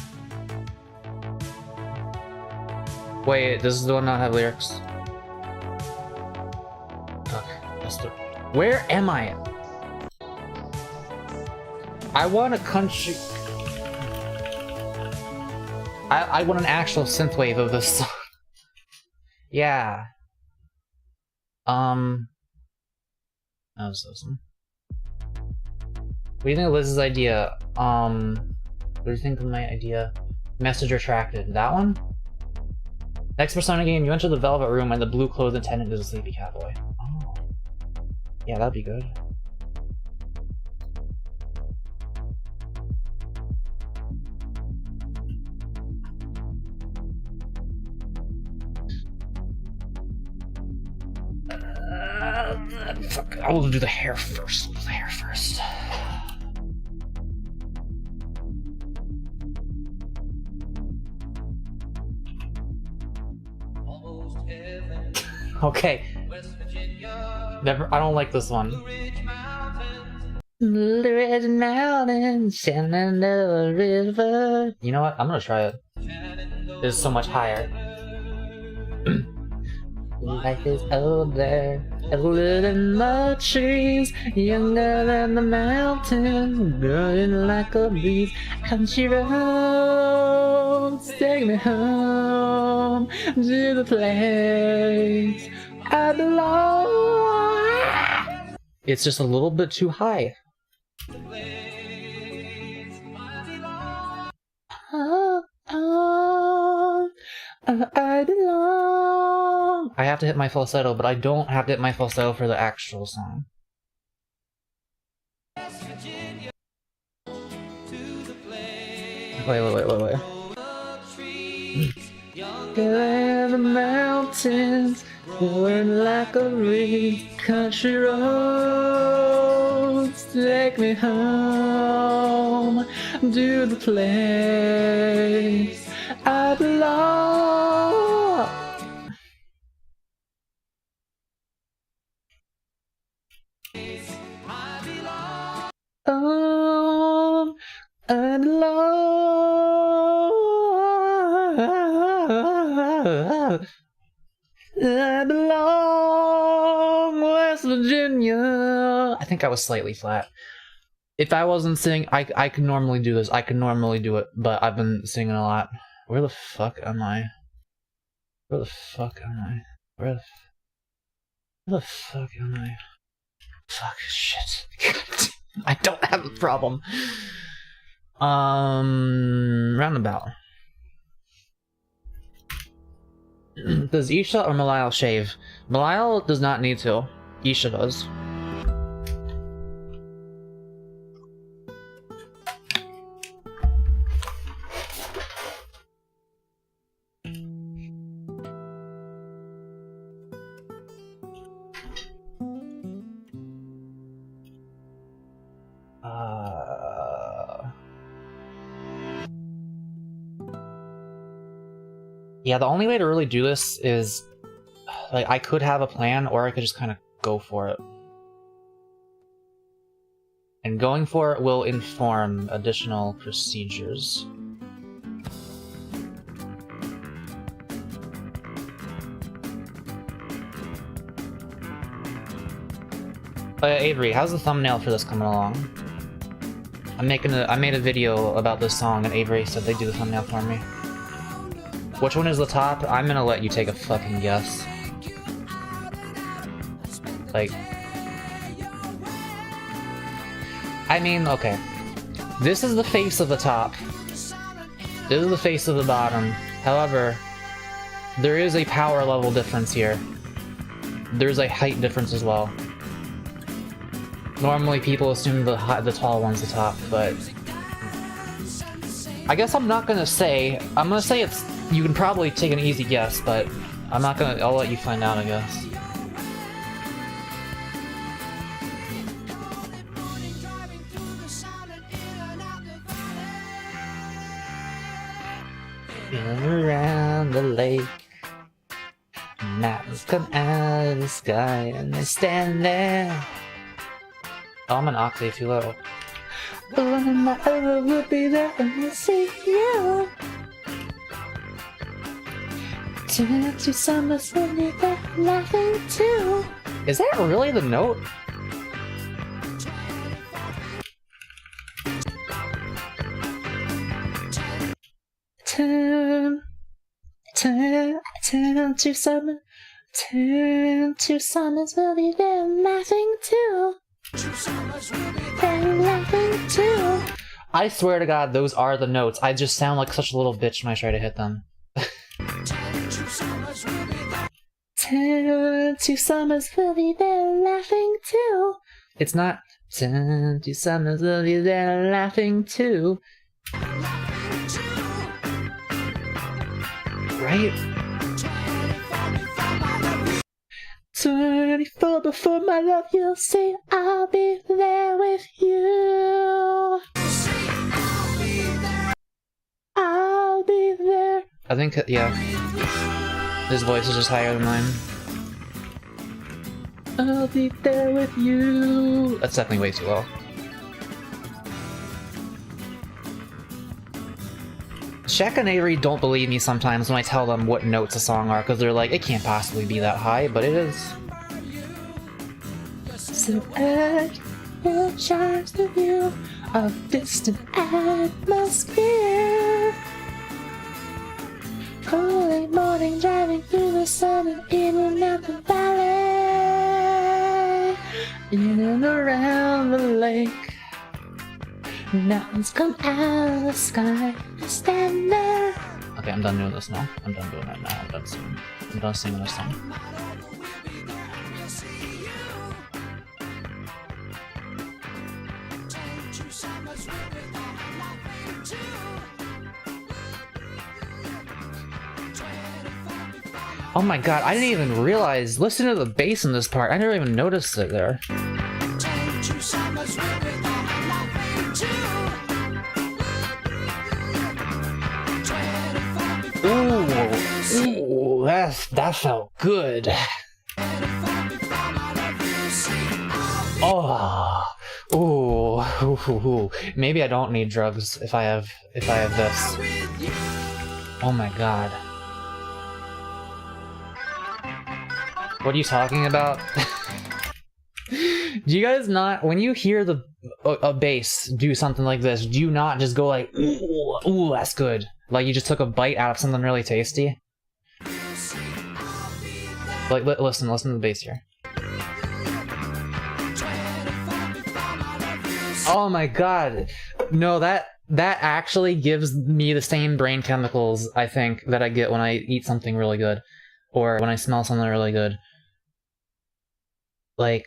Wait, does the one not have lyrics? Fuck, that's the... Where am I? I want a country... I want an actual synthwave of this song. Yeah. That was awesome. What do you think of Liz's idea? What do you think of my idea? Message retracted. That one? Next Persona game, you enter the Velvet Room and the blue clothed attendant is a sleepy cowboy. Oh. Yeah, that'd be good. Fuck, I will do the hair first. We'll do the hair first. Okay. Never. I don't like this one. Blue Ridge Mountains, Shenandoah River. You know what? I'm gonna try it. It's so much higher. Life is older, older than the trees, younger than the mountains, growing like a breeze. Country roads, take me home to the place I belong. It's just a little bit too high. I belong. I have to hit my falsetto, but I don't have to hit my falsetto for the actual song. Wait. Younger the mountains, going like a reed. Country roads, take me home to the place I belong. Oh, I belong. I belong, West Virginia. I think I was slightly flat. If I wasn't singing, I could normally do this. I could normally do it, but I've been singing a lot. Where the fuck am I? Where the fuck am I? Where the fuck am I? Fuck, shit. I don't have a problem. Roundabout. Does Isha or Malile shave? Malile does not need to. Isha does. Yeah, the only way to really do this is, like, I could have a plan, or I could just kind of go for it. And going for it will inform additional procedures. Avery, how's the thumbnail for this coming along? I made a video about this song, and Avery said they'd do the thumbnail for me. Which one is the top? I'm gonna let you take a fucking guess. Like... I mean, okay. This is the face of the top. This is the face of the bottom. However, there is a power level difference here. There's a height difference as well. Normally people assume the tall one's the top, but... I guess I'm not gonna say... I'm gonna say it's... You can probably take an easy guess, but I'm not gonna... I'll let you find out, I guess. Around the lake, mountains come out of the sky, and they stand there. Oh, I'm an octave too low. My love will be there when I see you. 2 summers when you're there laughing too. Is that really the note? Turn to summer. Turn to summers will be there laughing too. They're laughing too. I swear to God, those are the notes. I just sound like such a little bitch when I try to hit them. 2 summers will be there laughing too. It's not 2 summers will be there laughing too. Right? 24 before my love, you'll see I'll be there with you. I'll be there. I think, yeah. His voice is just higher than mine. I'll be there with you. That's definitely way too low. Shaq and Avery don't believe me sometimes when I tell them what notes a song are, because they're like, it can't possibly be that high, but it is. So add more charms to view of distant atmosphere. Early morning driving through the sun and in and out the valley. In and around the lake. Mountains come out of the sky, stand there. Okay, I'm done doing this now. I'm done doing that now. I'm done singing. I'm done singing this song. Oh my god, I didn't even realize. Listen to the bass in this part. I never even noticed it there. Ooh, that felt good. Oh, ooh. Maybe I don't need drugs if I have this. Oh my god. What are you talking about? Do you guys not, when you hear a bass do something like this, do you not just go like, ooh, that's good? Like you just took a bite out of something really tasty? Like, listen to the bass here. Oh my god. No, that actually gives me the same brain chemicals, I think, that I get when I eat something really good. Or when I smell something really good. Like,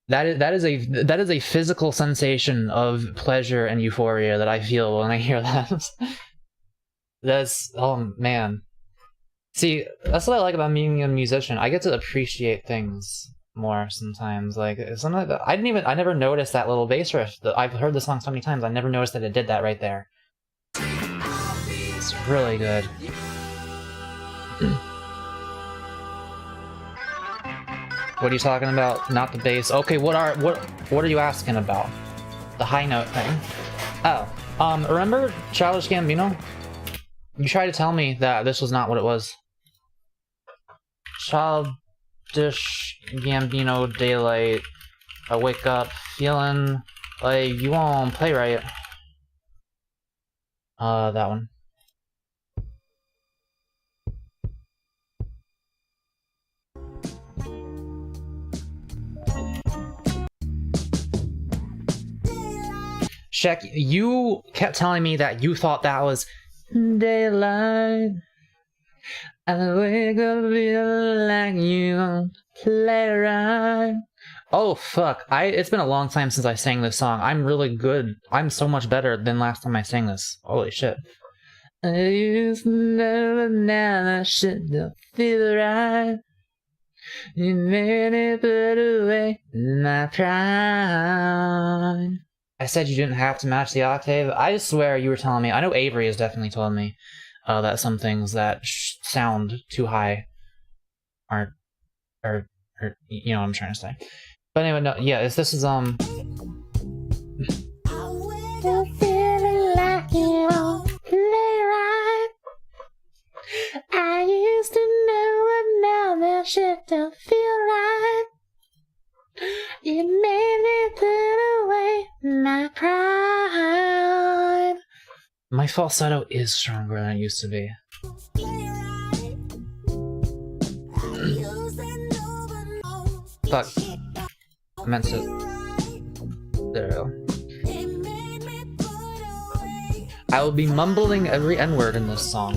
that is a physical sensation of pleasure and euphoria that I feel when I hear that. That's, oh man. See, that's what I like about being a musician. I get to appreciate things more sometimes. Like, something like I never noticed that little bass riff. I've heard the song so many times, I never noticed that it did that right there. It's really good. What are you talking about? Not the bass. Okay, what are you asking about? The high note thing. Oh, remember Childish Gambino? You tried to tell me that this was not what it was. Childish Gambino Daylight. I wake up feeling like you won't play right. That one. Shek, you kept telling me that you thought that was daylight. I wake up feeling like you won't play right. Oh fuck, it's been a long time since I sang this song. I'm really good. I'm so much better than last time I sang this. Holy shit. I used to know, but now that shit don't feel right. You made it put away my pride. I said you didn't have to match the octave. I swear you were telling me. I know Avery has definitely told me that some things that sound too high are you know what I'm trying to say. But anyway, no, yeah, this is feeling like you won't play right. I used to know, but now that shit don't feel right. You made me put away my pride. my falsetto is stronger than it used to be. Fuck. I meant to. There we go. I will be mumbling every N-word in this song.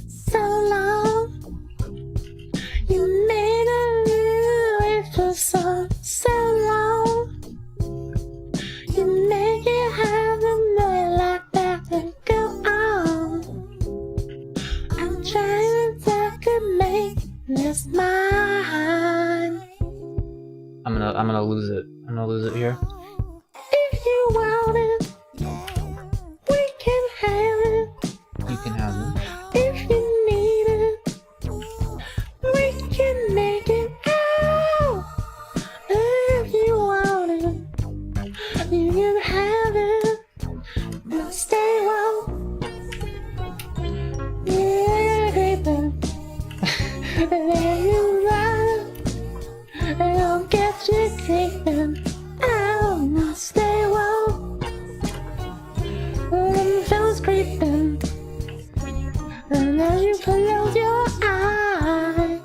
So long, you made a little wait for so long. You make it have a night like that and go on. I'm trying to make this mine. I'm gonna lose it. I'm gonna lose it here. If you want it, we can have it. You can have it. If you need it, we can make it out. If you want it, you can have it. But stay warm. Yeah, creeping. And then you run, and I'll get you creeping. I'll stay warm. When feels creeping. And as you close your eyes,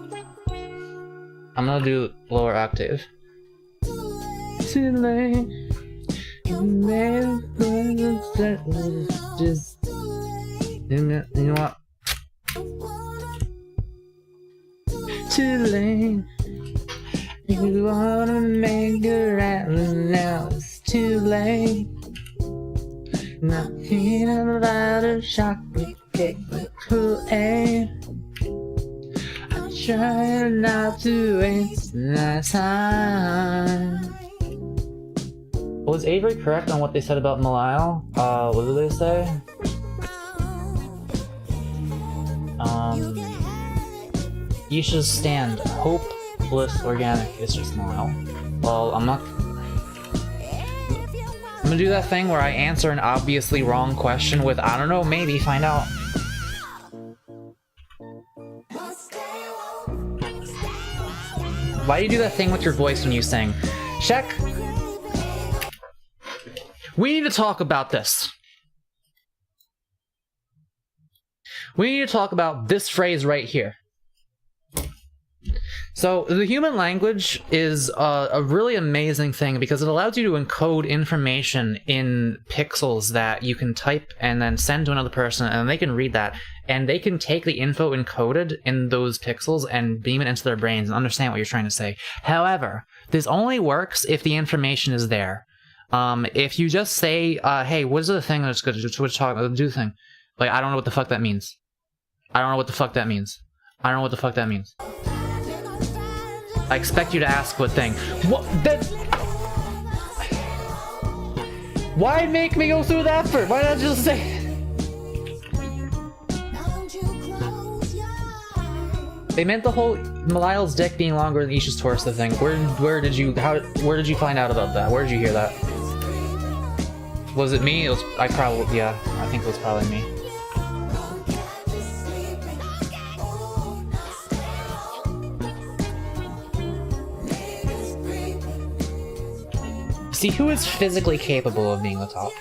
I'm gonna do lower octave. Too late. Just you know what? Too late. You wanna make it right now. It's too late. Not feeling about a chocolate cake with Kool-Aid. I'm trying not to waste my time. Was Avery correct on what they said about Malile? What did they say? You should stand. Hopeless organic. It's just Malile. Well, I'm gonna do that thing where I answer an obviously wrong question with, I don't know, maybe, find out. Why do you do that thing with your voice when you sing? Check. We need to talk about this. We need to talk about this phrase right here. So the human language is a really amazing thing because it allows you to encode information in pixels that you can type and then send to another person, and they can read that, and they can take the info encoded in those pixels and beam it into their brains and understand what you're trying to say. However, this only works if the information is there. If you just say, hey, what is the thing that's good to talk about, do the thing. Like, I don't know what the fuck that means. I don't know what the fuck that means. I don't know what the fuck that means. I expect you to ask what thing. What? That... Why make me go through the effort? Why not just say... They meant the whole Malil's dick being longer than Isha's torso thing. Where did you find out about that? Where did you hear that? Was it me? It was, I think it was probably me. See who is physically capable of being the top.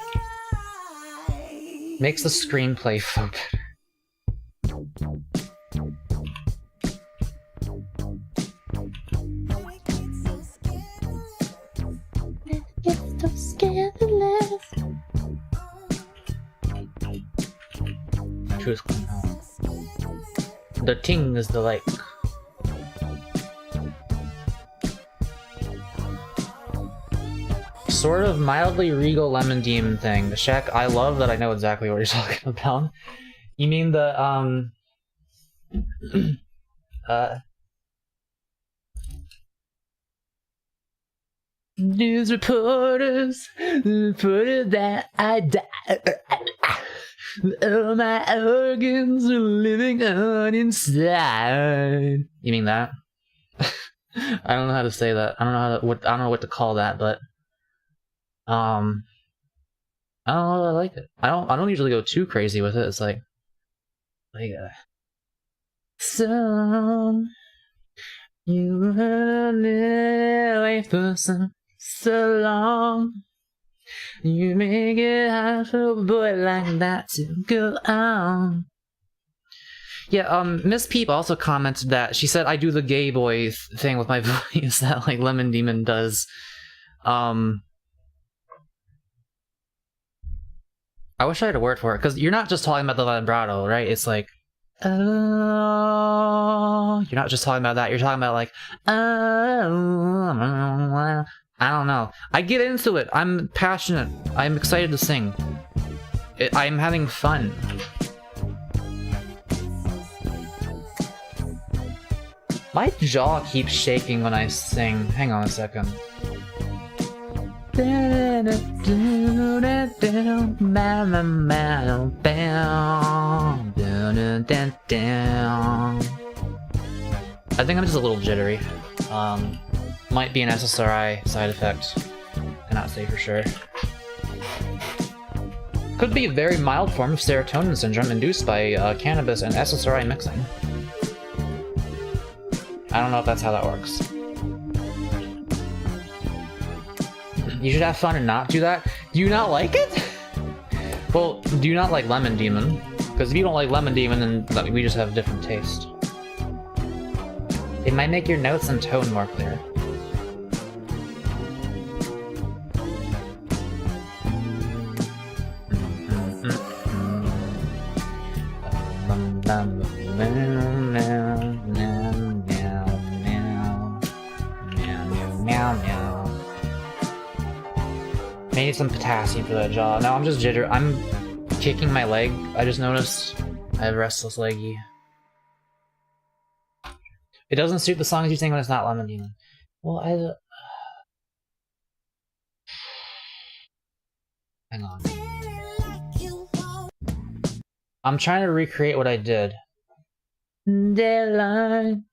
Makes the screenplay flow The ting is the like. Sort of mildly regal lemon demon thing. The Shaq, I love that I know exactly what you're talking about. You mean the news reporters reported that I died. All my organs are living on inside. You mean that? I don't know how to say that. I don't know what to call that, but I don't know. I like it. I don't usually go too crazy with it. It's like so you were away for so long. You make it hard for a boy like that to go on. Yeah, Miss Peep also commented that she said I do the gay boy thing with my voice that like Lemon Demon does. I wish I had a word for it, because you're not just talking about the vibrato, right? It's like, oh, you're not just talking about that. You're talking about like, oh, I don't know. I get into it. I'm passionate. I'm excited to sing. I'm having fun. My jaw keeps shaking when I sing. Hang on a second. I think I'm just a little jittery. Might be an SSRI side effect. Cannot say for sure. Could be a very mild form of serotonin syndrome induced by cannabis and SSRI mixing. I don't know if that's how that works. You should have fun and not do that. Do you not like it? Well, do you not like Lemon Demon? Because if you don't like Lemon Demon, then we just have a different taste. It might make your notes and tone more clear. Maybe some potassium for that jaw. No, I'm just I'm kicking my leg. I just noticed I have restless leggy. It doesn't suit the songs you sing when it's not Lemon Demon. Well, hang on. I'm trying to recreate what I did. Deadline.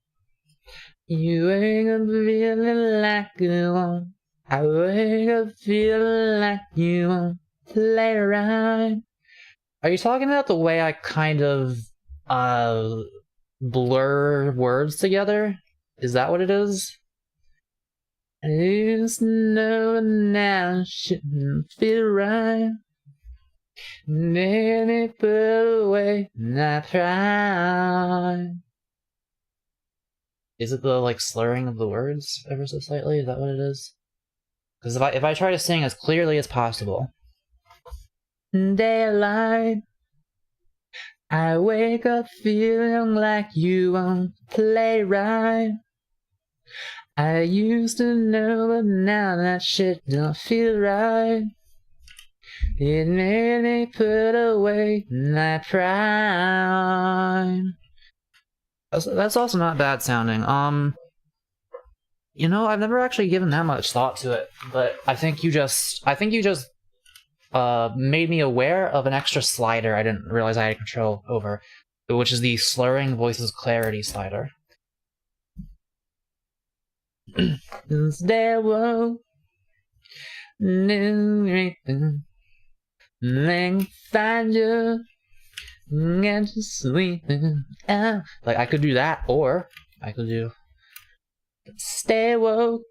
You ain't gonna feeling like you want. I wake up feeling like you want to lay around. Are you talking about the way I kind of blur words together? Is that what it is? I just know now shouldn't feel right. Made me put away and I tried. Is it the like slurring of the words ever so slightly? Is that what it is? Because if I try to sing as clearly as possible. Daylight, I wake up feeling like you won't play right. I used to know, but now that shit don't feel right. It made me put away my pride. That's also not bad sounding. You know, I've never actually given that much thought to it, but I think you just made me aware of an extra slider I didn't realize I had control over, which is the slurring voices clarity slider. There was everything, then find you, get to sleeping out. Like I could do that, or I could do stay woke,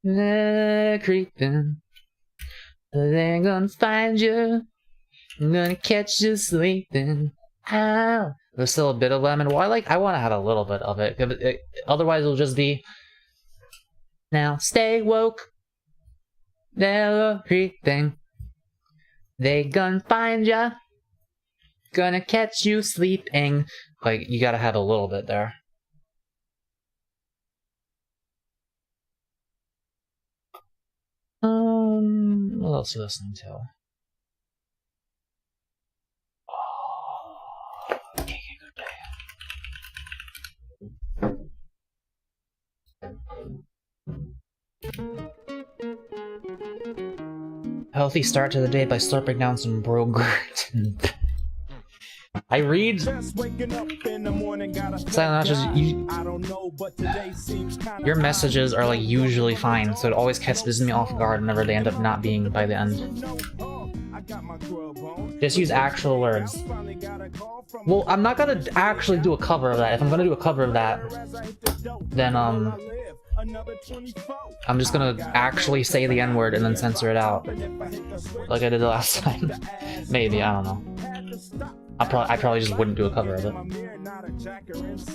creeping. They're gonna find you, gonna catch you sleeping out. There's still a bit of lemon. Well, I want to have a little bit of it. Otherwise, it'll just be now stay woke. They're creeping. They gonna find ya, gonna catch you sleeping. Like you gotta have a little bit there. What else are you listening to? Oh, okay, good day. Healthy start to the day by slurping down some brogurt. I read silent messages. Your messages are like usually fine, so it always catches me off guard whenever they end up not being by the end. Just use actual words. Well, I'm not gonna actually do a cover of that. If I'm gonna do a cover of that, then I'm just gonna actually say the N-word and then censor it out, like I did the last time. Maybe, I don't know. I probably just wouldn't do a cover of it.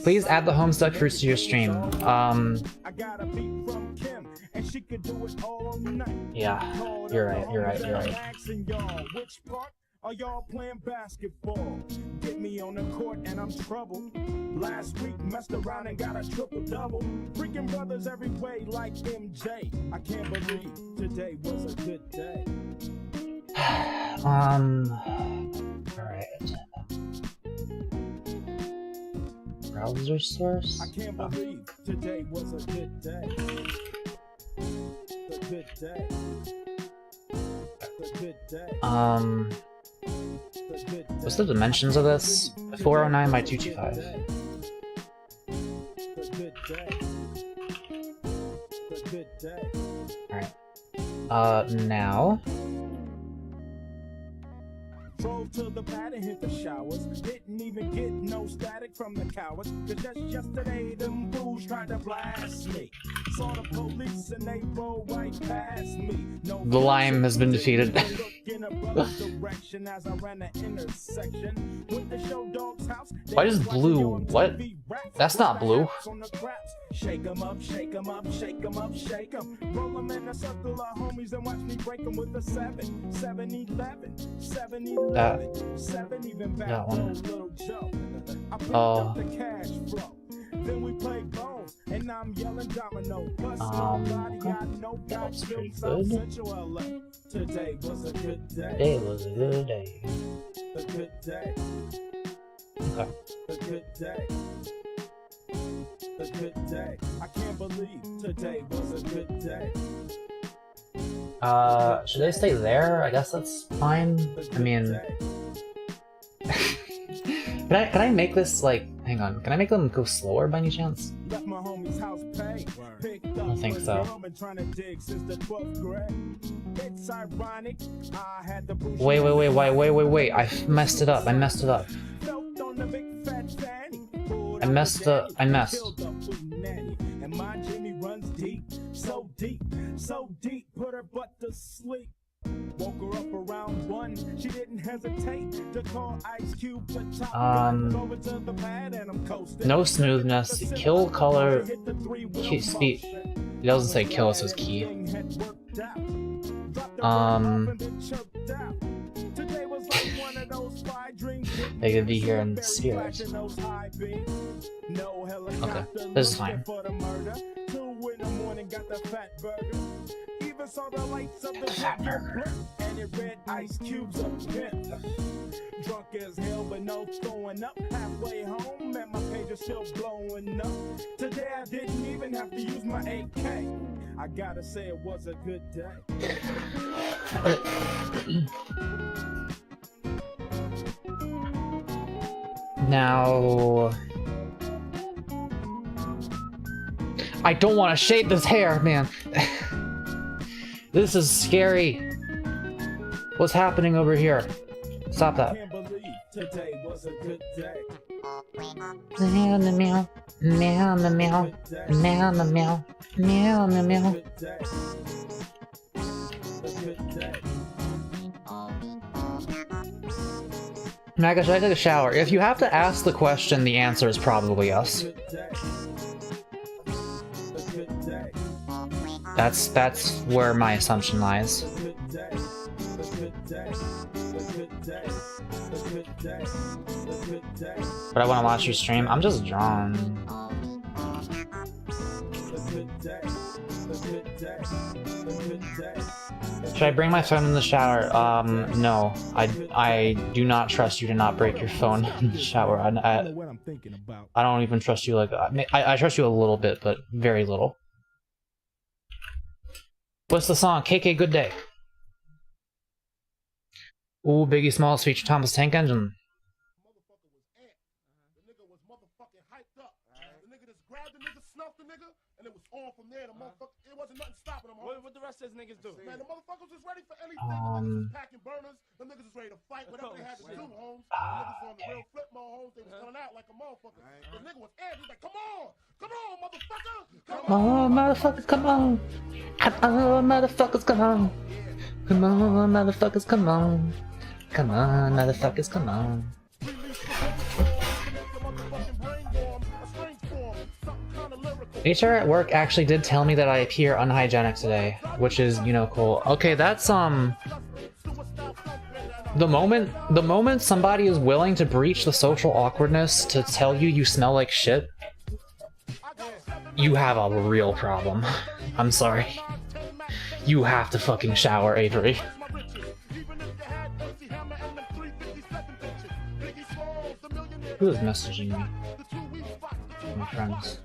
Please add the Homestuck Fruits to your stream. Yeah, you're right. Are y'all playing basketball? Get me on the court and I'm troubled. Last week messed around and got a triple-double. Freaking brothers every way like MJ. I can't believe today was a good day. Alright. Browser source? I can't believe today was a good day. A good day. A good day. What's the dimensions of this? 409 by 225. Alright. Now. Drove to the pad and hit the showers. Didn't even get no static from the cowards. Cause just yesterday, them fools tried to blast me. Saw the police and they rolled right past me. No, the lime has been defeated. Why is blue? What? That's not blue. Shake 'em up, shake 'em up, shake 'em up, shake 'em. Roll 'em in a circle of homies and watch me break 'em with a 7, 7-11, 7-11, 7 even back one. Oh. Then we play bones, and I'm yelling domino. That's pretty good. Today was a good day. Today was a good day. A good day. Okay. A good day. A good day. I can't believe today was a good day. Should they stay there? I guess that's fine. I mean, can I make this like? Hang on. Can I make them go slower by any chance? I don't think so. Wait. I messed it up. I messed. And my Jimmy runs deep, so deep, put her butt to sleep. Woke her up around 1, she didn't hesitate. No smoothness, kill color, key, speed. It doesn't say kill, it says key. They could be here in the spirit. Okay, this is fine. Fat burger. Drunk as hell, but no throwing up. Halfway home, and my page is still blowing up. Today I didn't even have to use my AK. I gotta say it was a good day. Now, I don't want to shade this hair, man. This is scary. What's happening over here? Stop that. Today was a good day. Meow meow meow meow meow meow meow meow meow. Mako, should I take a shower? If you have to ask the question, the answer is probably yes. That's where my assumption lies. But I want to watch you stream. I'm just drawn. Should I bring my phone in the shower? No. I do not trust you to not break your phone in the shower. I don't even trust you like I trust you a little bit, but very little. What's the song? KK Good Day. Ooh, Biggie Smalls feature Thomas Tank Engine. What the rest of these niggas do? Man, the motherfuckers was ready for anything. The niggas was packing burners. The niggas was ready to fight. Whatever they had to do, Holmes. The niggas on the real flip mode, Holmes. They was coming out like a motherfucker. The nigga was air. He was like, come on! Come on, motherfucker! Come on, motherfuckers, come on! Come on, motherfuckers, come on! Come on, motherfuckers, come on! Come on, motherfuckers, come on! HR at work actually did tell me that I appear unhygienic today, which is, you know, cool. Okay, that's, the moment somebody is willing to breach the social awkwardness to tell you you smell like shit, you have a real problem. I'm sorry. You have to fucking shower, Avery. Who is messaging me? My friends.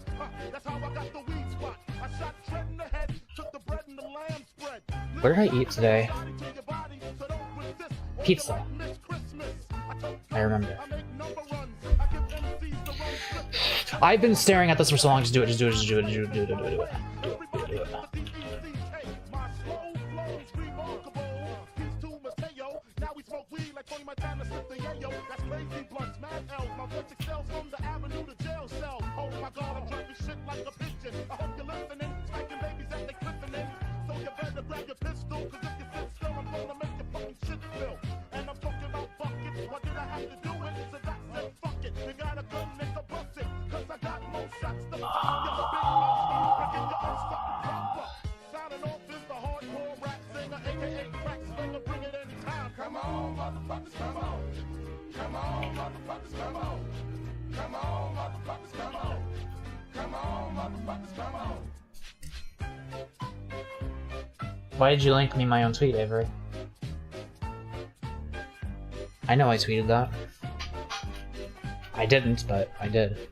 Where did I eat today? Pizza. I remember. I've been staring at this for so long. Just do it, just do it, just do it, just do it, do it. Why did you link me my own tweet, Avery? I know I tweeted that. I didn't, but I did.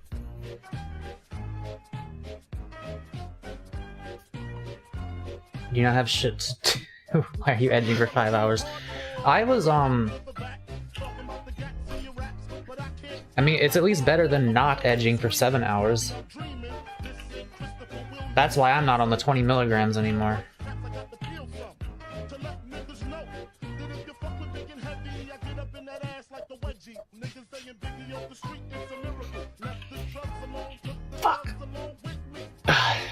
Do you not have shit to do? Why are you editing for 5 hours? I was, I mean, it's at least better than not edging for 7 hours. That's why I'm not on the 20 milligrams anymore. Fuck.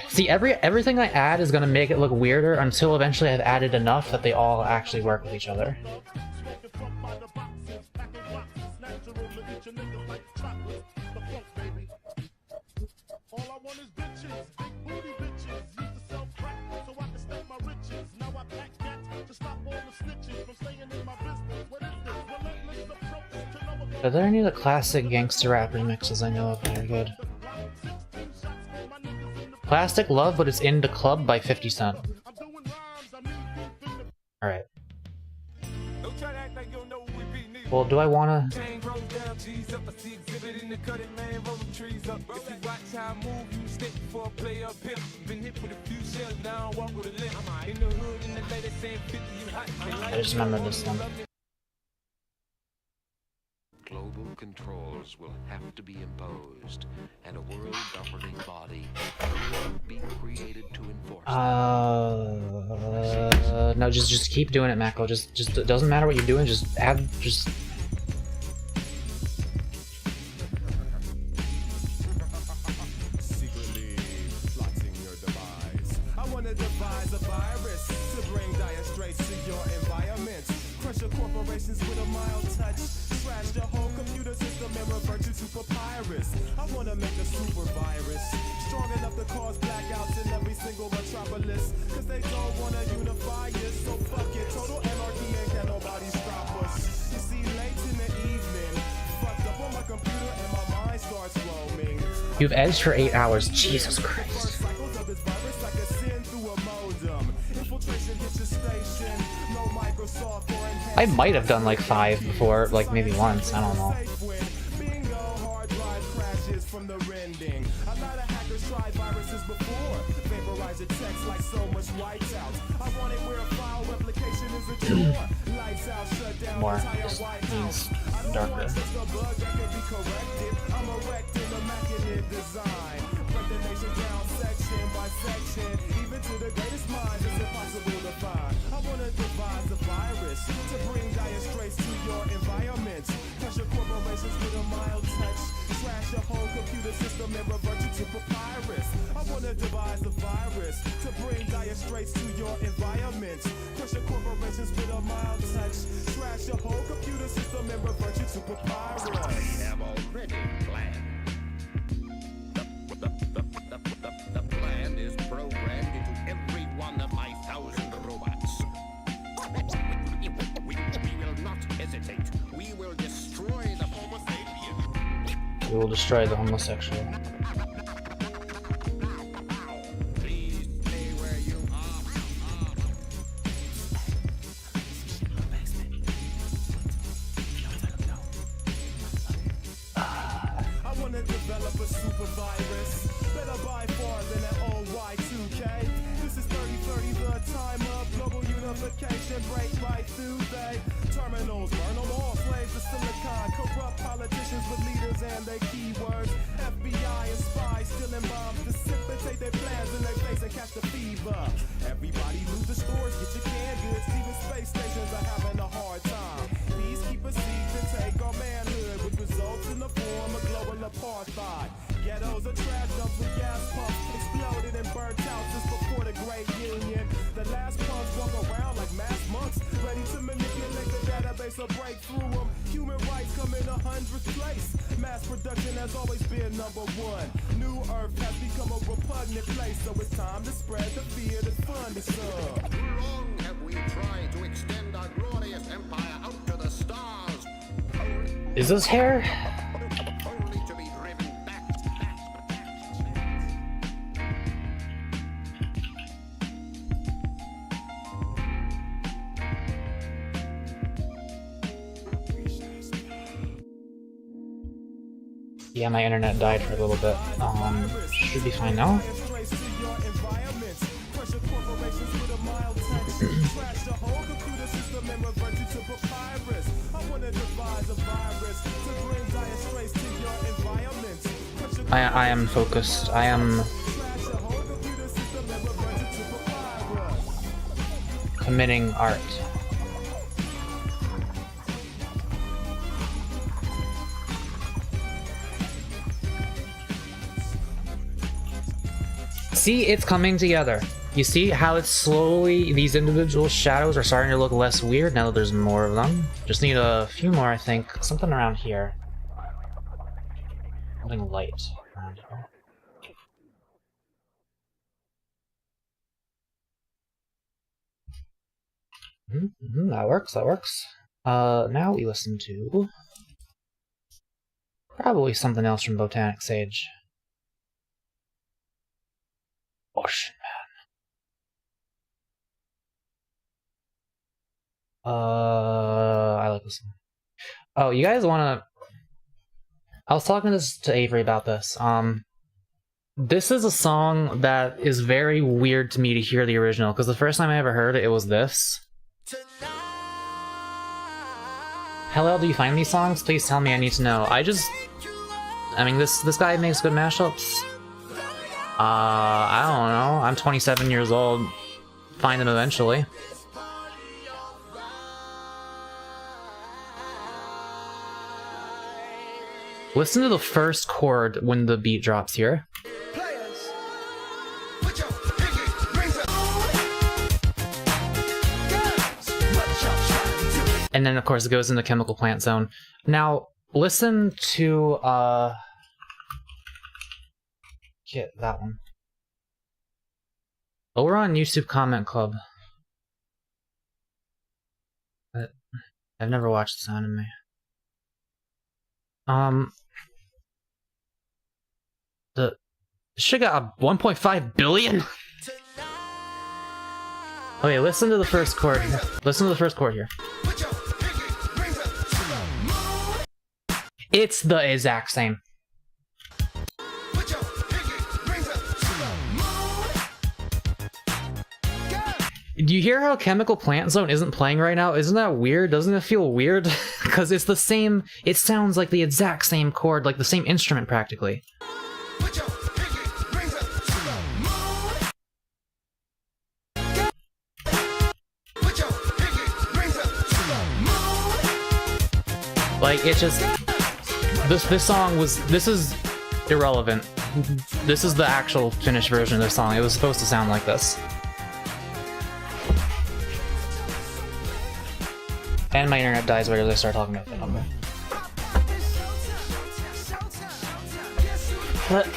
See, everything I add is gonna make it look weirder until eventually I've added enough that they all actually work with each other. Are there any of the classic gangster rap remixes I know of that are good? Plastic Love, but it's In the Club by 50 Cent. Alright. Well, do I wanna... I just remember this one. Global controls will have to be imposed, and a world governing body will be created to enforce them. No, just keep doing it, Mako. Just it doesn't matter what you're doing. Just add, just. Secretly plotting your demise. I want to devise a virus to bring dire straits to your environment. Crush your corporations with a mild touch. Trash your whole computer system and revert you to papyrus. I want to make a super virus strong enough to cause blackouts in every single metropolis. Cause they don't want to unify us. So fuck it, total anarchy and can nobody stop us. You see, late in the evening, fucked up on my computer and my mind starts roaming. You've edged for 8 hours. Jesus Christ. I might have done like 5 before, like maybe once. I don't know. More. This means darker. Even to the greatest minds, it's impossible to find. I want to devise a virus to bring dire straits to your environment. Crush your corporations with a mild touch. Trash your whole computer system and revert you to papyrus. I want to devise a virus to bring dire straits to your environment. Crush your corporations with a mild touch. Trash your whole computer system and revert you to papyrus. I have already planned. The plan is programmed into every one of my 1,000 robots. We will not hesitate. We will destroy the Homo sapien. We will destroy the homosexual. Please stay where you are. I want to develop a super virus. Better by far than an old Y2K. This is 3030, the time of global unification. Break right through they terminals, burn them all, slaves to silicon. Corrupt politicians with leaders and their keywords. FBI and spies stealing bombs, precipitate their plans in their face and catch the fever. Everybody loot the stores, get your canned goods. Even space stations are having a hard time. Peacekeepers seek to take our manhood, which results in the form of global apartheid. Ghettos are trash dumps with gas pumps, exploded and burnt out just before the Great Union. The last punks walk around like mass monks, ready to manipulate the database or break through them. Human rights come in 100th place. Mass production has always been number one. New Earth has become a repugnant place, so it's time to spread the fear that's fun to serve. Too long have we tried to extend our glorious empire out to the stars. Is this hair? Only to be driven back. Yeah, my internet died for a little bit. Should be fine now. I am focused. I am committing art. See, it's coming together. You see how it's slowly, these individual shadows are starting to look less weird now that there's more of them. Just need a few more, I think. Something around here. Something light around here. That works, that works. Now we listen to Probably something else from Botanic Sage. Ocean Man. I like this one. Oh, you guys wanna... I was talking to Avery about this. This is a song that is very weird to me to hear the original, because the first time I ever heard it, it was this. How the hell do you find these songs? Please tell me, I need to know. I mean, this guy makes good mashups. I don't know. I'm 27 years old. Find them eventually. Listen to the first chord when the beat drops here. And then, of course, it goes into Chemical Plant Zone. Now, listen to, get that one. Over on YouTube Comment Club. I've never watched this anime. The shit got 1.5 billion? Okay, listen to the first chord. Listen to the first chord here. It's the exact same. Do you hear how Chemical Plant Zone isn't playing right now? Isn't that weird? Doesn't it feel weird? Because it's the same, it sounds like the exact same chord, like the same instrument practically. Like, it just... This song was... This is irrelevant. This is the actual finished version of this song. It was supposed to sound like this. And my internet dies right as I start talking about that number. But...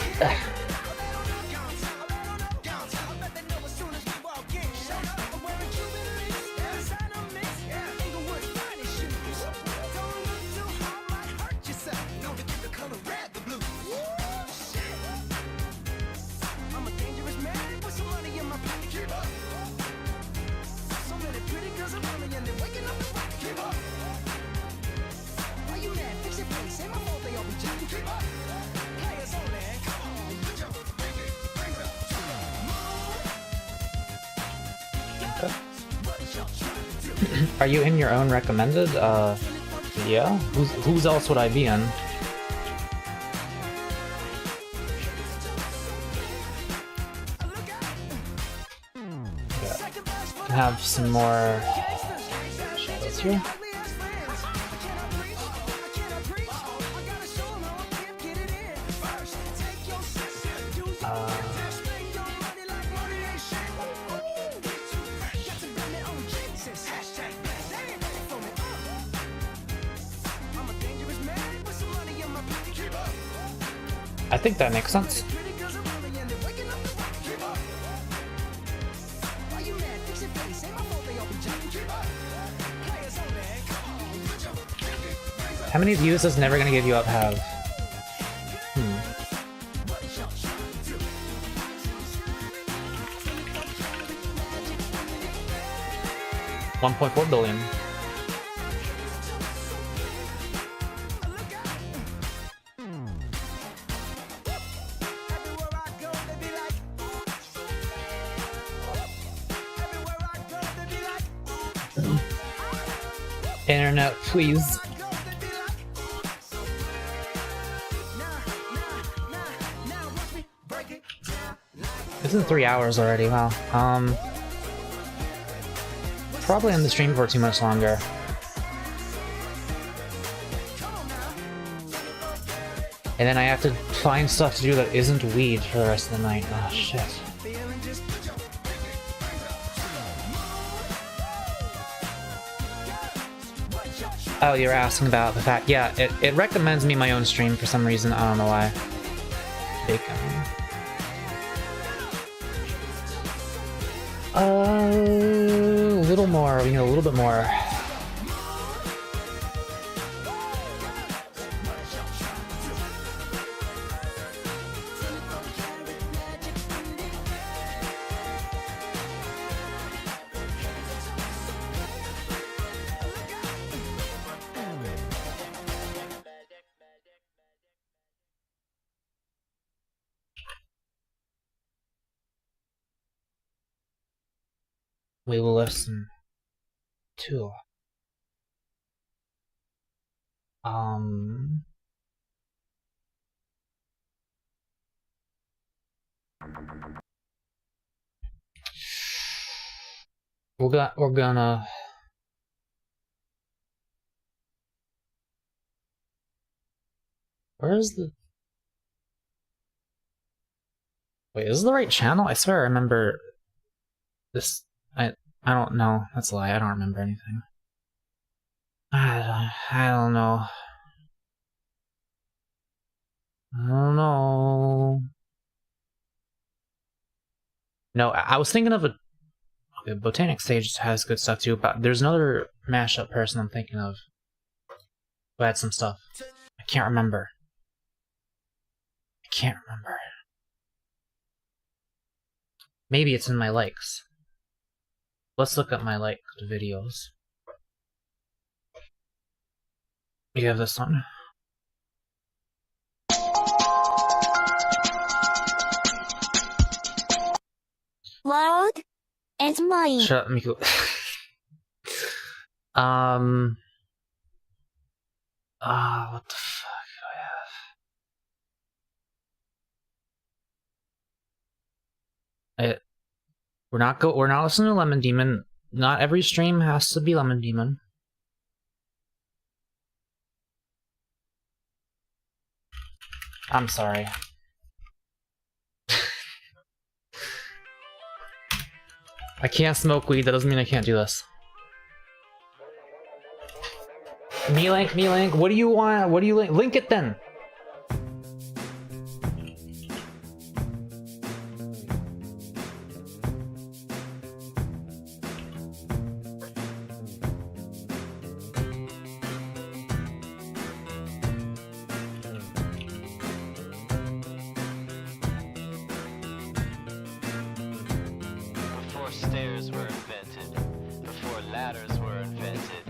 Are you in your own recommended? Yeah. Whose else would I be in? Yeah. Have some more shadows here. I think that makes sense. How many views does Never Gonna Give You Up have? 1.4 billion. Internet, please. It's been 3 hours already, wow. Probably on the stream for too much longer. And then I have to find stuff to do that isn't weed for the rest of the night. Oh, shit. Oh, you're asking about the fact... Yeah, it recommends me my own stream for some reason. I don't know why. Bacon. A little more. We need a little bit more. we will listen to. We're gonna. Where's the? Wait, is this the right channel? I swear I remember this. I don't know. That's a lie. I don't remember anything. I don't know. I don't know. No, I was thinking of a Botanic Stage has good stuff too, but there's another mashup person I'm thinking of who had some stuff. I can't remember. I can't remember. Maybe it's in my likes. Let's look up my liked videos. You have this one. World is mine. Shut up, Miko. What the fuck do I have? We're not listening to Lemon Demon. Not every stream has to be Lemon Demon. I'm sorry. I can't smoke weed, that doesn't mean I can't do this. Me-Link, what do you want? What do you link? Link it then! Stairs were invented, before ladders were invented,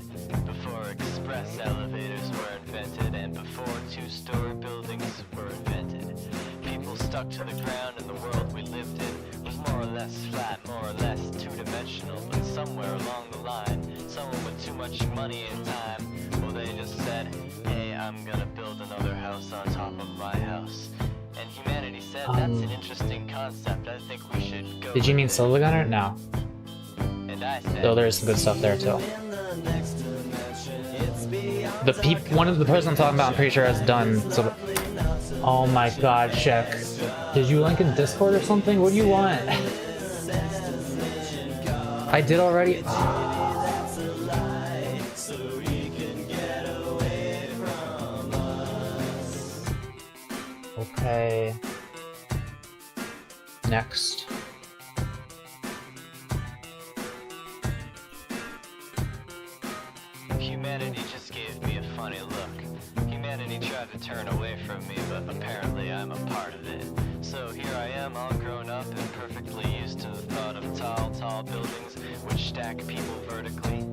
before express elevators were invented, and before two-story buildings were invented. People stuck to the ground and the world we lived in was more or less flat, more or less two-dimensional, but somewhere along the line, someone with too much money and time, well they just said, hey, I'm gonna build another house on top of my house. And humanity said, that's an interesting concept, I think we should go. Did you mean Silver Gunner? No. And I said, Though there's some good stuff there too. One of the person I'm talking about, I'm pretty sure has done so. Oh my god, check. Did you link in Discord or something? What do you want? I did already. Okay. Next. humanity just gave me a funny look. Humanity tried to turn away from me, but apparently I'm a part of it. So here I am, all grown up and perfectly used to the thought of tall buildings which stack people vertically.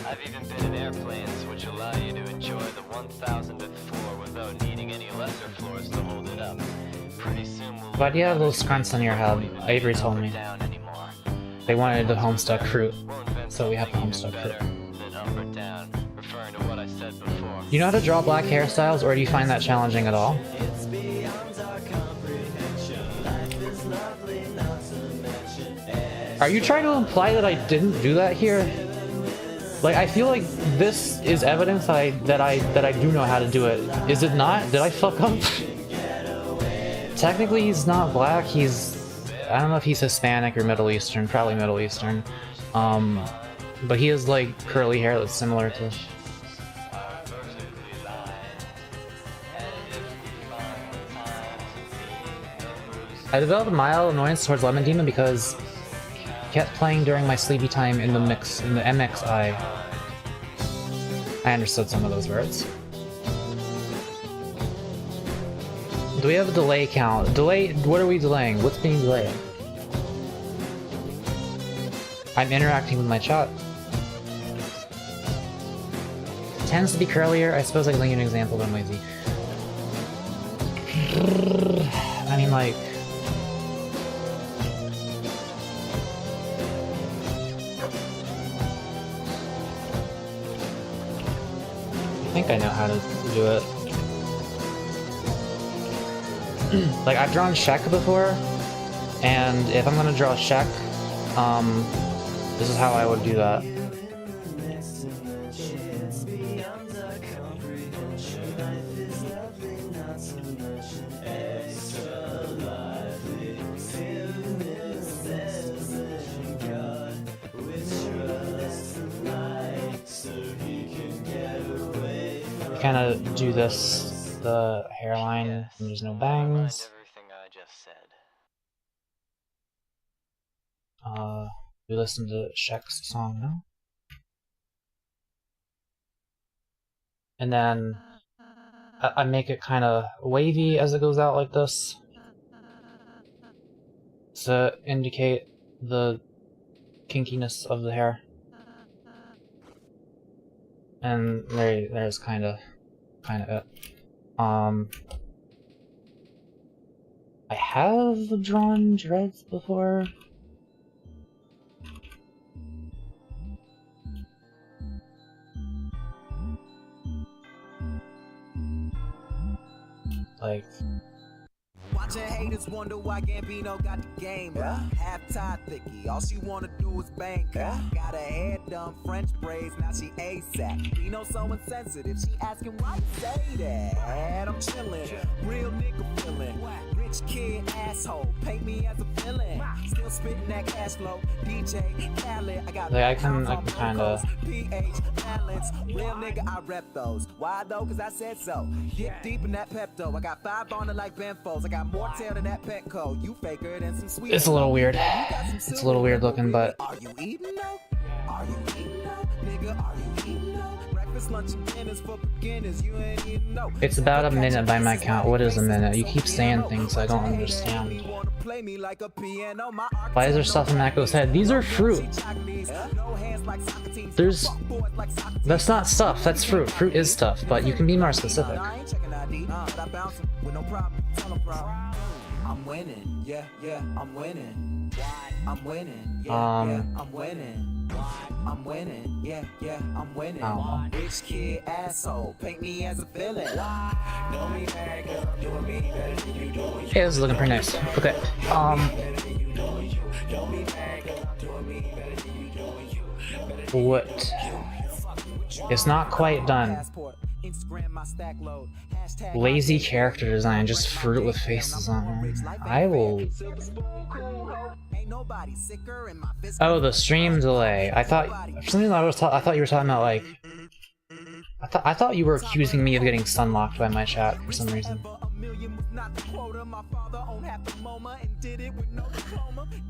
I've even been in airplanes which allow you to enjoy the 1000th floor without needing any lesser floors to hold it up. Pretty soon we'll... Why do you have those scrunts on your head? Avery told me. They wanted the Homestuck fruit, so we have the Homestuck fruit. Do you know how to draw black hairstyles, or do you find that challenging at all? Are you trying to imply that I didn't do that here? Like, I feel like this is evidence that I do know how to do it. Is it not? Did I fuck up? Technically, he's not black. I don't know if he's Hispanic or Middle Eastern. Probably Middle Eastern. But he has like curly hair that's similar to. I developed a mild annoyance towards Lemon Demon because he kept playing during my sleepy time in the MXI. I understood some of those words. Do we have a delay count? Delay? What are we delaying? What's being delayed? I'm interacting with my chat. Tends to be curlier. I suppose I can link you an example, but I'm lazy. I mean, like... think I know how to do it. Like, I've drawn Shek before, and if I'm gonna draw Shek, this is how I would do that. Kind of do this, the hairline, and there's no bangs. We listen to Shek's song now. And then I make it kind of wavy as it goes out like this to indicate the kinkiness of the hair. And there's kind of it. I have drawn dreads before. Like, watching haters wonder why Gambino got the game. Half tied thicky, all she wanna do is bang. Got her hair done, French braids, now she ASAP. Bino so insensitive, she asking why you say that. I'm chillin', real nigga feelin'. Rich kid asshole, paint me as a villain. Still spitting that cash flow, DJ Khaled. I got like I can kind of PH balance. Real nigga, I rep those. Why though? Cause I said so. Get deep in that Pepto. I got 5 on it like Benfos. I got more tail than that Petco. You faker than some sweet. It's a little weird. It's a little weird looking, but are you eating though? Are you eating though? Nigga, are you eating though? Breakfast, lunch, and dinners for beginners. You ain't eating though. It's about a minute by my count. What is a minute? You keep saying things I don't understand. Why is there stuff in Mako's head? These are fruit. That's not stuff, that's fruit. Fruit is stuff, but you can be more specific. I'm winning, yeah, I'm winning. I'm winning, yeah, I'm winning. I'm winning, yeah, I'm winning. Rich kid asshole, paint me as a villain. Hey, this is looking pretty nice. Okay, what? It's not quite done. Lazy character design, just fruit with faces on it. I will... Oh, the stream delay. I thought... For some reason I thought you were talking about, like... I thought you were accusing me of getting sunlocked by my chat for some reason.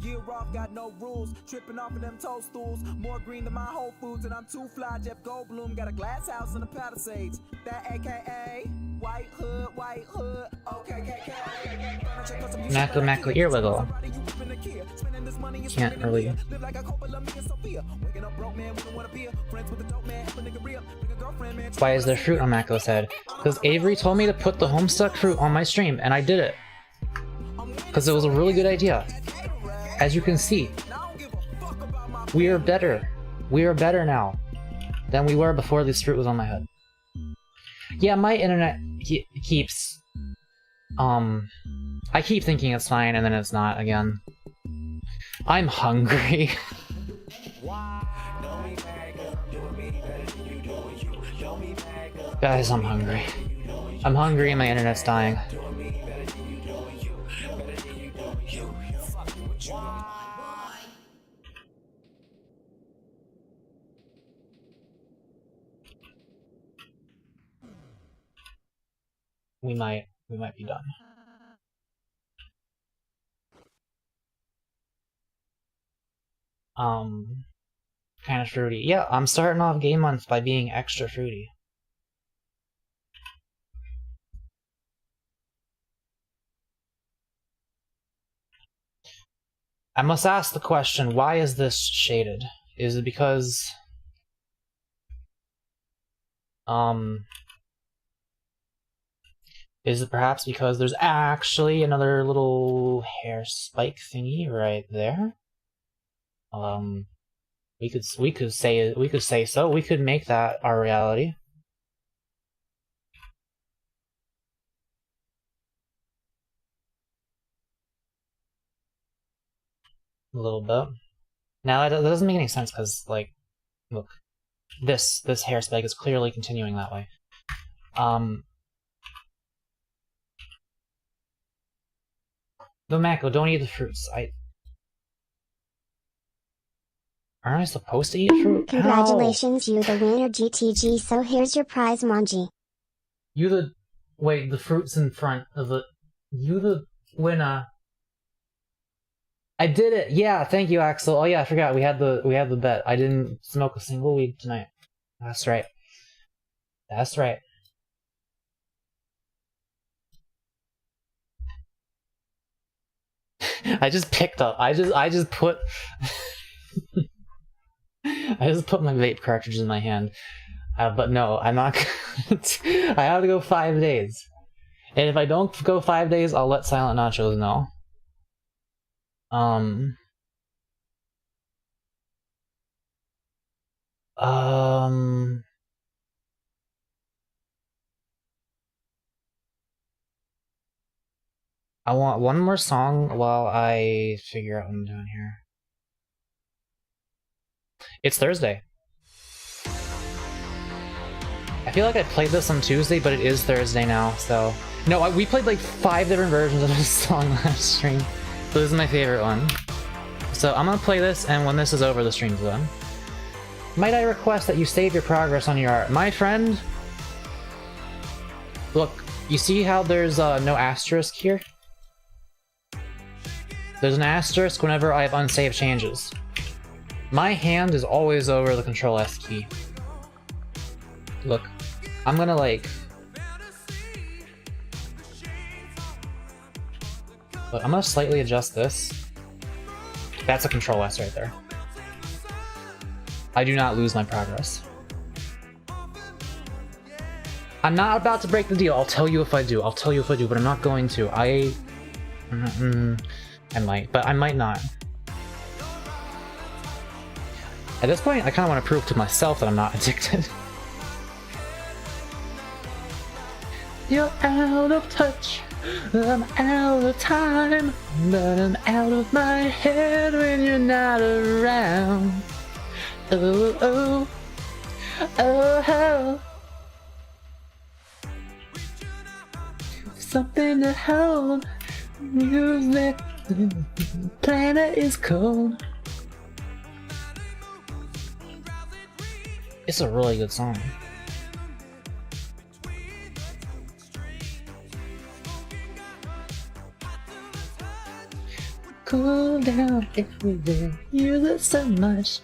Year off, got no rules. Tripping off of them toadstools. More green than my Whole Foods, and I'm too fly. Jeff Goldblum got a glass house in the Palisades. That AKA white hood. Okay. Mako ear wiggle. Can't really. Why is there fruit on Mako's head? Because Avery told me to put the Homestuck fruit on my stream, and I did it. Because it was a really good idea. As you can see, we are better. We are better now than we were before this fruit was on my head. Yeah, my internet keeps... I keep thinking it's fine, and then it's not again. I'm hungry. Guys, I'm hungry. I'm hungry and my internet's dying. We might be done. Kind of fruity. Yeah, I'm starting off game month by being extra fruity. I must ask the question, why is this shaded? Is it because... Is it perhaps because there's actually another little hair spike thingy right there? We could say so. We could make that our reality. a little bit. Now that doesn't make any sense because, like, look, this hair spike is clearly continuing that way. No, Mako, don't eat the fruits. Aren't I supposed to eat fruit? Congratulations, you the winner, GTG. So here's your prize, Monji. Wait, the fruits in front of the... You the winner. I did it! Yeah, thank you, Axel. Oh yeah, I forgot, we had the bet. I didn't smoke a single weed tonight. That's right. That's right. I just picked up. I just put I just put my vape cartridge in my hand. But no, I'm not I have to go 5 days. And if I don't go 5 days, I'll let Silent Nachos know. I want one more song while I figure out what I'm doing here. It's Thursday. I feel like I played this on Tuesday, but it is Thursday now, so... No, we played like 5 different versions of this song last stream. So this is my favorite one. So I'm gonna play this, and when this is over, the stream's done. Might I request that you save your progress on your art? My friend... Look, you see how there's no asterisk here? There's an asterisk whenever I have unsaved changes. My hand is always over the Control S key. Look, I'm gonna like... Look, I'm gonna slightly adjust this. That's a Control S right there. I do not lose my progress. I'm not about to break the deal. I'll tell you if I do. I'll tell you if I do, but I'm not going to. I might, but I might not. At this point, I kind of want to prove to myself that I'm not addicted. You're out of touch, I'm out of time, but I'm out of my head when you're not around. Oh, oh, oh, oh. Something to hold, music, planet is cold. It's a really good song. Cool down everywhere, you look so much.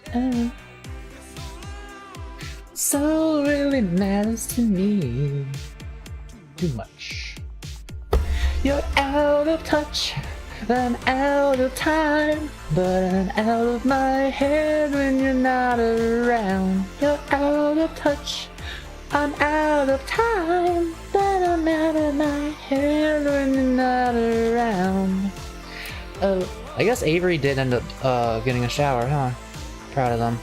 So really matters to me. Too much. You're out of touch, I'm out of time, but I'm out of my head when you're not around. You're out of touch, I'm out of time, but I'm out of my head when you're not around. Oh, I guess Avery did end up getting a shower, huh? Proud of them.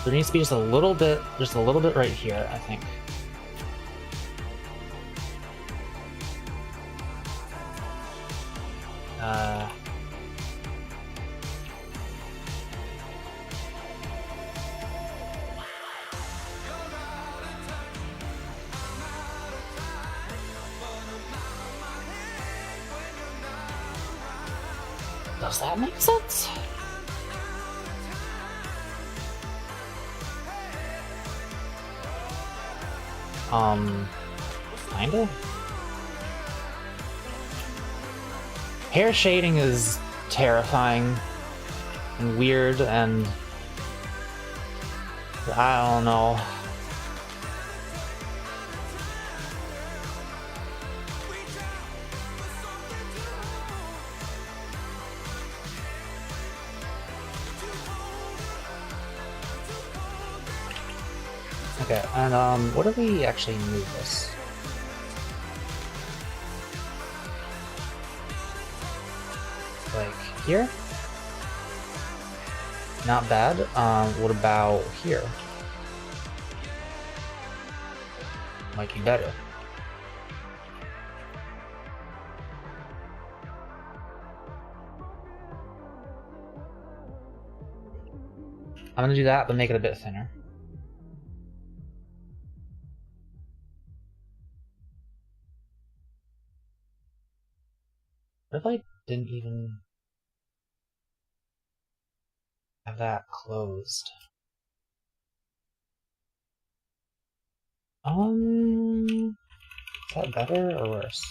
There needs to be just a little bit right here, I think. Does that make sense? Kinda? Hair shading is terrifying and weird and I don't know. Okay, and what do we actually move this? Like here? Not bad. What about here? Might be better. I'm gonna do that, but make it a bit thinner. What if I didn't even have that closed? Is that better or worse?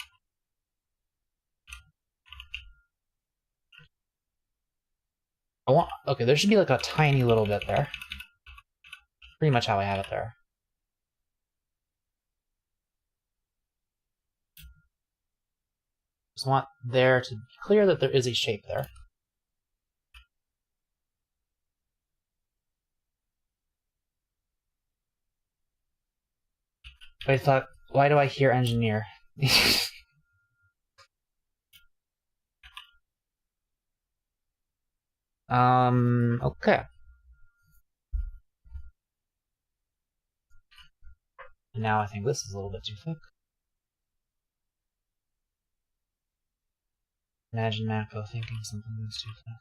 Okay, there should be like a tiny little bit there. Pretty much how I have it there. Just want there to be clear that there is a shape there. I thought, why do I hear engineer? Okay. Now I think this is a little bit too thick. Imagine Mako thinking something is too thick.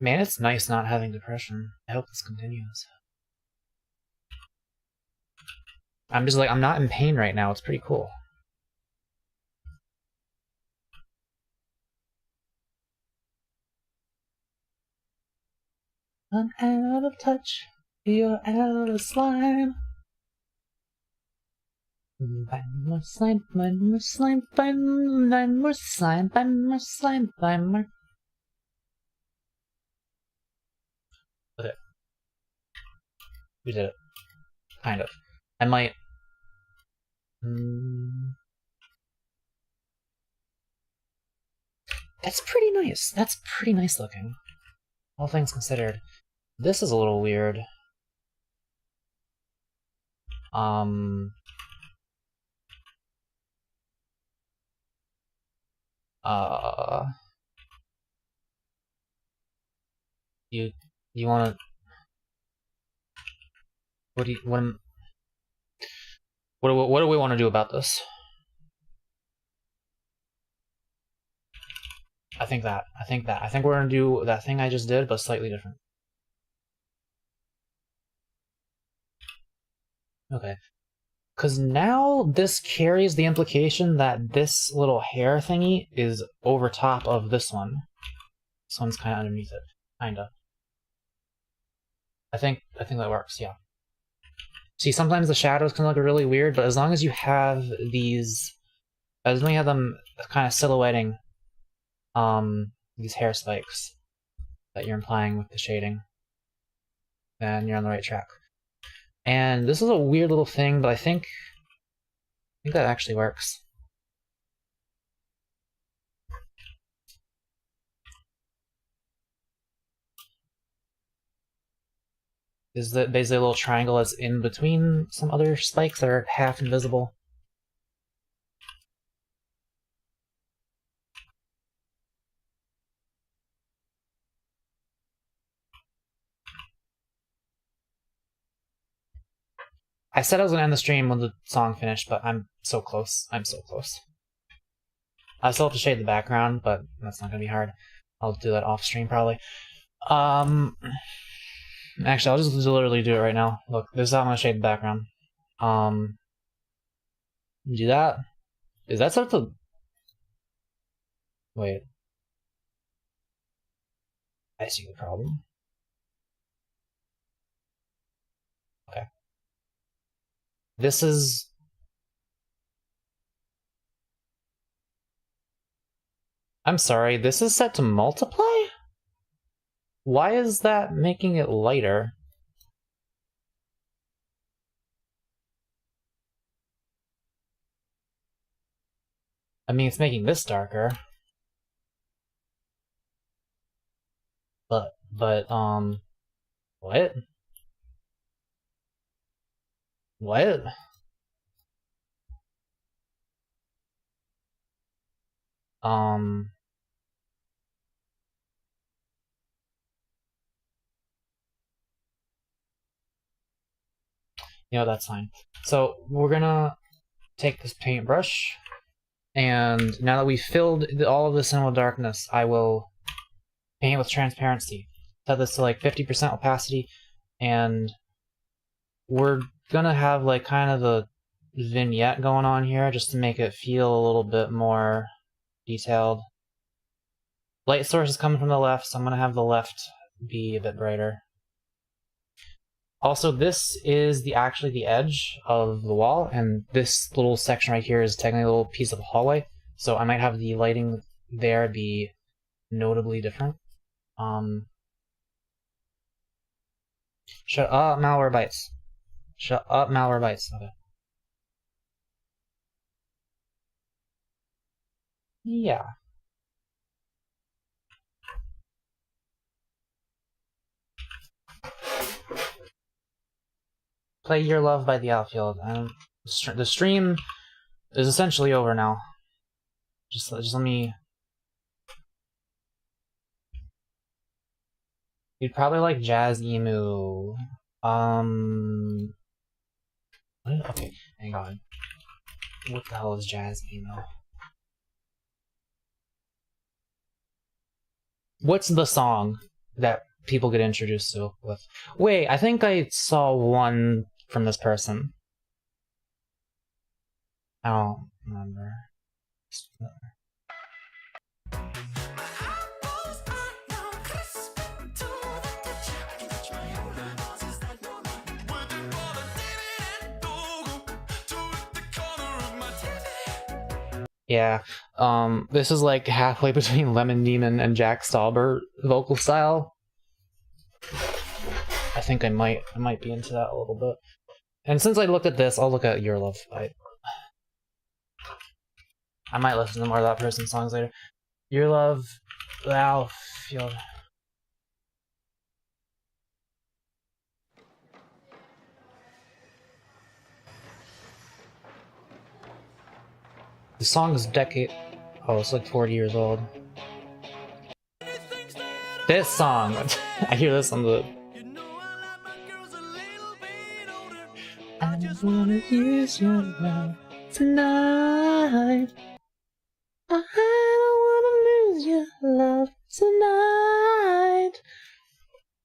Man, it's nice not having depression. I hope this continues. I'm just like, I'm not in pain right now. It's pretty cool. I'm out of touch. You're out of slime. Find more slime, find more slime, find more slime, find more slime, find more. Okay. We did it. Kind of. I might. That's pretty nice. That's pretty nice looking. All things considered. This is a little weird. You wanna... What do we want to do about this? I think we're gonna do that thing I just did, but slightly different. Okay. Because now this carries the implication that this little hair thingy is over top of this one. This one's kind of underneath it. Kinda. I think that works, yeah. See, sometimes the shadows can look really weird, but as long as you have these... As long as you have them kind of silhouetting these hair spikes that you're implying with the shading, then you're on the right track. And this is a weird little thing, but I think that actually works. Is that basically a little triangle that's in between some other spikes that are half invisible? I said I was gonna end the stream when the song finished, but I'm so close. I'm so close. I still have to shade the background, but that's not gonna be hard. I'll do that off stream probably. Actually, I'll just literally do it right now. Look, this is how I'm gonna shade the background. Do that. Is that sort of... Wait. I see the problem. Okay. This is... I'm sorry, this is set to multiply? Why is that making it lighter? I mean, it's making this darker. But, what? What? You know, that's fine. So we're gonna take this paintbrush, and now that we've filled all of this in with darkness, I will paint with transparency. Set this to like 50% opacity, and we're gonna have like kind of the vignette going on here just to make it feel a little bit more detailed. Light source is coming from the left, so I'm gonna have the left be a bit brighter. Also, this is actually the edge of the wall, and this little section right here is technically a little piece of hallway, so I might have the lighting there be notably different. Shut up, malware bites. Shut up, malware bites. Okay. Yeah. Play Your Love by the Outfield. The stream is essentially over now. Just let me... You'd probably like Jazz Emu. Okay, hang on. What the hell is Jazz Emu? What's the song that people get introduced to with? Wait, I think I saw one from this person. I don't remember. Yeah, this is like halfway between Lemon Demon and Jack Stauber vocal style. I think I might be into that a little bit. And since I looked at this, I'll look at Your Love. I might listen to more of that person's songs later. Your Love, Outfield. The song is it's like 40 years old. This song! I hear this on the... I just wanna use your love tonight. I don't wanna lose your love tonight.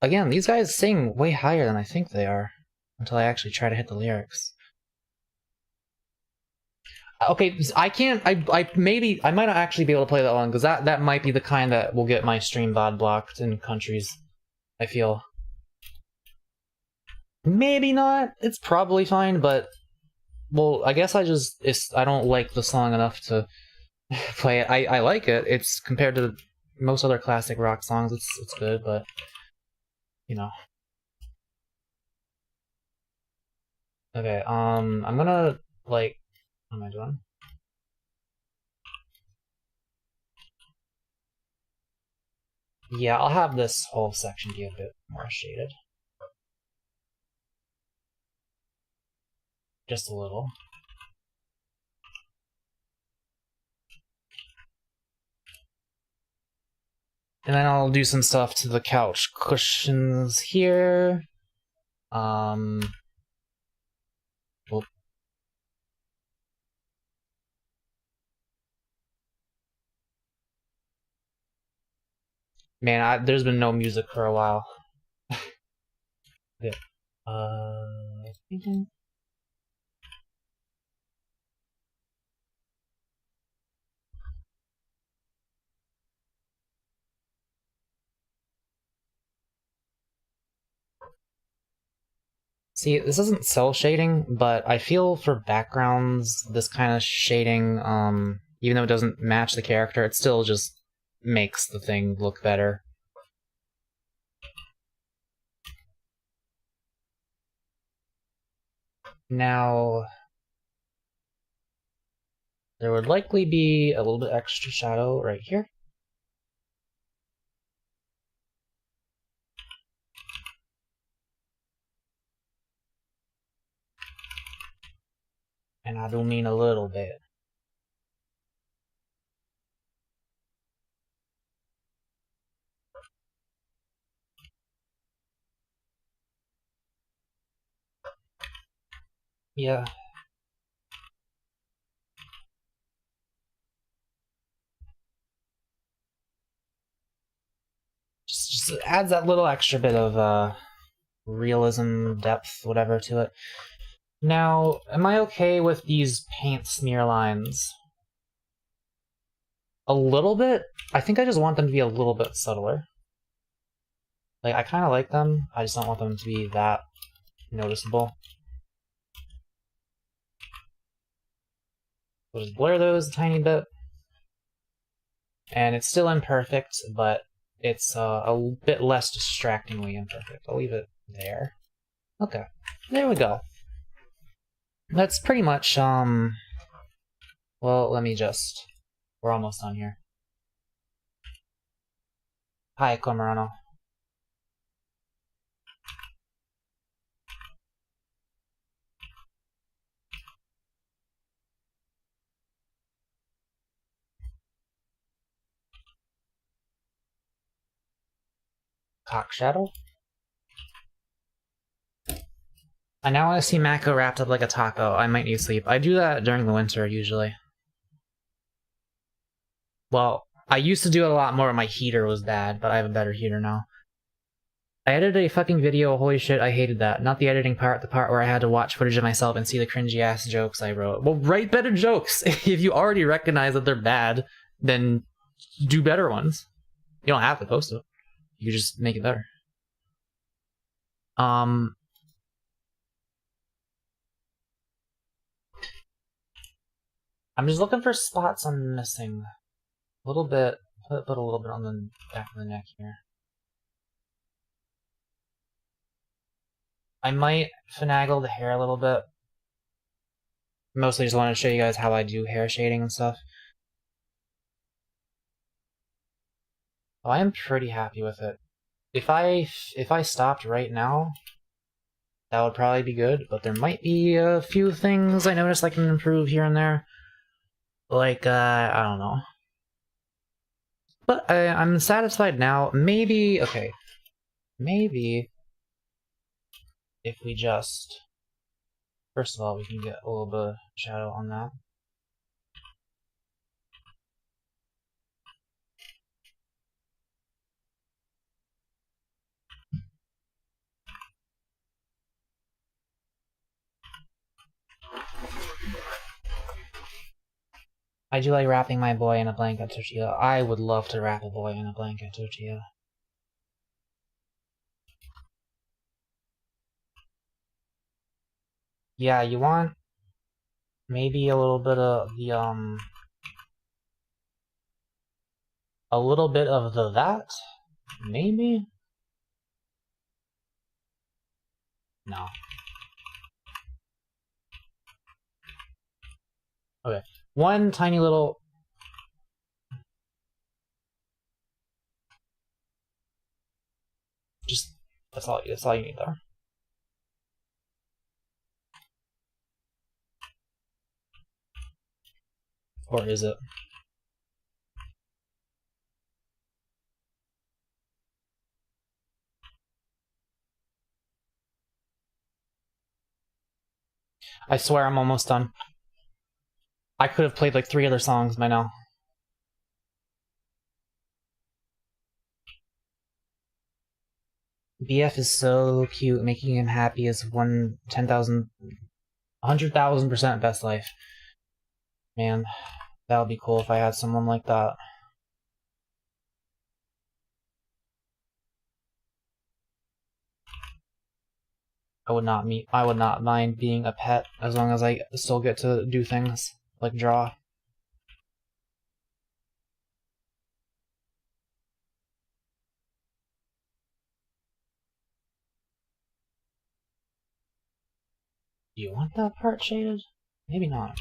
Again, these guys sing way higher than I think they are, until I actually try to hit the lyrics. Okay, I can't. I might not actually be able to play that one because that might be the kind that will get my stream VOD blocked in countries. I feel. Maybe not. It's probably fine, but well, I guess I don't like the song enough to play it. I like it. It's compared to most other classic rock songs. It's good, but you know. Okay. I'm gonna like. What am I doing? Yeah, I'll have this whole section be a bit more shaded. Just a little. And then I'll do some stuff to the couch cushions here. Man, there's been no music for a while. Yeah. See, this isn't cell shading, but I feel for backgrounds, this kind of shading, even though it doesn't match the character, it still just makes the thing look better. Now, there would likely be a little bit extra shadow right here. And I do mean a little bit. Yeah. Just adds that little extra bit of realism, depth, whatever to it. Now, am I okay with these paint smear lines? A little bit? I think I just want them to be a little bit subtler. Like, I kind of like them, I just don't want them to be that noticeable. We'll just blur those a tiny bit. And it's still imperfect, but it's a bit less distractingly imperfect. I'll leave it there. Okay, there we go. That's pretty much, well, let me just... We're almost done here. Hi, Cormorano. Cock Shadow? I now want to see Mako wrapped up like a taco. I might need sleep. I do that during the winter, usually. Well, I used to do it a lot more when my heater was bad, but I have a better heater now. I edited a fucking video, holy shit, I hated that. Not the editing part, the part where I had to watch footage of myself and see the cringy-ass jokes I wrote. Well, write better jokes! If you already recognize that they're bad, then do better ones. You don't have to post it. You just make it better. I'm just looking for spots I'm missing. A little bit, put a little bit on the back of the neck here. I might finagle the hair a little bit. Mostly just wanted to show you guys how I do hair shading and stuff. Oh, I am pretty happy with it. If I stopped right now, that would probably be good, but there might be a few things I noticed I can improve here and there. Like, I don't know. But I'm satisfied now. Maybe, okay. Maybe if we just... First of all, we can get a little bit of shadow on that. I do like wrapping my boy in a blanket tortilla. I would love to wrap a boy in a blanket tortilla. Yeah, you want maybe a little bit of the, a little bit of the that? Maybe? No. Okay. One tiny little... Just, that's all you need there. Or is it? I swear I'm almost done. I could have played like 3 other songs by now. BF is so cute, making him happy is 10,000, 100,000% best life. Man, that would be cool if I had someone like that. I would not mind being a pet as long as I still get to do things like draw. Do you want that part shaded? Maybe not.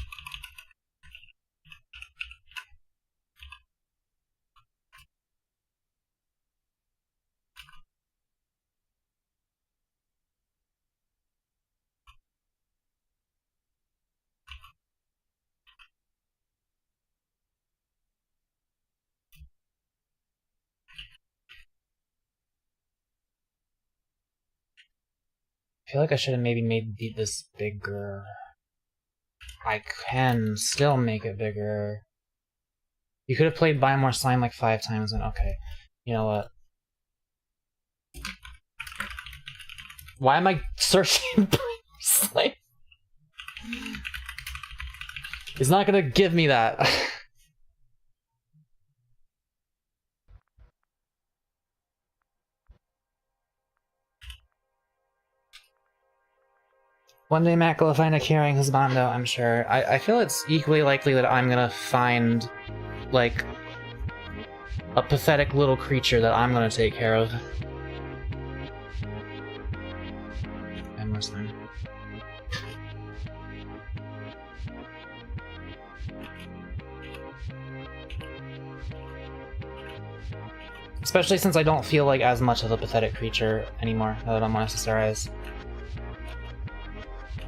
I feel like I should have maybe made this bigger. I can still make it bigger. You could have played Buy More Slime like 5 times and okay. You know what? Why am I searching for slime? He's not gonna give me that. One day Mako will find a caring husbando, I'm sure. I feel it's equally likely that I'm gonna find, like, a pathetic little creature that I'm gonna take care of. And more slime. Especially since I don't feel like as much of a pathetic creature anymore, now that I'm on SSRIs.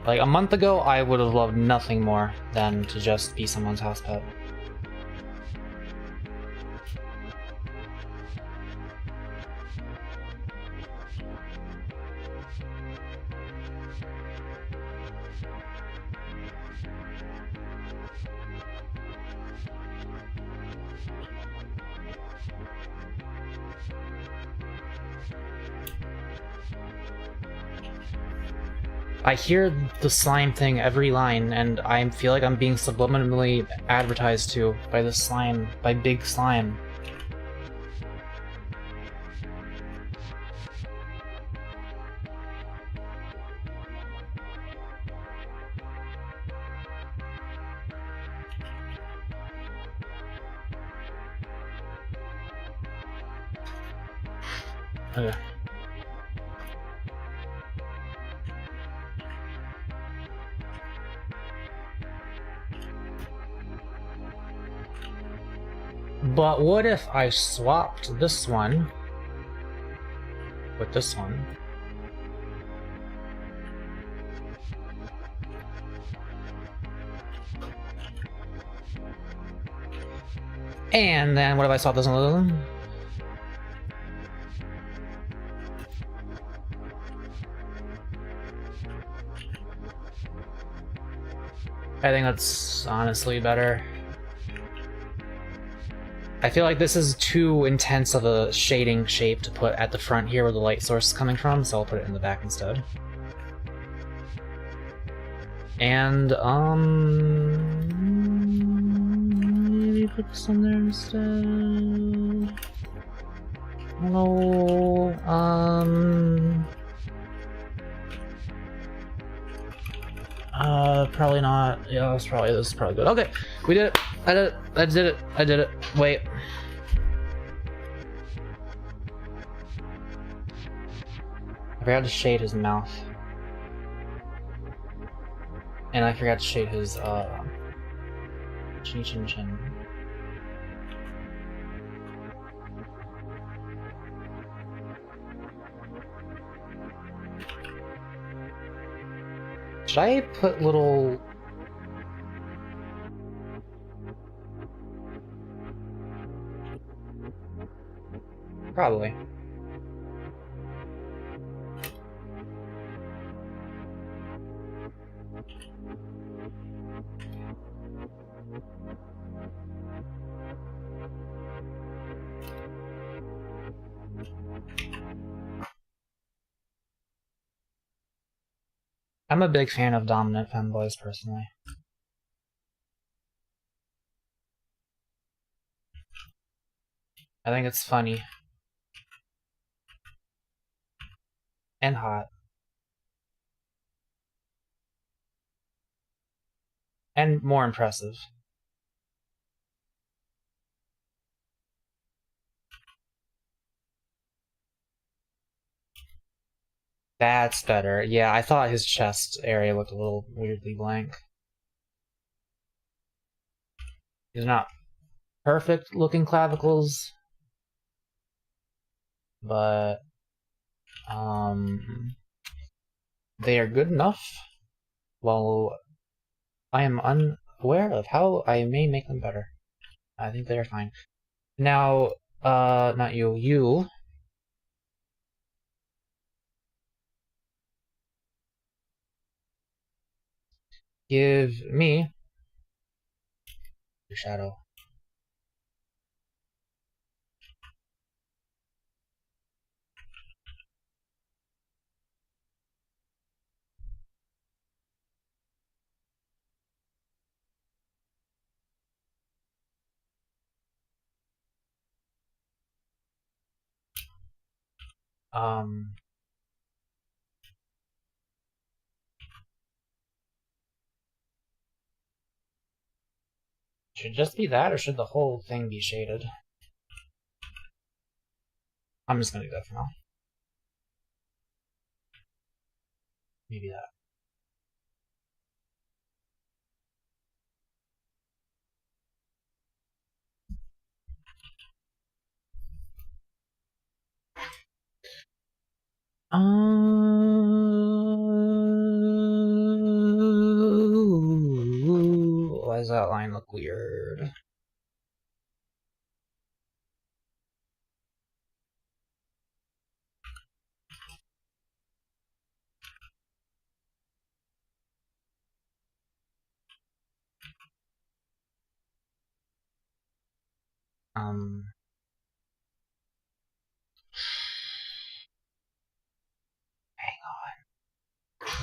Like, a month ago, I would have loved nothing more than to just be someone's house pet. I hear the slime thing every line, and I feel like I'm being subliminally advertised to by the slime, by Big Slime. Okay. But what if I swapped this one with this one? And then what if I swap this one with this one? I think that's honestly better. I feel like this is too intense of a shading shape to put at the front here where the light source is coming from, so I'll put it in the back instead. And, maybe put this on there instead. No, probably not. Yeah, this is probably good. Okay, we did it. I did it. Wait. I forgot to shade his mouth. And I forgot to shade his, chin. Should I put little... Probably. I'm a big fan of dominant femboys, personally. I think it's funny. And hot. And more impressive. That's better. Yeah, I thought his chest area looked a little weirdly blank. These are not perfect looking clavicles, but they are good enough. Well, I am unaware of how I may make them better. I think they are fine. Now, not you, you. Give me your shadow. Should it just be that, or should the whole thing be shaded? I'm just gonna do that for now. Maybe that. Why does that line look weird? Hang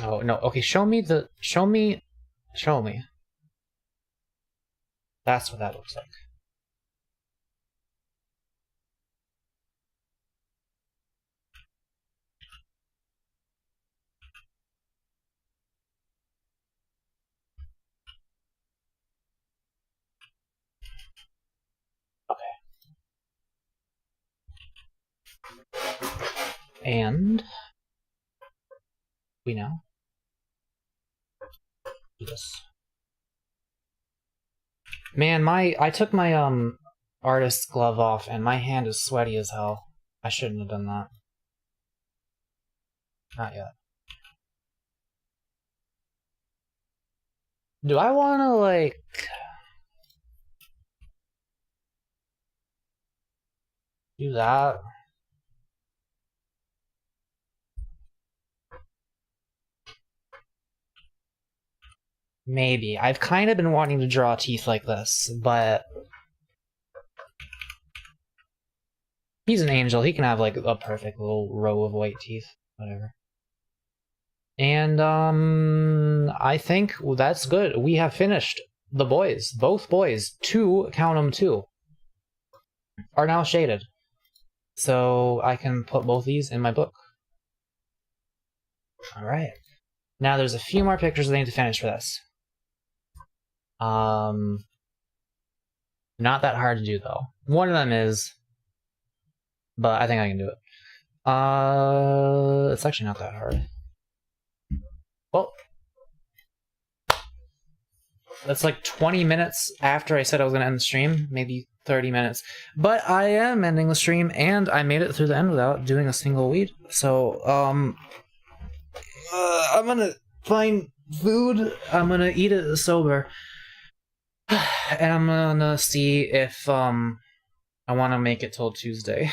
on. No, okay, show me. That's what that looks like. And we now do this. Man, I took my artist's glove off and my hand is sweaty as hell. I shouldn't have done that. Not yet. Do I wanna like do that? Maybe. I've kind of been wanting to draw teeth like this, but he's an angel. He can have like a perfect little row of white teeth. Whatever. And I think that's good. We have finished the boys. Both boys. Two, count them, two, are now shaded. So I can put both these in my book. Alright. Now there's a few more pictures I need to finish for this. Not that hard to do though. One of them is, but I think I can do it. It's actually not that hard. Well, that's like 20 minutes after I said I was gonna end the stream, maybe 30 minutes. But I am ending the stream, and I made it through the end without doing a single weed. So, I'm gonna find food, I'm gonna eat it sober, and I'm gonna see if, I wanna make it till Tuesday.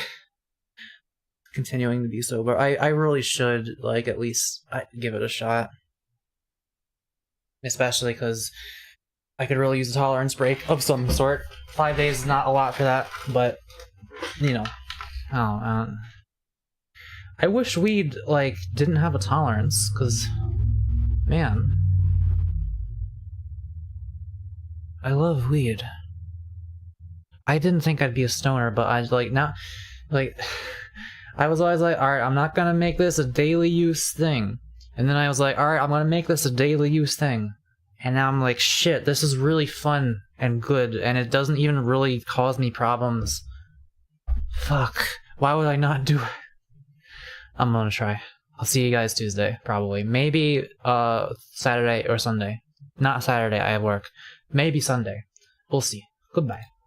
Continuing to be sober. I really should, like, at least give it a shot. Especially because I could really use a tolerance break of some sort. 5 days is not a lot for that, but, you know. I wish weed, like, didn't have a tolerance, because, man. I love weed. I didn't think I'd be a stoner, but I, like, now, like, I was always like, alright, I'm not gonna make this a daily use thing. And then I was like, alright, I'm gonna make this a daily use thing. And now I'm like, shit, this is really fun and good, and it doesn't even really cause me problems. Fuck. Why would I not do it? I'm gonna try. I'll see you guys Tuesday, probably. Maybe, Saturday or Sunday. Not Saturday, I have work. Maybe Sunday. We'll see. Goodbye.